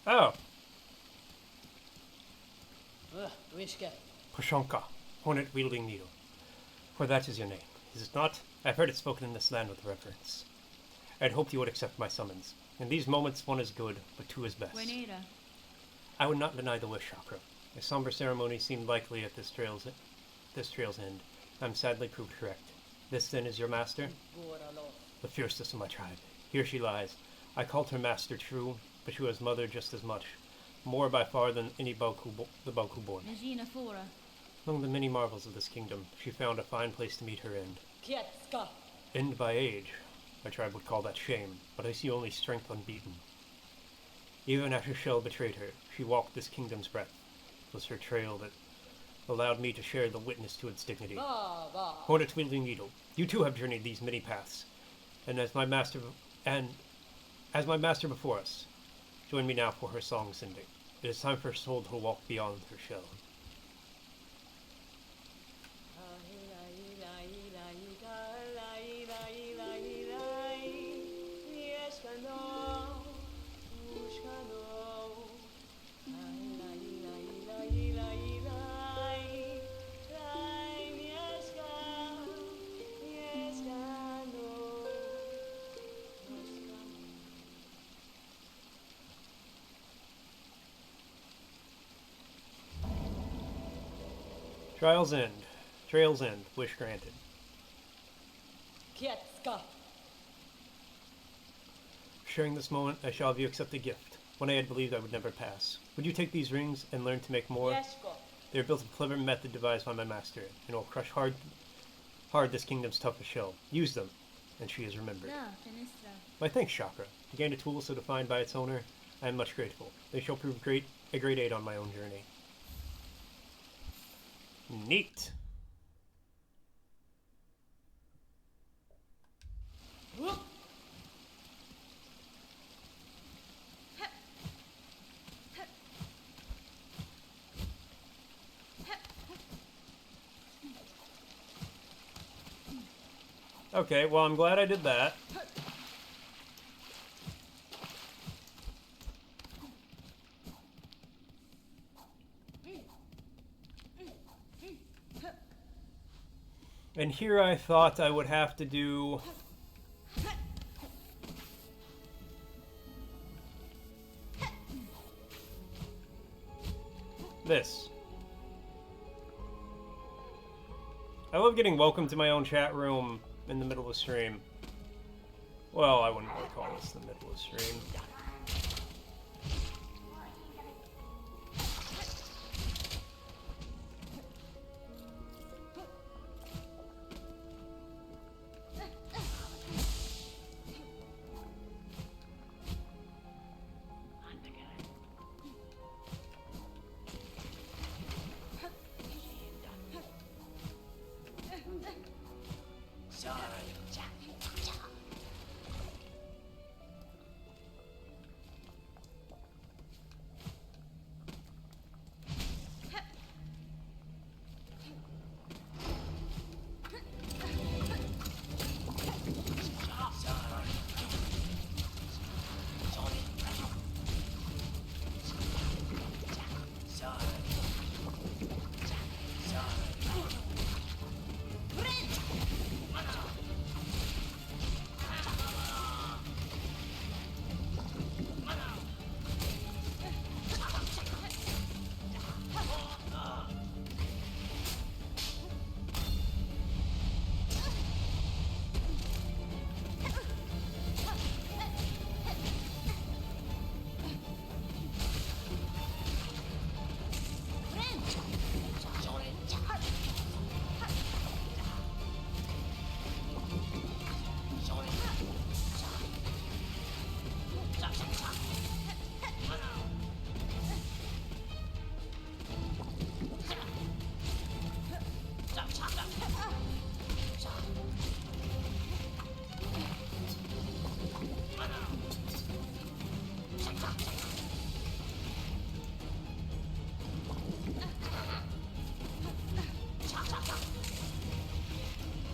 Oh. Pushonka, hornet-wielding needle. For that is your name, is it not? I've heard it spoken in this land with reverence. I'd hoped you would accept my summons. In these moments, one is good, but two is best. I would not deny the wish, Chakra. A somber ceremony seemed likely at this trail's end. I'm sadly proved correct. This, then, is your master? The fiercest of my tribe. Here she lies. I called her master true, but she was mother just as much. More by far than any the Balku born. Among the many marvels of this kingdom, she found a fine place to meet her end. End by age. My tribe would call that shame, but I see only strength unbeaten. Even after Shell betrayed her, she walked this kingdom's breadth. It was her trail that allowed me to share the witness to its dignity. Hornet-wielding needle, you too have journeyed these many paths, and as my master before us, join me now for her song sending. It is time for her soul to walk beyond her shell. Trail's end. Wish granted. Sharing this moment, I shall have you accept a gift, one I had believed I would never pass. Would you take these rings and learn to make more? They are built of a clever method devised by my master, and will crush hard this kingdom's toughest shell. Use them, and she is remembered. My thanks, Chakra. To gain a tool so defined by its owner, I am much grateful. They shall prove a great aid on my own journey. Neat. Okay, well, I'm glad I did that. And here I thought I would have to do... this. I love getting welcome to my own chat room in the middle of stream. Well, I wouldn't really call this the middle of stream.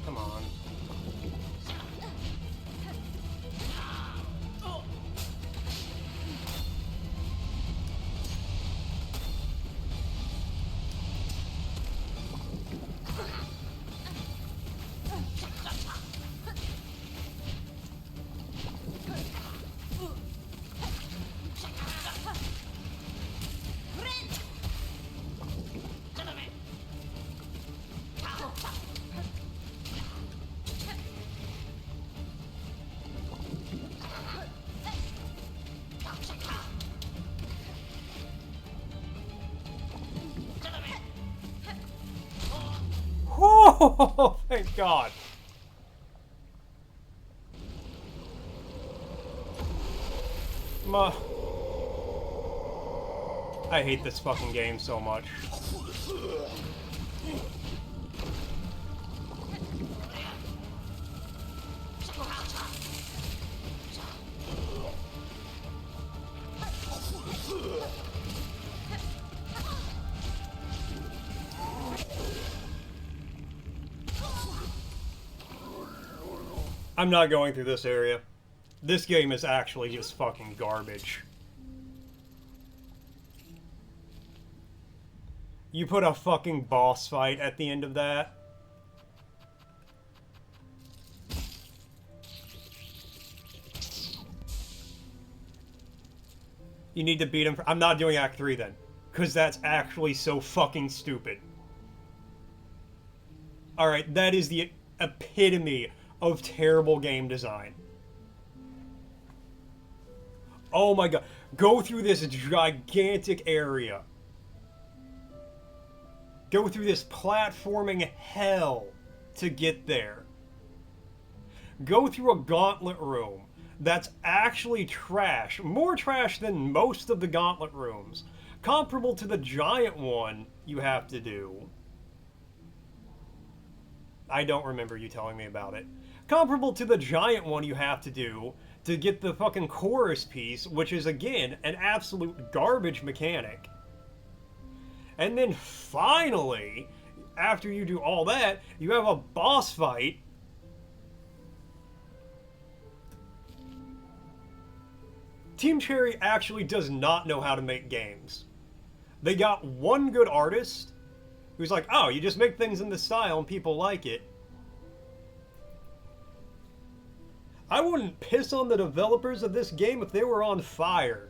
Come on. Oh, thank God. I hate this fucking game so much. I'm not going through this area. This game is actually just fucking garbage. You put a fucking boss fight at the end of that? You need to beat him. I'm not doing Act 3 then. Because that's actually so fucking stupid. Alright, that is the epitome of terrible game design. Oh my God. Go through this gigantic area. Go through this platforming hell to get there. Go through a gauntlet room that's actually trash. More trash than most of the gauntlet rooms. Comparable to the giant one you have to do. I don't remember you telling me about it. Comparable to the giant one you have to do to get the fucking chorus piece, which is, again, an absolute garbage mechanic. And then finally, after you do all that, you have a boss fight Team Cherry actually does not know how to make games. They got one good artist who's like, oh, you just make things in this style and people like it. I wouldn't piss on the developers of this game if they were on fire.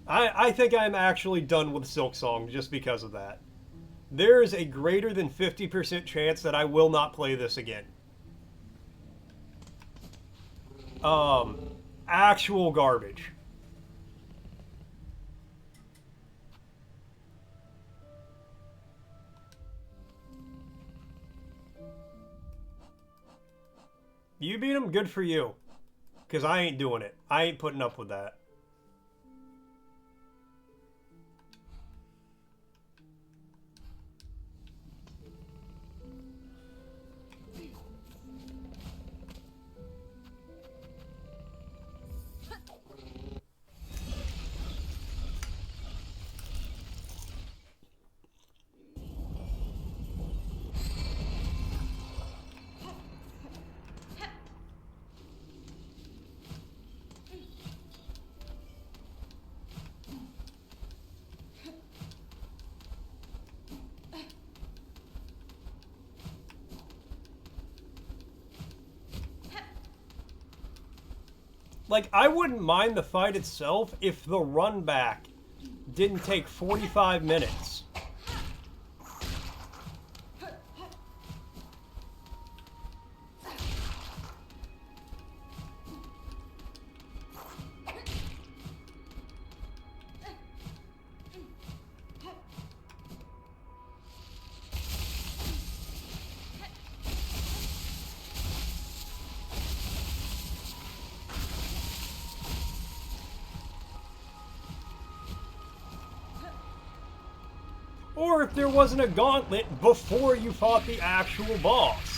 I think I'm actually done with Silksong just because of that. There's a greater than 50% chance that I will not play this again. Actual garbage. You beat him, good for you. Because I ain't doing it. I ain't putting up with that. Like, I wouldn't mind the fight itself if the run back didn't take 45 minutes. Or if there wasn't a gauntlet before you fought the actual boss.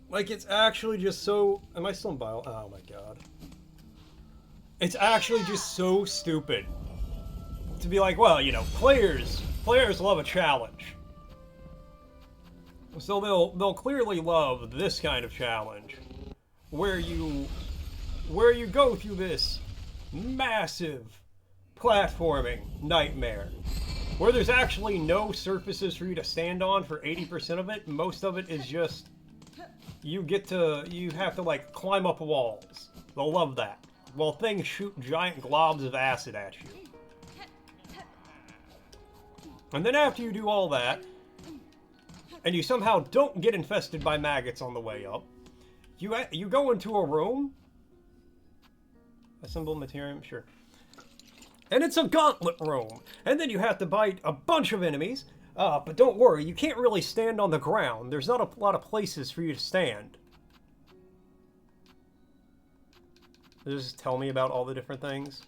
Like, it's actually just so... Am I still in bio? Oh my god. It's actually just so stupid. To be like, well, you know, players love a challenge. So they'll clearly love this kind of challenge. Where you go through this massive platforming nightmare. Where there's actually no surfaces for you to stand on for 80% of it. Most of it is just... You have to, like, climb up walls. They'll love that. While things shoot giant globs of acid at you. And then after you do all that, and you somehow don't get infested by maggots on the way up, you go into a room. Assemble material, sure. And it's a gauntlet room. And then you have to fight a bunch of enemies. But don't worry, you can't really stand on the ground. There's not a lot of places for you to stand. Just tell me about all the different things.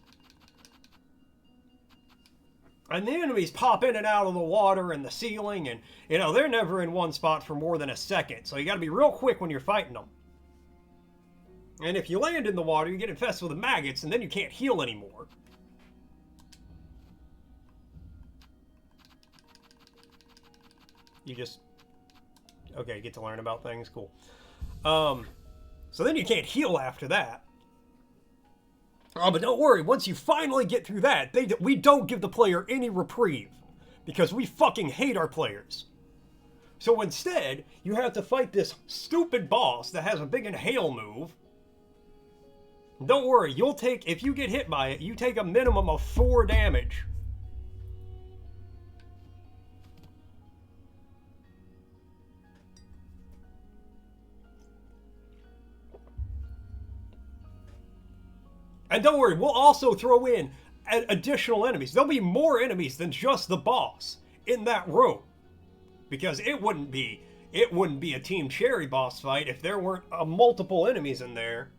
And the enemies pop in and out of the water and the ceiling, and, you know, they're never in one spot for more than a second, so you gotta be real quick when you're fighting them. And if you land in the water, you get infested with the maggots, and then you can't heal anymore. You just... Okay, get to learn about things, cool. So then you can't heal after that. Oh, but don't worry, once you finally get through that, we don't give the player any reprieve. Because we fucking hate our players. So instead, you have to fight this stupid boss that has a big inhale move. Don't worry, if you get hit by it, you take a minimum of 4 damage. And don't worry, we'll also throw in additional enemies. There'll be more enemies than just the boss in that room. Because it wouldn't be a Team Cherry boss fight if there weren't multiple enemies in there.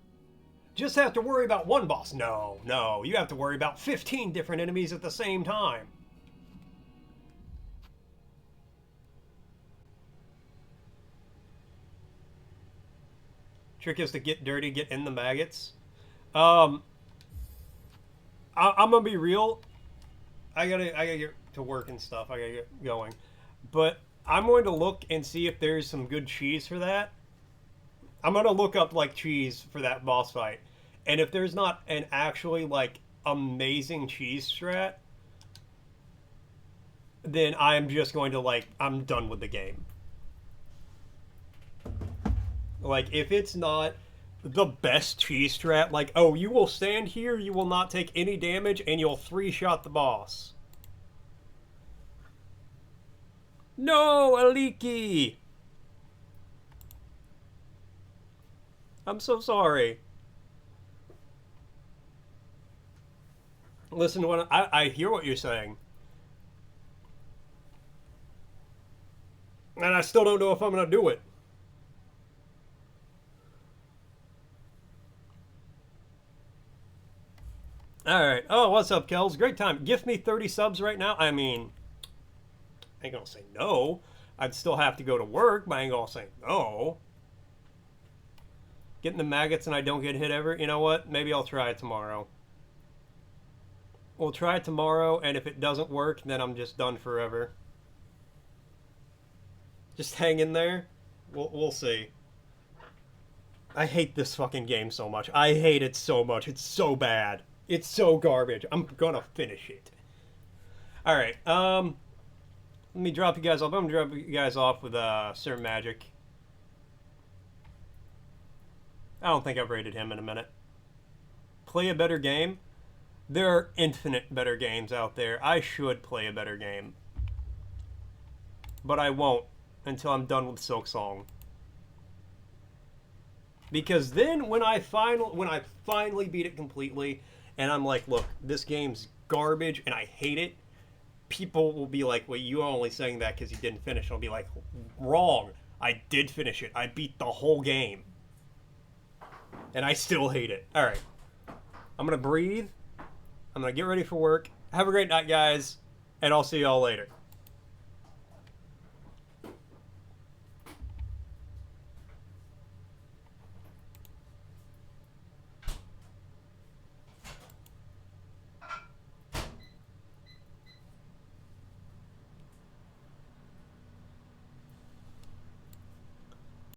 just have to worry about one boss. No, no, you have to worry about 15 different enemies at the same time. Trick is to get dirty, get in the maggots. I'm gonna be real. I gotta get to work and stuff. I gotta get going. But I'm going to look and see if there's some good cheese for that. I'm gonna look up like cheese for that boss fight. And if there's not an actually like amazing cheese strat, then I'm just going to like, I'm done with the game. Like, if it's not the best cheese strat, like, oh, you will stand here, you will not take any damage, and you'll 3-shot the boss. No, Aliki! I'm so sorry. Listen to what I hear what you're saying. And I still don't know if I'm gonna do it. Alright. Oh, what's up, Kels? Great time. Gift me 30 subs right now. I mean, I ain't gonna say no. I'd still have to go to work, but I ain't gonna say no. Getting the maggots and I don't get hit ever. You know what? Maybe I'll try it tomorrow. We'll try it tomorrow, and if it doesn't work, then I'm just done forever. Just hang in there. We'll see. I hate this fucking game so much. I hate it so much. It's so bad. It's so garbage. I'm gonna finish it. Alright, let me drop you guys off. I'm gonna drop you guys off with Sir Magic. I don't think I've rated him in a minute. Play a better game? There are infinite better games out there. I should play a better game. But I won't until I'm done with Silksong. Because then when I finally beat it completely, and I'm like, look, this game's garbage and I hate it, people will be like, well, you're only saying that because you didn't finish. I'll be like, wrong. I did finish it. I beat the whole game. And I still hate it. Alright. I'm going to breathe. I'm going to get ready for work. Have a great night, guys. And I'll see y'all later.